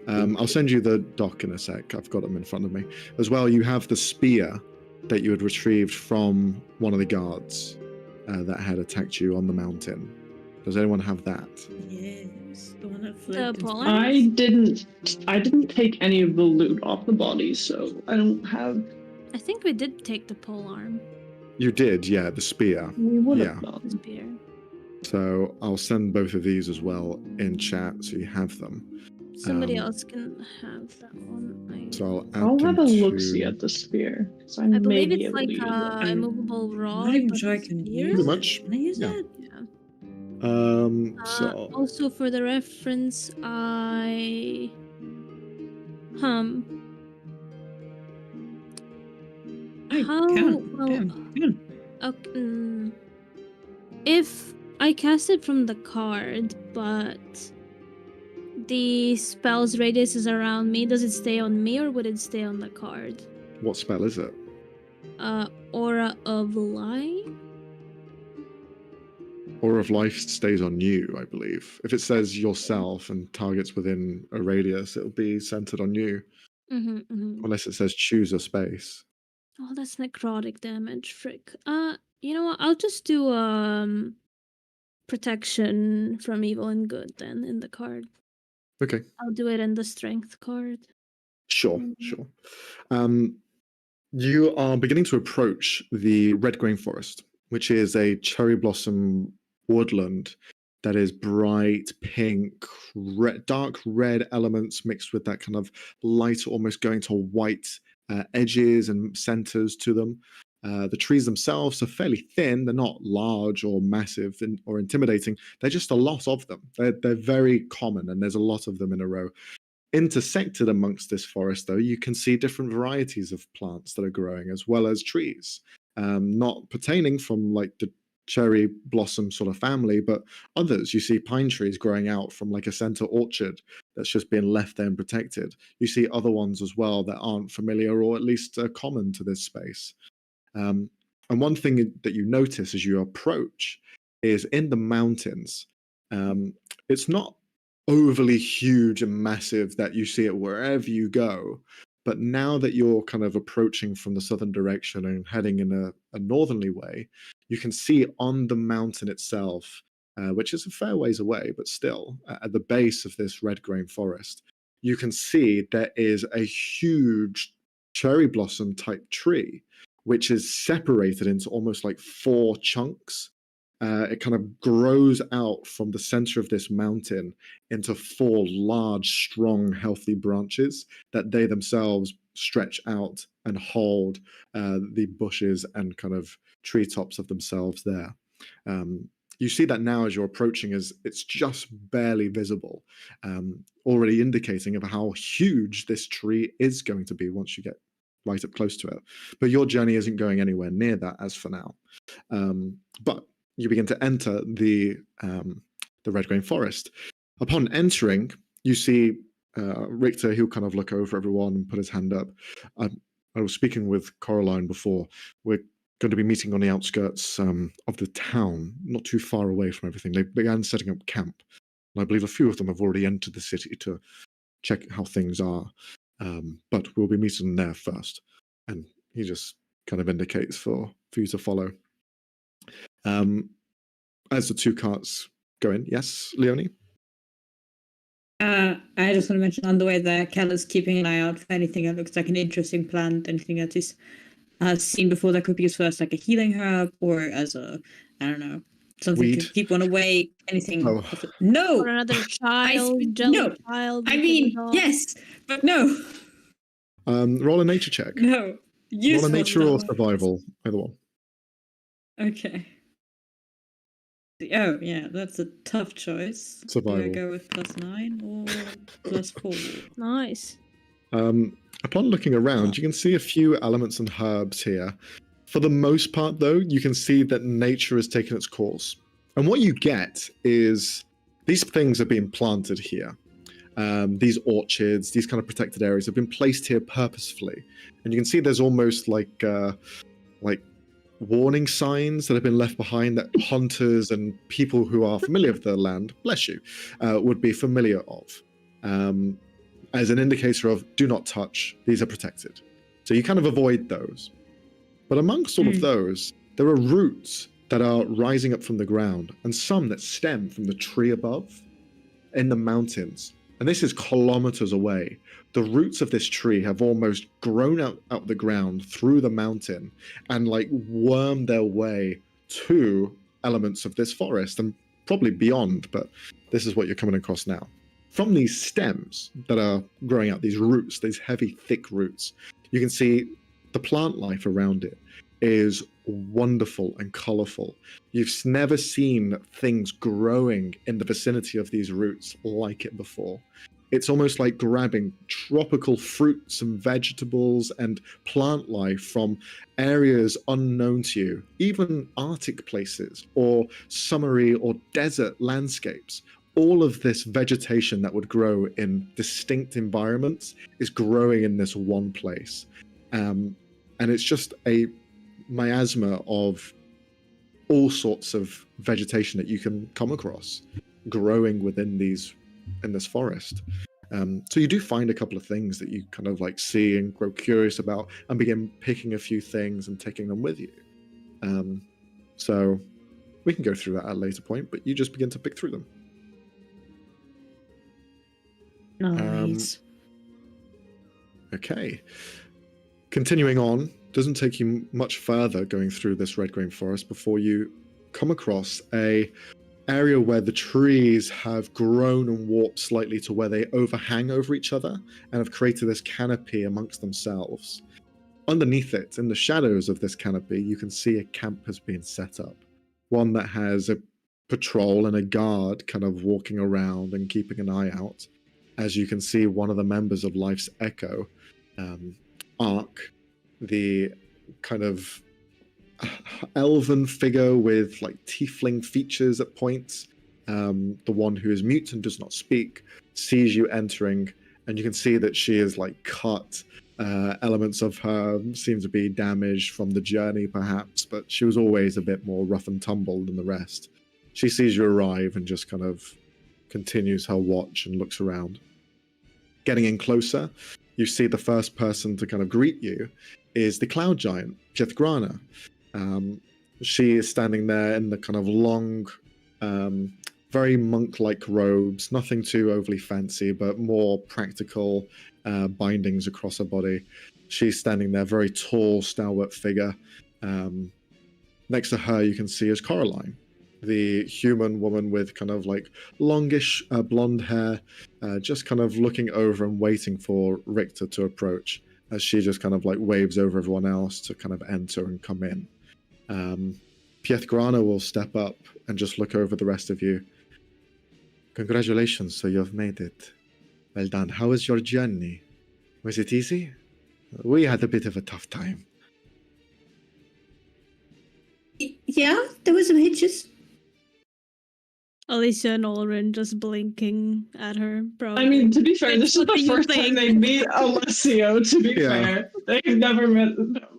I'll send you the doc in a sec. I've got them in front of me. As well, you have the spear that you had retrieved from one of the guards that had attacked you on the mountain. Does anyone have that? Yes. The one that The floated. polearm? I didn't take any of the loot off the bodies, so I don't have. I think we did take the pole arm. You did, yeah, the spear. We would Yeah. have done. The spear. So I'll send both of these as well in chat so you have them. Somebody Um, else can have that one. So I'll add I'll have a them look-see to- at the spear. 'Cause I I may believe be it's able like to use it. a I'm- immovable rod. Not even but sure I it's can spear. use Pretty it. much, Can I use yeah. it? Yeah. So Also, for the reference, I I How- can. well- Can. okay, if I cast it from the card, but the spell's radius is around me, does it stay on me or would it stay on the card? what spell is it? Aura of Light. Aura of Life stays on you, I believe. If it says yourself and targets within a radius, it'll be centered on you. Mm-hmm, mm-hmm. Unless it says choose a space. Oh, that's necrotic damage, frick. You know what? I'll just do protection from evil and good then in the card. Okay, I'll do it in the strength card. sure, sure. You are beginning to approach the Red Grain Forest, which is a cherry blossom woodland that is bright pink, dark red elements mixed with that kind of light, almost going to white edges and centers to them. The trees themselves are fairly thin. They're not large or massive or intimidating. They're just a lot of them. They're very common, and there's a lot of them in a row. Intersected amongst this forest, though, you can see different varieties of plants that are growing, as well as trees. Not pertaining from like the cherry blossom sort of family, but others. You see pine trees growing out from like a center orchard that's just been left there and protected. You see other ones as well that aren't familiar or at least common to this space. And one thing that you notice as you approach is in the mountains, it's not overly huge and massive that you see it wherever you go. But now that you're kind of approaching from the southern direction and heading in a northerly way, you can see on the mountain itself, which is a fair ways away, but still at the base of this red grain forest, you can see there is a huge cherry blossom type tree, which is separated into almost like 4 chunks. It kind of grows out from the center of this mountain into 4 large, strong, healthy branches that they themselves stretch out and hold the bushes and kind of treetops of themselves there. You see that now as you're approaching, as it's just barely visible, already indicating of how huge this tree is going to be once you get right up close to it. But your journey isn't going anywhere near that as for now. But you begin to enter the red grain forest. Upon entering, you see Richter. He'll kind of look over everyone and put his hand up. I was speaking with Coraline before. We're going to be meeting on the outskirts of the town, not too far away from everything. They began setting up camp, and I believe a few of them have already entered the city to check how things are. But we'll be meeting them there first. And he just kind of indicates for you to follow. As the 2 carts go in, yes, Leonie? I just want to mention on the way there, Kel is keeping an eye out for anything that looks like an interesting plant, anything that is seen before that could be used first, like a healing herb or as a, I don't know, something Weed. to keep one away, anything. Oh. No! Or another child, jelly no. child. I with mean, a dog. yes, but no. Roll a nature check. No. Roll a Useful nature or stuff. survival, either one. Okay. Oh, yeah, that's a tough choice. Do I Survival. go with +9 or +4? Nice. Upon looking around, you can see a few elements and herbs here. For the most part, though, you can see that nature has taken its course. And what you get is these things are being planted here. these orchards, these kind of protected areas have been placed here purposefully. And you can see there's almost like warning signs that have been left behind that hunters and people who are familiar with the land, bless you, would be familiar of, as an indicator of do not touch, these are protected. So you kind of avoid those. But amongst all of those, there are roots that are rising up from the ground, and some that stem from the tree above in the mountains. And this is kilometers away. The roots of this tree have almost grown out of the ground through the mountain and like wormed their way to elements of this forest and probably beyond, but this is what you're coming across now. From these stems that are growing out, these roots, these heavy, thick roots, you can see the plant life around it is wonderful and colorful. You've never seen things growing in the vicinity of these roots like it before. It's almost like grabbing tropical fruits and vegetables and plant life from areas unknown to you, even Arctic places or summery or desert landscapes. All of this vegetation that would grow in distinct environments is growing in this one place. And it's just a miasma of all sorts of vegetation that you can come across growing within in this forest. So you do find a couple of things that you kind of like see and grow curious about and begin picking a few things and taking them with you. So we can go through that at a later point, but you just begin to pick through them. Nice. Okay. Continuing on, doesn't take you much further going through this red grain forest before you come across a area where the trees have grown and warped slightly to where they overhang over each other and have created this canopy amongst themselves. Underneath it, in the shadows of this canopy, you can see a camp has been set up. One that has a patrol and a guard kind of walking around and keeping an eye out. As you can see, one of the members of Life's Echo, Ark, the kind of elven figure with like tiefling features at points, the one who is mute and does not speak, sees you entering, and you can see that she is like cut. Elements of her seem to be damaged from the journey, perhaps, but she was always a bit more rough and tumble than the rest. She sees you arrive and just kind of continues her watch and looks around. Getting in closer, you see the first person to kind of greet you is the cloud giant, Jethgrana. She is standing there in the kind of long, very monk-like robes, nothing too overly fancy, but more practical bindings across her body. She's standing there, very tall, stalwart figure. Next to her, you can see is Coraline, the human woman with kind of like longish blonde hair, just kind of looking over and waiting for Richter to approach, as she just kind of like waves over everyone else to kind of enter and come in. Jethgrana will step up and just look over the rest of you. Congratulations, so you've made it. Well done. How was your journey? Was it easy? We had a bit of a tough time. Yeah, there were some hitches. Alicia and Olrin just blinking at her, probably. I mean, to be fair, this is What do the you first time think? they meet Alessio, to be Yeah. fair. They've never met,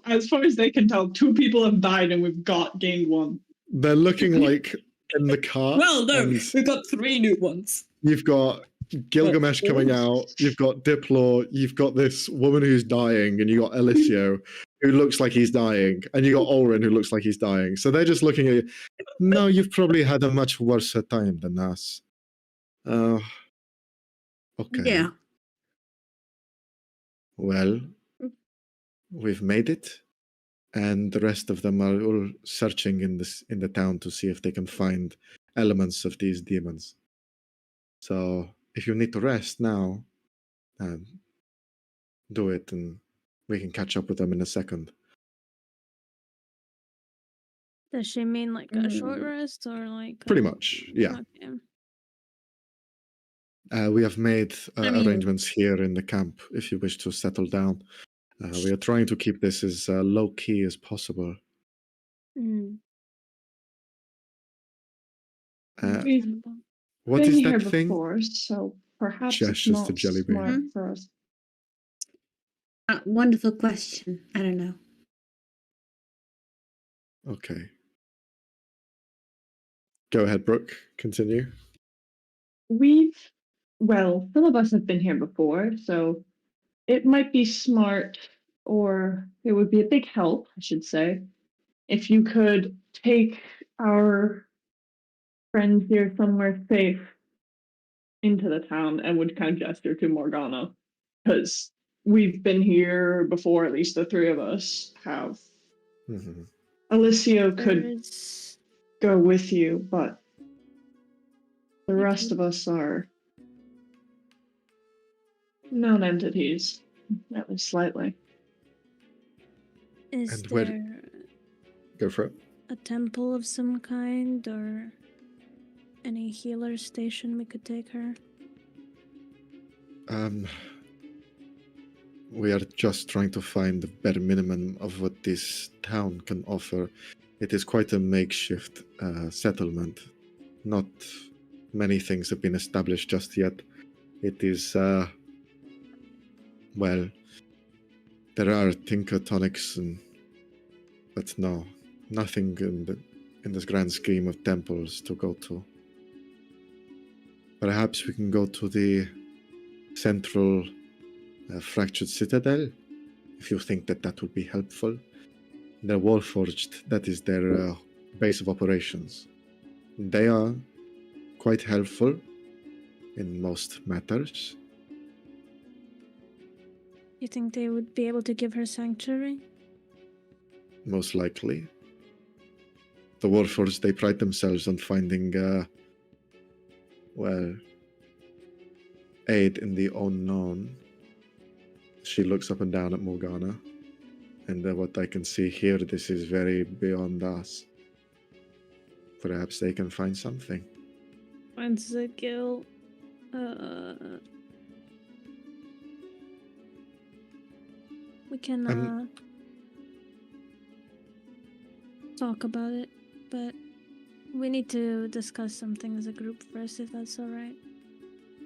as far as they can tell, 2 people have died and we've gained 1. They're looking like in the car. Well, no, and we got 3 new ones. You've got Gilgamesh coming out, you've got Diplor, you've got this woman who's dying, and you got Alessio, who looks like he's dying, and you got Olrin, who looks like he's dying. So they're just looking at you. No, you've probably had a much worse time than us. Okay. Yeah. Well, we've made it, and the rest of them are all searching in the town to see if they can find elements of these demons. So if you need to rest now, do it, and we can catch up with them in a second. Does she mean like a short rest or like Pretty much, yeah. Okay. We have made I mean- arrangements here in the camp if you wish to settle down. We are trying to keep this as low-key as possible. Mm. What We've is been here that thing? before, so perhaps it's Gestures to not Jellybean. smart for us. Wonderful question. I don't know. Okay. Go ahead, Brooke. Continue. Some of us have been here before, so it might be smart, or it would be a big help, I should say, if you could take our friends here somewhere safe into the town, and would kind of gesture to Morgana, because we've been here before, at least the three of us have. Mm-hmm. Alicio could There's- go with you, but the rest of us are known entities, at least slightly. Is And where- there Go for it. a temple of some kind or any healer station we could take her? We are just trying to find the bare minimum of what this town can offer. It is quite a makeshift settlement. Not many things have been established just yet. It is, well, there are tinker tonics, but no, nothing in this grand scheme of temples to go to. Perhaps we can go to the central fractured citadel, if you think that would be helpful. They're Warforged, that is their base of operations. They are quite helpful in most matters. You think they would be able to give her sanctuary? Most likely. The Warforged, they pride themselves on finding, aid in the unknown. She looks up and down at Morgana, and what I can see here, this is very beyond us. Perhaps they can find something. Once a guild. We can talk about it, but we need to discuss something as a group first, if that's alright.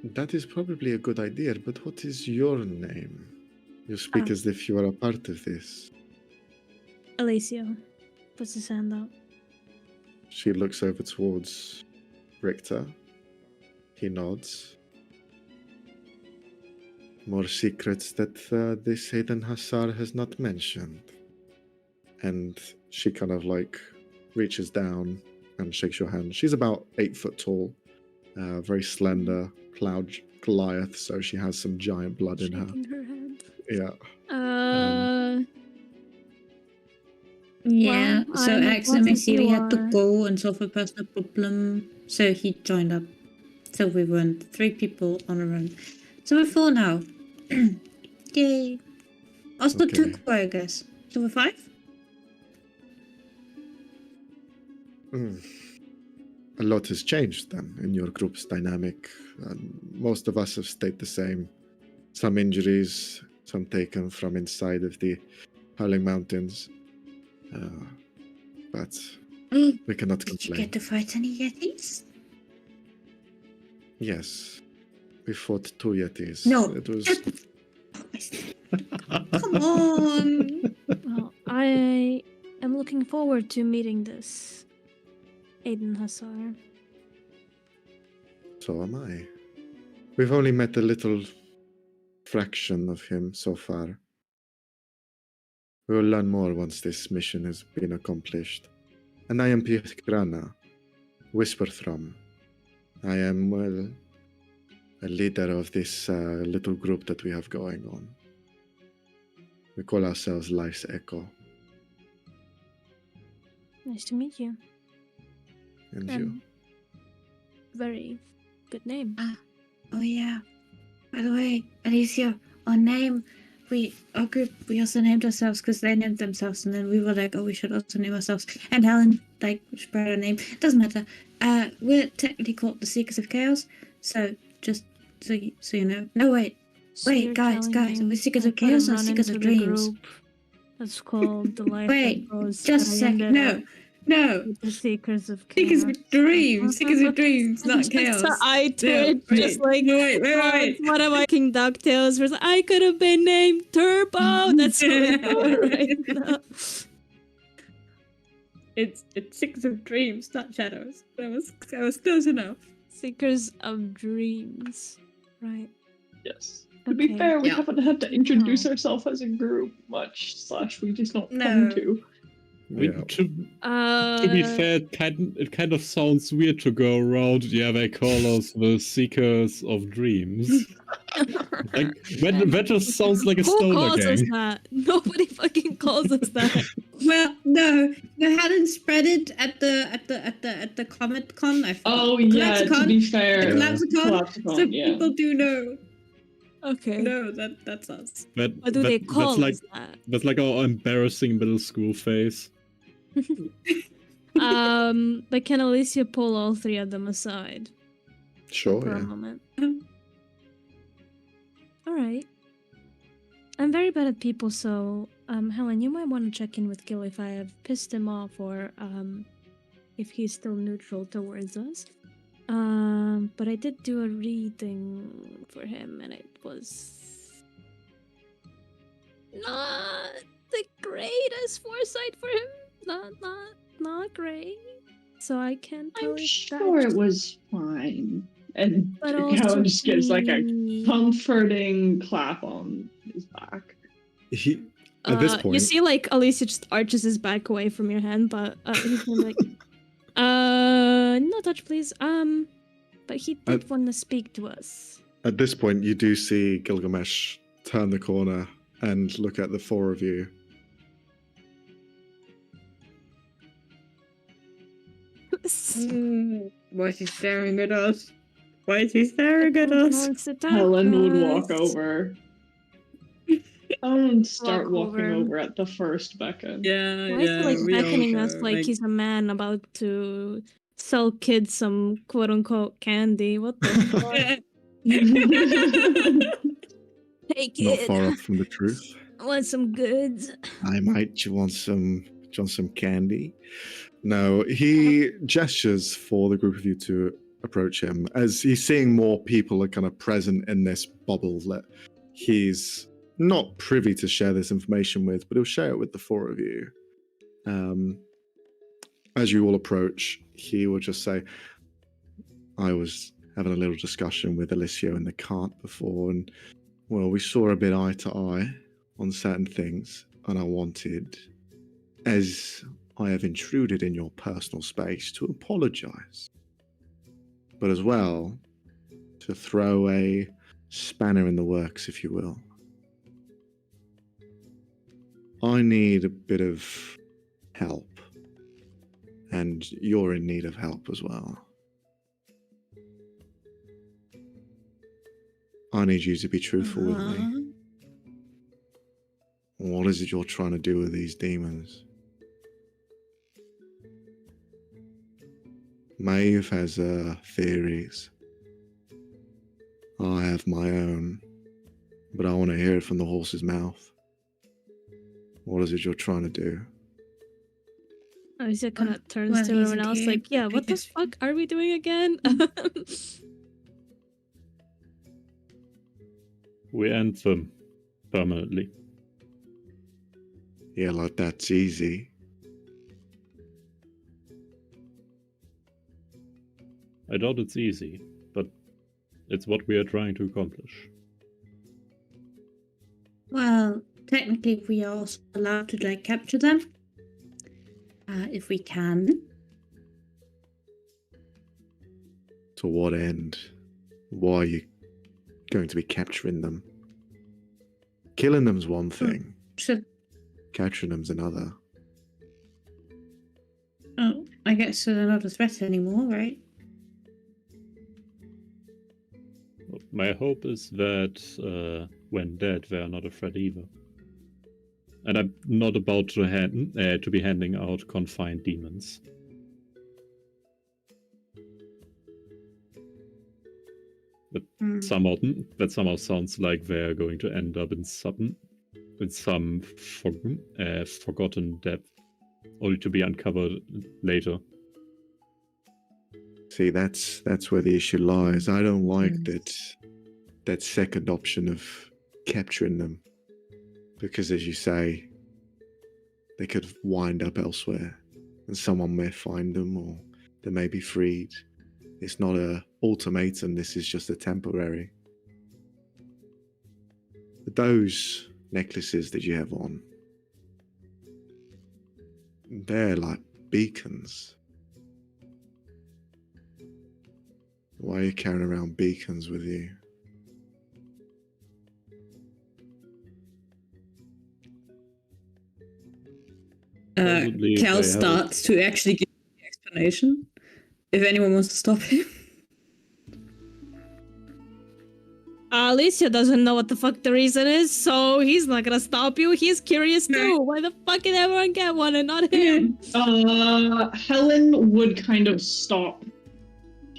That is probably a good idea, but what is your name? You speak as if you are a part of this. Alicio puts his hand out. She looks over towards Richter. He nods. More secrets that this Hayden Hassar has not mentioned. And she kind of like reaches down and shakes your hand. She's about 8 foot tall, very slender, cloud Goliath, so she has some giant blood in her. Shaking her head. Yeah. Yeah, Well, so I'm Axel and positive you Vesyl had to are. go and solve a personal problem, so he joined up. So we weren't 3 people on a run. So we're 4 now. Yay. Also Okay. 2 core, I guess. So we're 5? A lot has changed then in your group's dynamic. Most of us have stayed the same. Some injuries, some taken from inside of the Howling Mountains. But we cannot Did you complain. get to fight any Yetis? Yes. We fought 2 Yetis. No. It was... Come on! Well, I am looking forward to meeting this Aiden Hassar. So am I. We've only met a little fraction of him so far. We will learn more once this mission has been accomplished. And I am Pietrana, Whisperthrum. I am, well, a leader of this little group that we have going on. We call ourselves Life's Echo. Nice to meet you. And you? Very good name. Oh yeah. By the way, Alicia, our name, our group, we also named ourselves because they named themselves, and then we were like, oh, we should also name ourselves. And Helen, like, spread our name. Doesn't matter. We're technically called the Seekers of Chaos, so just so you know. No, wait, So you're guys, telling are me we Seekers I of Chaos or couldn't run Seekers of into the Dreams? group That's called the Life Wait, Echoes, just a but I second. ended No, up No. The Seekers of Chaos. Seekers with dreams. Seekers with dreams, not chaos. Just I No, twitch, just like wait. what am I? King DuckTales was like, I could have been named Turbo. That's what I'm doing right now. It's Seekers of dreams, not shadows. That was close enough. Seekers of Dreams, right? Yes. To be Okay. fair, we Yeah. haven't had to introduce ourselves as a group much, / we just not No. come to. Yeah. To be fair, it kind of sounds weird to go around. Yeah, they call us the Seekers of Dreams. Like that just sounds like a Who stoner calls us gang. that? Nobody fucking calls us that. Well, no, they hadn't spread it at the Comic Con. Oh yeah, to Collapsicon. be fair. Collapsicon. So yeah. people do know. Okay. No, that's us. What do they call that's like us that? that's like our embarrassing middle school face. But can Alicia pull all three of them aside Sure, for a yeah. moment? All right. I'm very bad at people, so Helen, you might want to check in with Gil if I have pissed him off or if he's still neutral towards us. But I did do a not for him, and it was not the greatest foresight for him. Not great. So I can't tell I'm if sure that- it was fine. And But Helen also just gives like a he- comforting clap on his back. He, at this point, you see, like Alicia just arches his back away from your hand, but he's kind of like, no touch, please. But he did want to speak to us. at this point, you do see Gilgamesh turn the corner and look at the four of you. Why is he staring at us? Why is he staring at us? Helen would walk over. And start Walk walking over. over at the first beckon. Yeah, Why is he like we all beckoning us go, like he's a man about to sell kids some quote unquote candy? What the fuck? Hey Not kid, far off from the truth. want some goods? I might. You want some candy? No, he gestures for the group of you to approach him as he's seeing more people are kind of present in this bubble that he's not privy to share this information with, but he'll share it with the four of you. As you all approach, he will just say, I was having a little discussion with Alicia in the cart before, and well, we saw a bit eye to eye on certain things, and I wanted, as I have intruded in your personal space, to apologize. But as well, to throw a spanner in the works, if you will. I need a bit of help, and you're in need of help as well. I need you to be truthful with me. What is it you're trying to do with these demons? Maeve has theories. I have my own, but I want to hear it from the horse's mouth. What is it you're trying to do? Alicia kind of turns Well, to he's everyone else okay. like, yeah, I what the guess- fuck are we doing again? We end them permanently. Yeah, like that's easy. I doubt it's easy, but it's what we are trying to accomplish. Well, technically, we are also allowed to like capture them, if we can. To what end? Why are you going to be capturing them? Killing them's one thing. So, Capturing them's another. oh, I guess they're not a threat anymore, right? My hope is that when dead, they are not a threat either. And I'm not about to be handing out confined demons. That somehow sounds like they're going to end up in some forgotten depth only to be uncovered later. See, that's where the issue lies. I don't like that second option of capturing them, because, as you say, they could wind up elsewhere, and someone may find them, or they may be freed. It's not a ultimatum. This is just a temporary. But those necklaces that you have on, they're like beacons. Why are you carrying around beacons with you? Probably Cal they starts to actually give the explanation. If anyone wants to stop him. Alicia doesn't know what the fuck the reason is, so he's not gonna stop you. He's curious too. Why the fuck did everyone get one and not him? Helen would kind of stop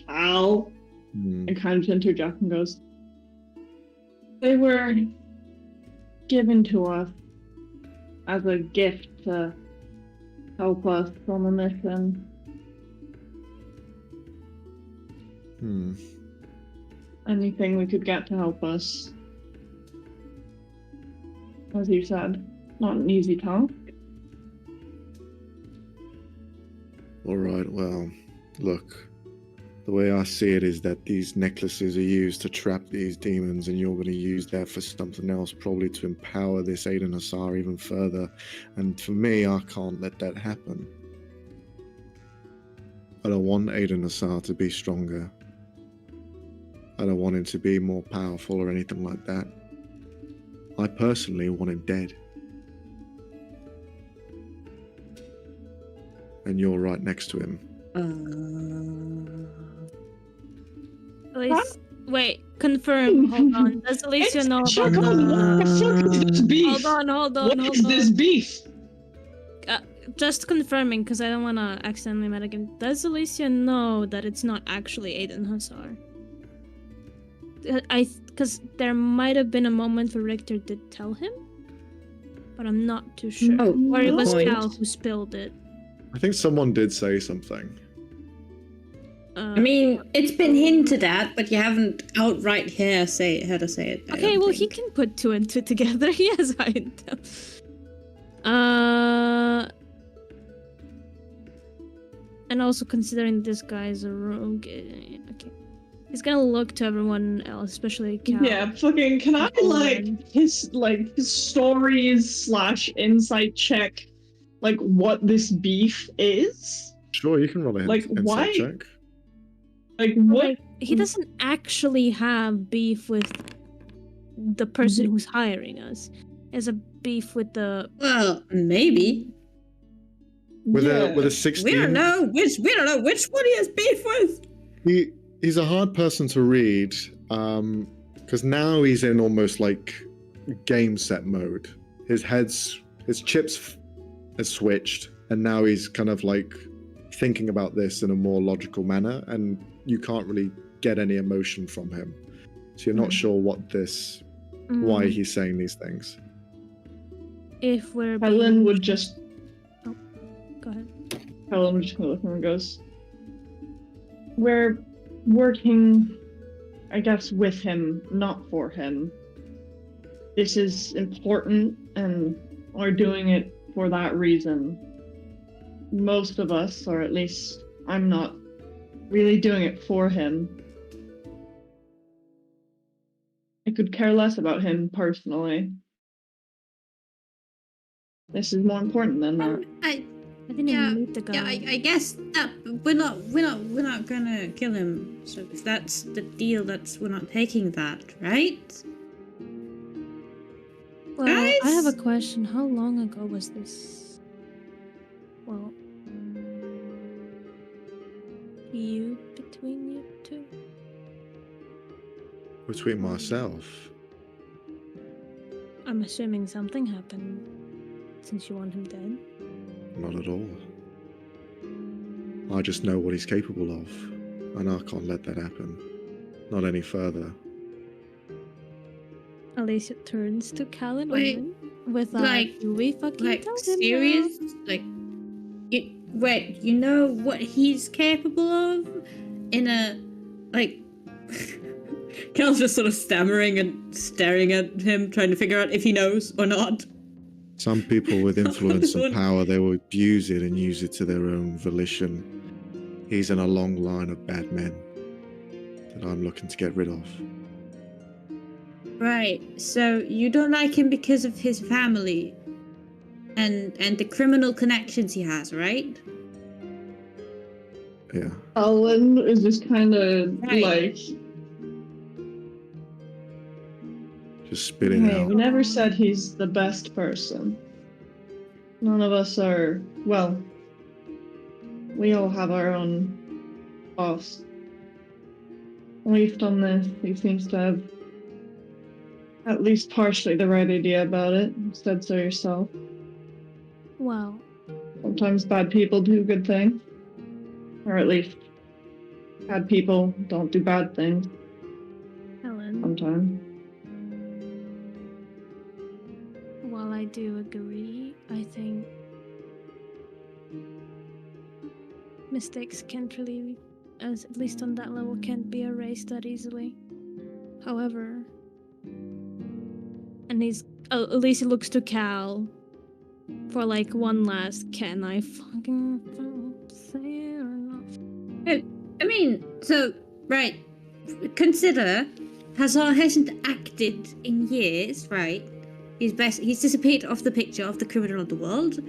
Al and kind of interject and goes, "They were given to us as a gift to help us on a mission." Anything we could get to help us. As you said, not an easy task. All right, well, look, the way I see it is that these necklaces are used to trap these demons, and you're going to use that for something else, probably to empower this Aiden Hassar even further. And for me, I can't let that happen. I don't want Aiden Hassar to be stronger. I don't want him to be more powerful or anything like that. I personally want him dead. And you're right next to him. Wait, confirm. Hold on. Does Alicia know about What the fuck is this beef? Hold on. What is this beef? Just confirming, because I don't want to accidentally metagame. Does Alicia know that it's not actually Aiden Hassar? Because there might have been a moment where Richter did tell him, but I'm not too sure. Or it was Cal who spilled it. I think someone did say something. I mean, it's been hinted at, but you haven't outright heard to say it. Okay, well, he can put two and two together. He has intel. And also considering this guy's a rogue, okay. He's gonna look to everyone else, especially Cal. Yeah, fucking, can I, his stories / insight check, what this beef is? Sure, you can roll a insight check. What? He doesn't actually have beef with the person who's hiring us. He has a beef with the... Well, maybe. With a 16? We don't know which one he has beef with. He's a hard person to read, because now he's in almost like game set mode. His chips has switched, and now he's kind of like thinking about this in a more logical manner, and you can't really get any emotion from him. So you're not sure why he's saying these things. If we're Helen would just... Oh, go ahead. Helen would just look at him and goes, "We're working, I guess, with him, not for him. This is important, and we're doing it for that reason. Most of us, or at least I'm not really doing it for him. I could care less about him personally. This is more important than that." I didn't even meet the guy. Yeah, I guess that we're not gonna kill him. So if that's the deal, we're not taking that, right? Well, Guys? I have a question. How long ago was this? Well, between you two? Between myself. I'm assuming something happened since you want him dead. Not at all. I just know what he's capable of, and I can't let that happen. Not any further. Alicia turns to Cal and Wait, Owen with like- do we fucking tell him serious? now? Wait, you know what he's capable of? In a, like... Cal's just sort of stammering and staring at him, trying to figure out if he knows or not. Some people with influence and power, they will abuse it and use it to their own volition. He's in a long line of bad men that I'm looking to get rid of. Right, so you don't like him because of his family and the criminal connections he has, right? Yeah. Alan is just kind of Right. like, Just spit it hey, out. we never said he's the best person. None of us are, well, we all have our own faults. At least on this, he seems to have at least partially the right idea about it. You said so yourself. Wow. Sometimes bad people do good things. Or at least bad people don't do bad things Helen, sometimes. while I do agree, I think mistakes can't really, as at least on that level, can't be erased that easily. However, and at least he looks to Cal for like one last, can I fucking say it or not? I mean, so, right, consider Hazar hasn't acted in years, right? He's disappeared off the picture of the criminal of the world,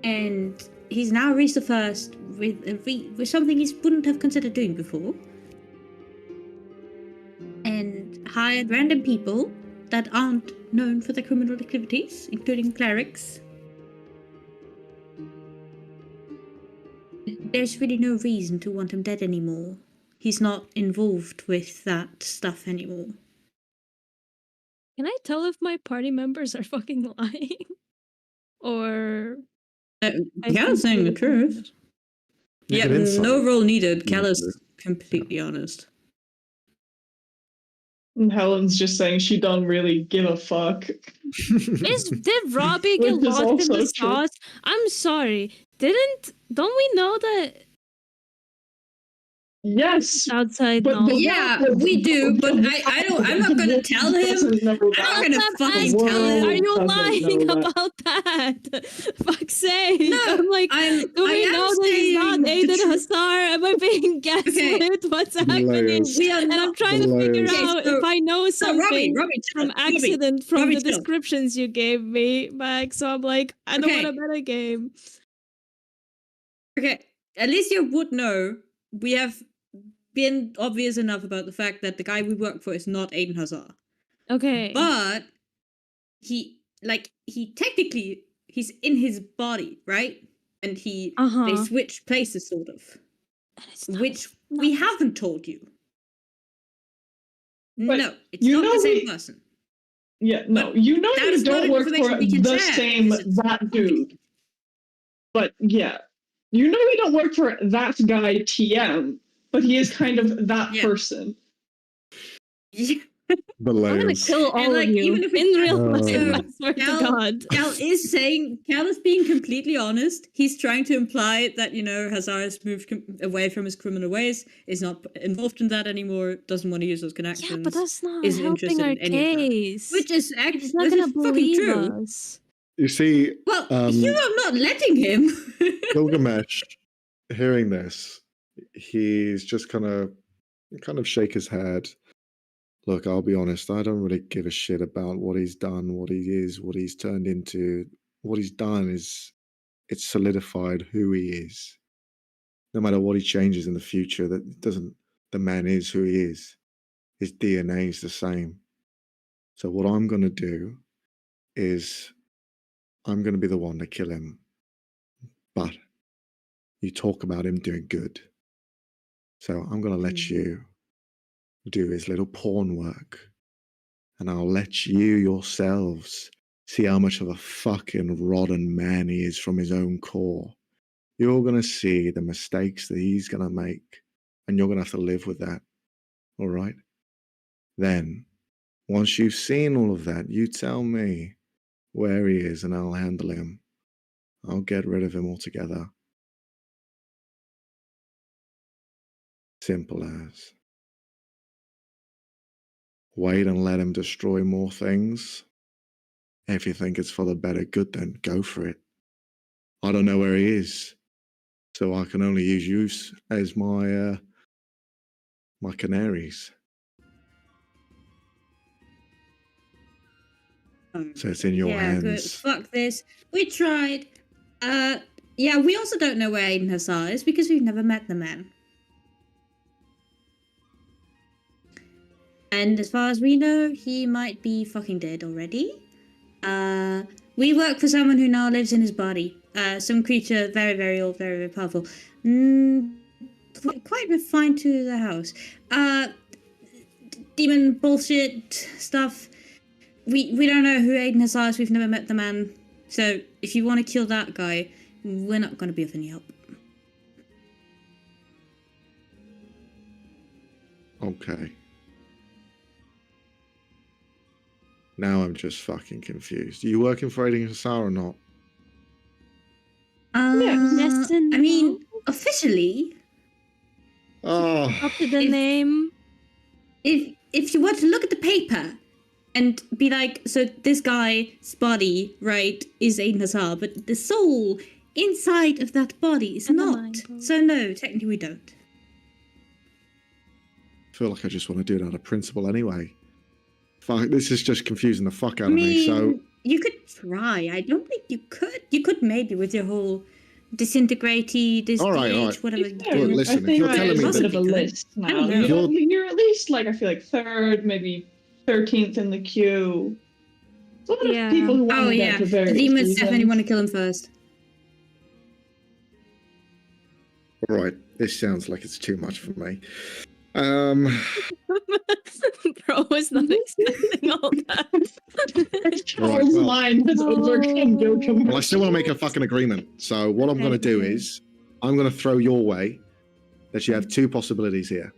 and he's now resurfaced with something he wouldn't have considered doing before, and hired random people that aren't known for their criminal activities, including clerics. There's really no reason to want him dead anymore. He's not involved with that stuff anymore. Can I tell if my party members are fucking lying? Or Cal's saying the truth. You Yeah, can insight. no roll needed. Cal Insight. is completely honest. And Helen's just saying she don't really give a fuck. Did Robbie get Which is lost in also the true. sauce? I'm sorry. Don't we know that Yes, outside but knowledge? Yeah, we do, but I'm not gonna tell him. I'm not gonna fucking Whoa. tell him. Are you doesn't lying know that. about that? Fuck's sake. No, I'm like, do we know that he's not Aiden Hassar? Am I being gaslit? What's happening? Layers. We are And I'm not. trying to figure Okay, out so- if I know No, something Robbie, from Robbie, accident from Robbie, the chill. descriptions you gave me, Max. So I'm like, I don't Okay. want to bet a game. Okay, at least you would know. We have been obvious enough about the fact that the guy we work for is not Aiden Hazar. Okay. But he technically he's in his body, right? And they switch places sort of. And it's not- Which not we the- haven't told you. But No, it's you not know the same we- person. Yeah, no, you know that you is not don't work information for we can the share, same because it's that dude. But yeah, you know you don't work for that guy TM, but he is kind of that Yeah. person. The I'm gonna layers. kill all like, of you even if in it's real not- life. I swear to Cal- God. Cal is being completely honest. He's trying to imply that, Hazar has moved away from his criminal ways, is not involved in that anymore, doesn't want to use those connections. Yeah, but that's not isn't helping interested our in any of that. case. Which is actually He's not this gonna is fucking believe true. us. You see, Well, Um, you are not letting him. Gilgamesh, hearing this, he's just kind of shake his head. Look, I'll be honest, I don't really give a shit about what he's done, what he is, what he's turned into. What he's done is it's solidified who he is. No matter what he changes in the future, the man is who he is. His DNA is the same. So what I'm gonna do is I'm gonna be the one to kill him. But you talk about him doing good. So I'm going to let you do his little pawn work. And I'll let you yourselves see how much of a fucking rotten man he is from his own core. You're going to see the mistakes that he's going to make. And you're going to have to live with that. All right? Then, once you've seen all of that, you tell me where he is and I'll handle him. I'll get rid of him altogether. Simple as. Wait and let him destroy more things. If you think it's for the better good, then go for it. I don't know where he is, so I can only use you as my my canaries. So it's in your Yeah, good. hands. Fuck this. We tried. Yeah, we also don't know where Aiden Hassar is because we've never met the man. And as far as we know, he might be fucking dead already. We work for someone who now lives in his body. Some creature very, very old, very, very powerful. Quite refined to the house. Demon bullshit stuff. We don't know who Aiden Hassar is. We've never met the man. So if you want to kill that guy, we're not going to be of any help. Okay. Now I'm just fucking confused. Are you working for Aiden Hassar or not? Yes and I mean, no. officially, Oh, Up to the If- name. if you want to look at the paper and be like, so this guy's body, right, is Aiden Hassar, but the soul inside of that body is And the not. mind body. So no, technically we don't. I feel like I just want to do it out of principle anyway. Fuck, this is just confusing the fuck out I of me. So mean, you could try. I don't think you could. You could maybe with your whole disintegratey, All right, all right. whatever. To be you fair, do. listen, I if think you're there's telling me a bit that- of a list I now. don't know. You're at least like I feel like third, maybe 13th in the queue. A lot Yeah. of people who want Oh to yeah, get for the various demons reasons. definitely want to kill him first. all right, this sounds like it's too much for me. Bro was not expecting all that. Charles' well- mind has overcome your command. Well, I still want to make a fucking agreement. So what I'm Okay, going to do okay. is I'm going to throw your way that you have two possibilities here.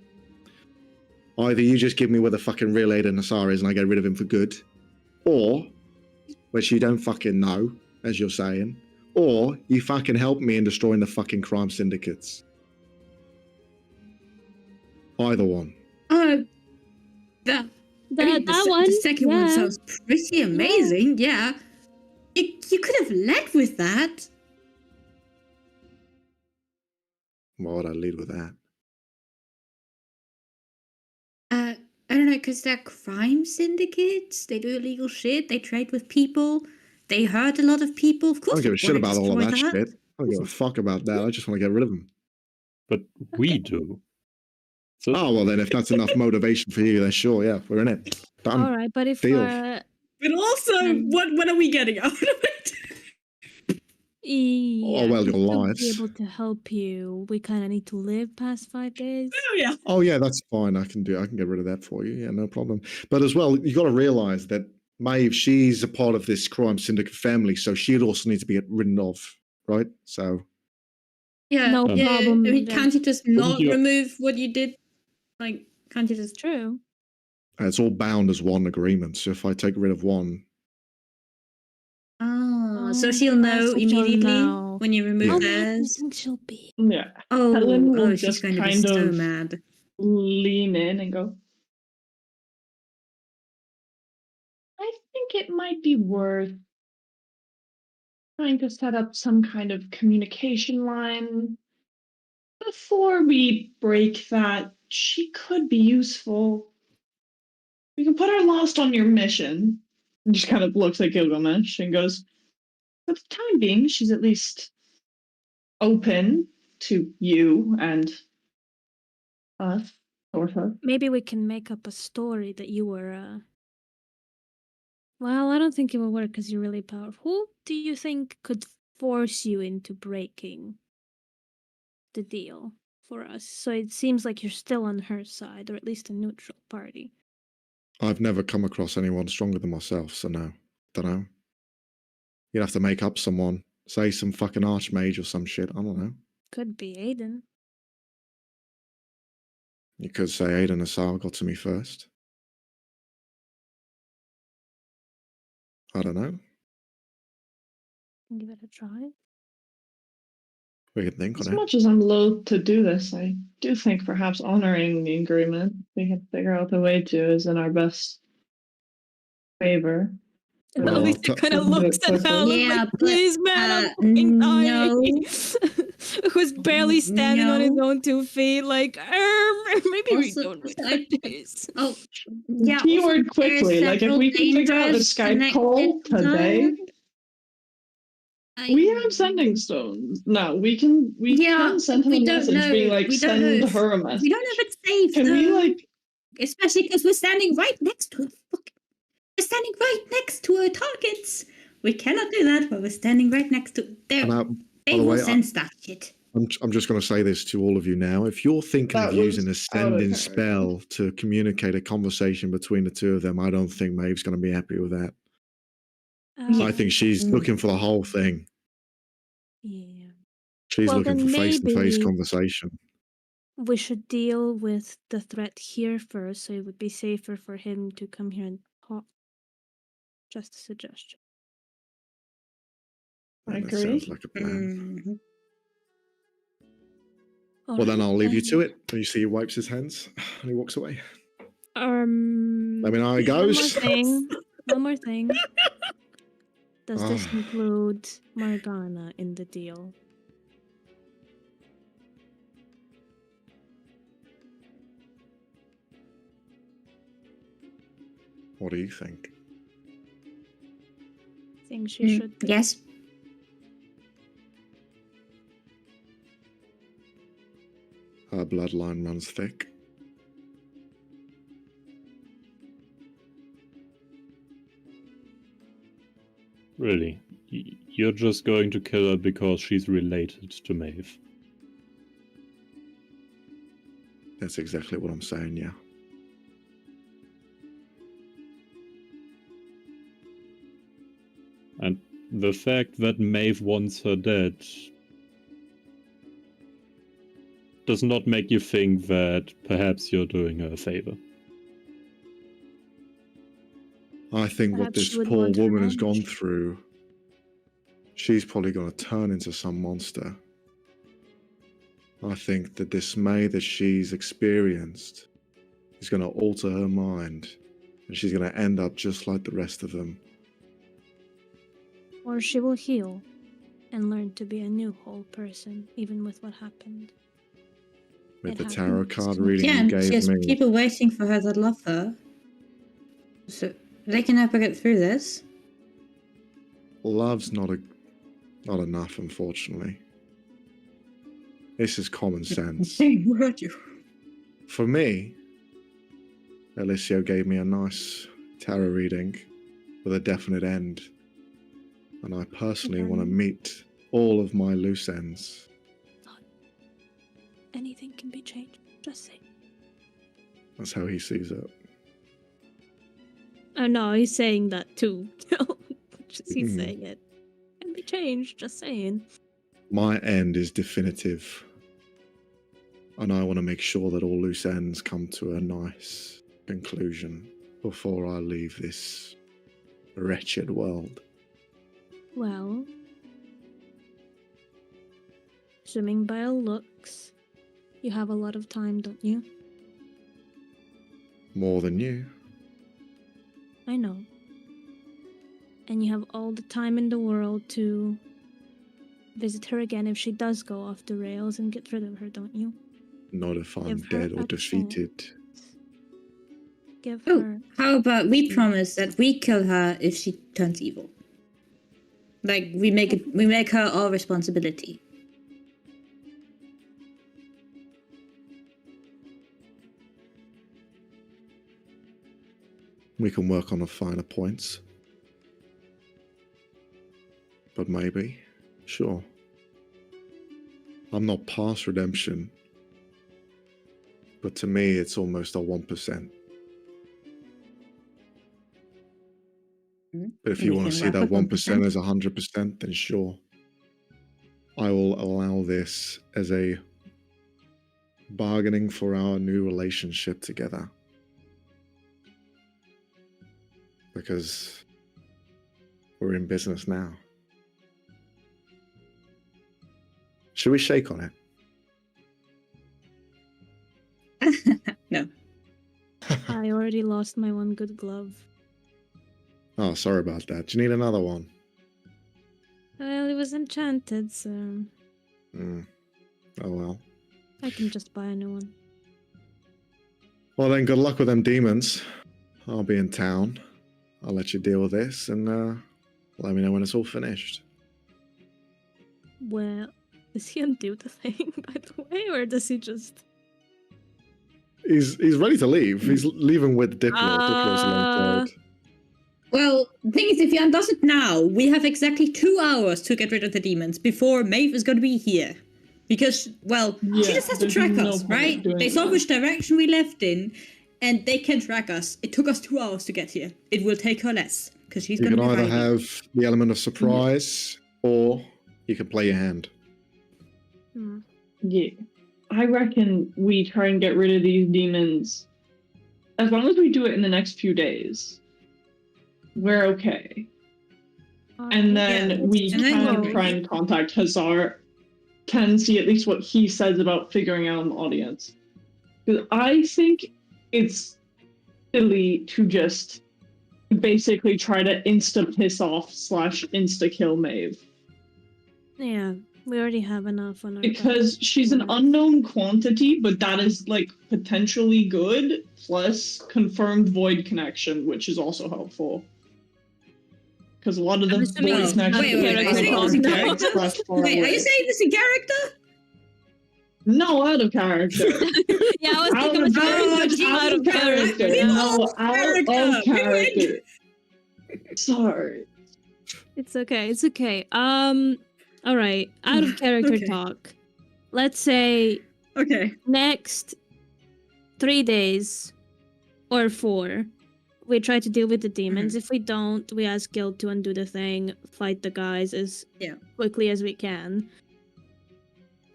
Either you just give me where the fucking real Aiden Hassar is and I get rid of him for good, or, which you don't fucking know, as you're saying, or you fucking help me in destroying the fucking crime syndicates. Either one. That That the one. second one yeah. sounds pretty amazing. Yeah, you could have led with that. Why would I lead with that? I don't know, because they're crime syndicates. They do illegal shit. They trade with people. They hurt a lot of people. Of I course, don't give a we shit wanna about all of destroy that shit. I don't give a fuck about that. I just want to get rid of them. But we do. So Oh, well, then if that's enough motivation for you, then sure, yeah, we're in it. Done. All right, but if Deal. But also, what are we getting out of it? yeah, well, to your still lives. be able to help you, we kind of need to live past 5 days. Oh yeah. Oh yeah, that's fine. I can get rid of that for you. Yeah, no problem. But as well, you got to realize that Maeve, she's a part of this crime syndicate family, so she'd also need to be get ridden of, right? So Yeah. No yeah. problem, I mean, then. can't you just not you- remove what you did? Like, can't you just? True. it's all bound as one agreement. So if I take rid of one, Oh, so Oh, she'll know so she'll immediately know. when you remove How mad do you theirs. think she'll be? Yeah. Oh, Helen will she's just going to be kind so of- mad. Lean in and go, I think it might be worth trying to set up some kind of communication line. Before we break that, she could be useful. We can put her last on your mission. And just kind of looks at Gilgamesh and goes, for the time being, she's at least open to you and us, sort of. Maybe we can make up a story that you were. Well, I don't think it will work because you're really powerful. Who do you think could force you into breaking the deal for us? So it seems like you're still on her side, or at least a neutral party. I've never come across anyone stronger than myself. So no, don't know. You'd have to make up someone, say some fucking archmage or some shit. I don't know. Could be Aiden. You could say Aiden Hassar got to me first. I don't know. Give it a try. We can think As on it. much as I'm loath to do this, I do think perhaps honoring the agreement, we can figure out a way to, is in our best favor. And Well, Alicia kind of looks at Hal and Yeah, like, but, please, man, I'm fucking dying. no. Who's barely standing on his No. own 2 feet, like, maybe we Also- don't wait also, for this. Oh, yeah. Keyword also, there are quickly, like if several we can figure out a dangers Skype call connected to today. that. We have sending stones. No, we can Yeah, send him we a don't message know. being like, We don't know send if- her a message. We don't know if it's safe. Can we though. like Especially because we're standing right next to we're standing right next to our targets. We cannot do that while we're standing right next to And, by they the will way, sense that shit. I'm just going to say this to all of you now. If you're thinking That of using a was out of sending character. spell to communicate a conversation between the two of them, I don't think Maeve's going to be happy with that. I think she's looking for the whole thing. Yeah. She's Well, looking then for face-to-face maybe- conversation. We should deal with the threat here first, so it would be safer for him to come here and talk. Just a suggestion. I And that agree. sounds like a plan. Mhm. Well, then I'll leave you to Alright, it. And you see he wipes his hands and he walks away. then. Let me know how it goes. One more thing. Does this Oh. include Morgana in the deal? What do you think? Think she should be? Yes. Her bloodline runs thick. Really? You're just going to kill her because she's related to Maeve? That's exactly what I'm saying, yeah. And the fact that Maeve wants her dead does not make you think that perhaps you're doing her a favor. I think what Perhaps this she would poor want woman has gone revenge. through, she's probably going to turn into some monster. I think the dismay that she's experienced is going to alter her mind, and she's going to end up just like the rest of them. Or she will heal and learn to be a new whole person, even with what happened. With It the tarot happens. card reading Yeah, you and gave she has me, people waiting for her that love her. So they can help her get through this. love's not enough, unfortunately. This is common sense. Would you? For me, Alicio gave me a nice tarot reading with a definite end. And I personally want to meet all of my loose ends. Anything can be changed. Just say. That's how he sees it. Oh no, he's saying that too. Just he's Mhm. saying it. Can be changed, just saying. My end is definitive. And I want to make sure that all loose ends come to a nice conclusion before I leave this wretched world. Well, assuming by all looks, you have a lot of time, don't you? More than you. I know. And you have all the time in the world to visit her again if she does go off the rails and get rid of her, don't you? Not if I'm Give her dead or a defeated. Give Oh, her. how about we promise that we kill her if she turns evil? Like we make her our responsibility. We can work on the finer points. But maybe, sure. I'm not past redemption. But to me, it's almost a 1%. But if you We want to can see work that with 1% 1%. as 100%, then sure. I will allow this as a bargaining for our new relationship together. Because we're in business now. Should we shake on it? No. I already lost my one good glove. Oh, sorry about that. Do you need another one? Well, it was enchanted, so Oh well. I can just buy a new one. Well then, good luck with them demons. I'll be in town. I'll let you deal with this, and let me know when it's all finished. Well, does he undo the thing, by the way, or does he just... He's ready to leave. He's leaving with Diplo. Diplo's alongside. Well, the thing is, if he undoes it now, we have exactly 2 hours to get rid of the demons before Maeve is going to be here. Because, well, she Yeah, just has to there's track no us, point right? doing They saw that. which direction we left in, and they can track us. It took us 2 hours to get here. It will take her less, because she's You going to can be either hiding. have the element of surprise, or you can play your hand. Hmm. Yeah. I reckon we try and get rid of these demons. As long as we do it in the next few days, we're okay. And then Yeah, we and then can we'll- try and contact Hazar, can see at least what he says about figuring out an audience. Because I think it's silly to just basically try to insta-piss off / insta-kill Maeve. Yeah, we already have enough on our Because she's an unknown quantity, but that is like potentially good, plus confirmed void connection, which is also helpful. Because a lot of the I'm assuming void it's connection not Wait, are you saying it's in not- character? Wait, are you saying this in character? No, out of character. Yeah, I was Out thinking of about character. out of character. Yeah. No, out of Character. character. Sorry. It's okay. It's okay. All right. Out of character Okay. talk. Let's say Okay. next 3 days or 4, we try to deal with the demons. If we don't, we ask Guild to undo the thing, fight the guys as quickly as we can.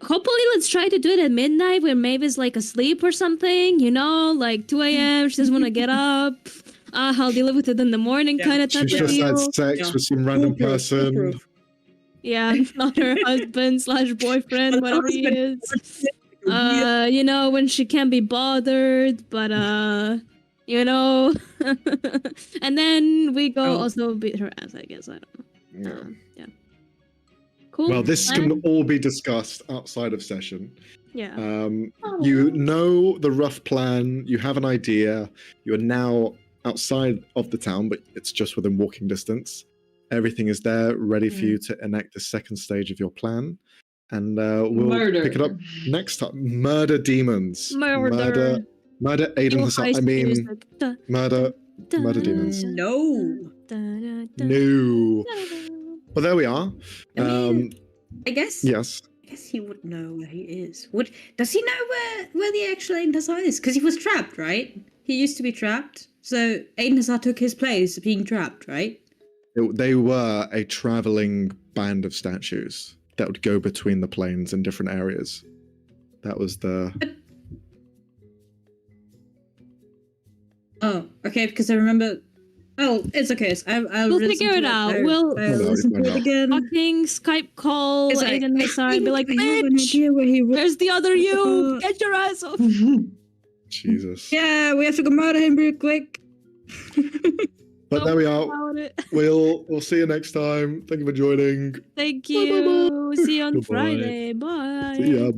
Hopefully, let's try to do it at midnight where Maeve is like asleep or something, you know, like 2 a.m. She doesn't want to get up. I'll deal with it in the morning, Yeah. kind of type She's of just had deal. sex Yeah. with some random Foolproof, person. foolproof. Yeah, not her husband / boyfriend, whatever he is. You know, when she can't be bothered, but you know. And then we go also beat her ass, I guess. I don't know. Yeah. Cool. Well, this plan? can all be discussed outside of session. Yeah. You know the rough plan. You have an idea. You are now outside of the town, but it's just within walking distance. Everything is there, ready for you to enact the second stage of your plan. And we'll pick it up next time. Murder demons. Murder. Murder Aiden Evil Hassan. heist I mean, music. Da, murder da, demons. No. da, da, da, No. da. Well, there we are. I mean, I guess. Yes. I guess he would know where he is. Does he know where the actual Aiden Hazard is? Because he was trapped, right? He used to be trapped. So Aiden Hazard took his place being trapped, right? They were a traveling band of statues that would go between the planes in different areas. That was the... Oh, okay, because I remember... Oh, it's okay. I'll We'll listen figure to it out. I'll We'll listen to it again. fucking Skype call It's like, Aiden Hazard, be like, I have an bitch, idea where he was. where's the other you? Get your ass off. Jesus. Yeah, we have to go murder him real quick. But there we are. About it. We'll see you next time. Thank you for joining. Thank you. See you on Goodbye. Friday. Bye. See ya.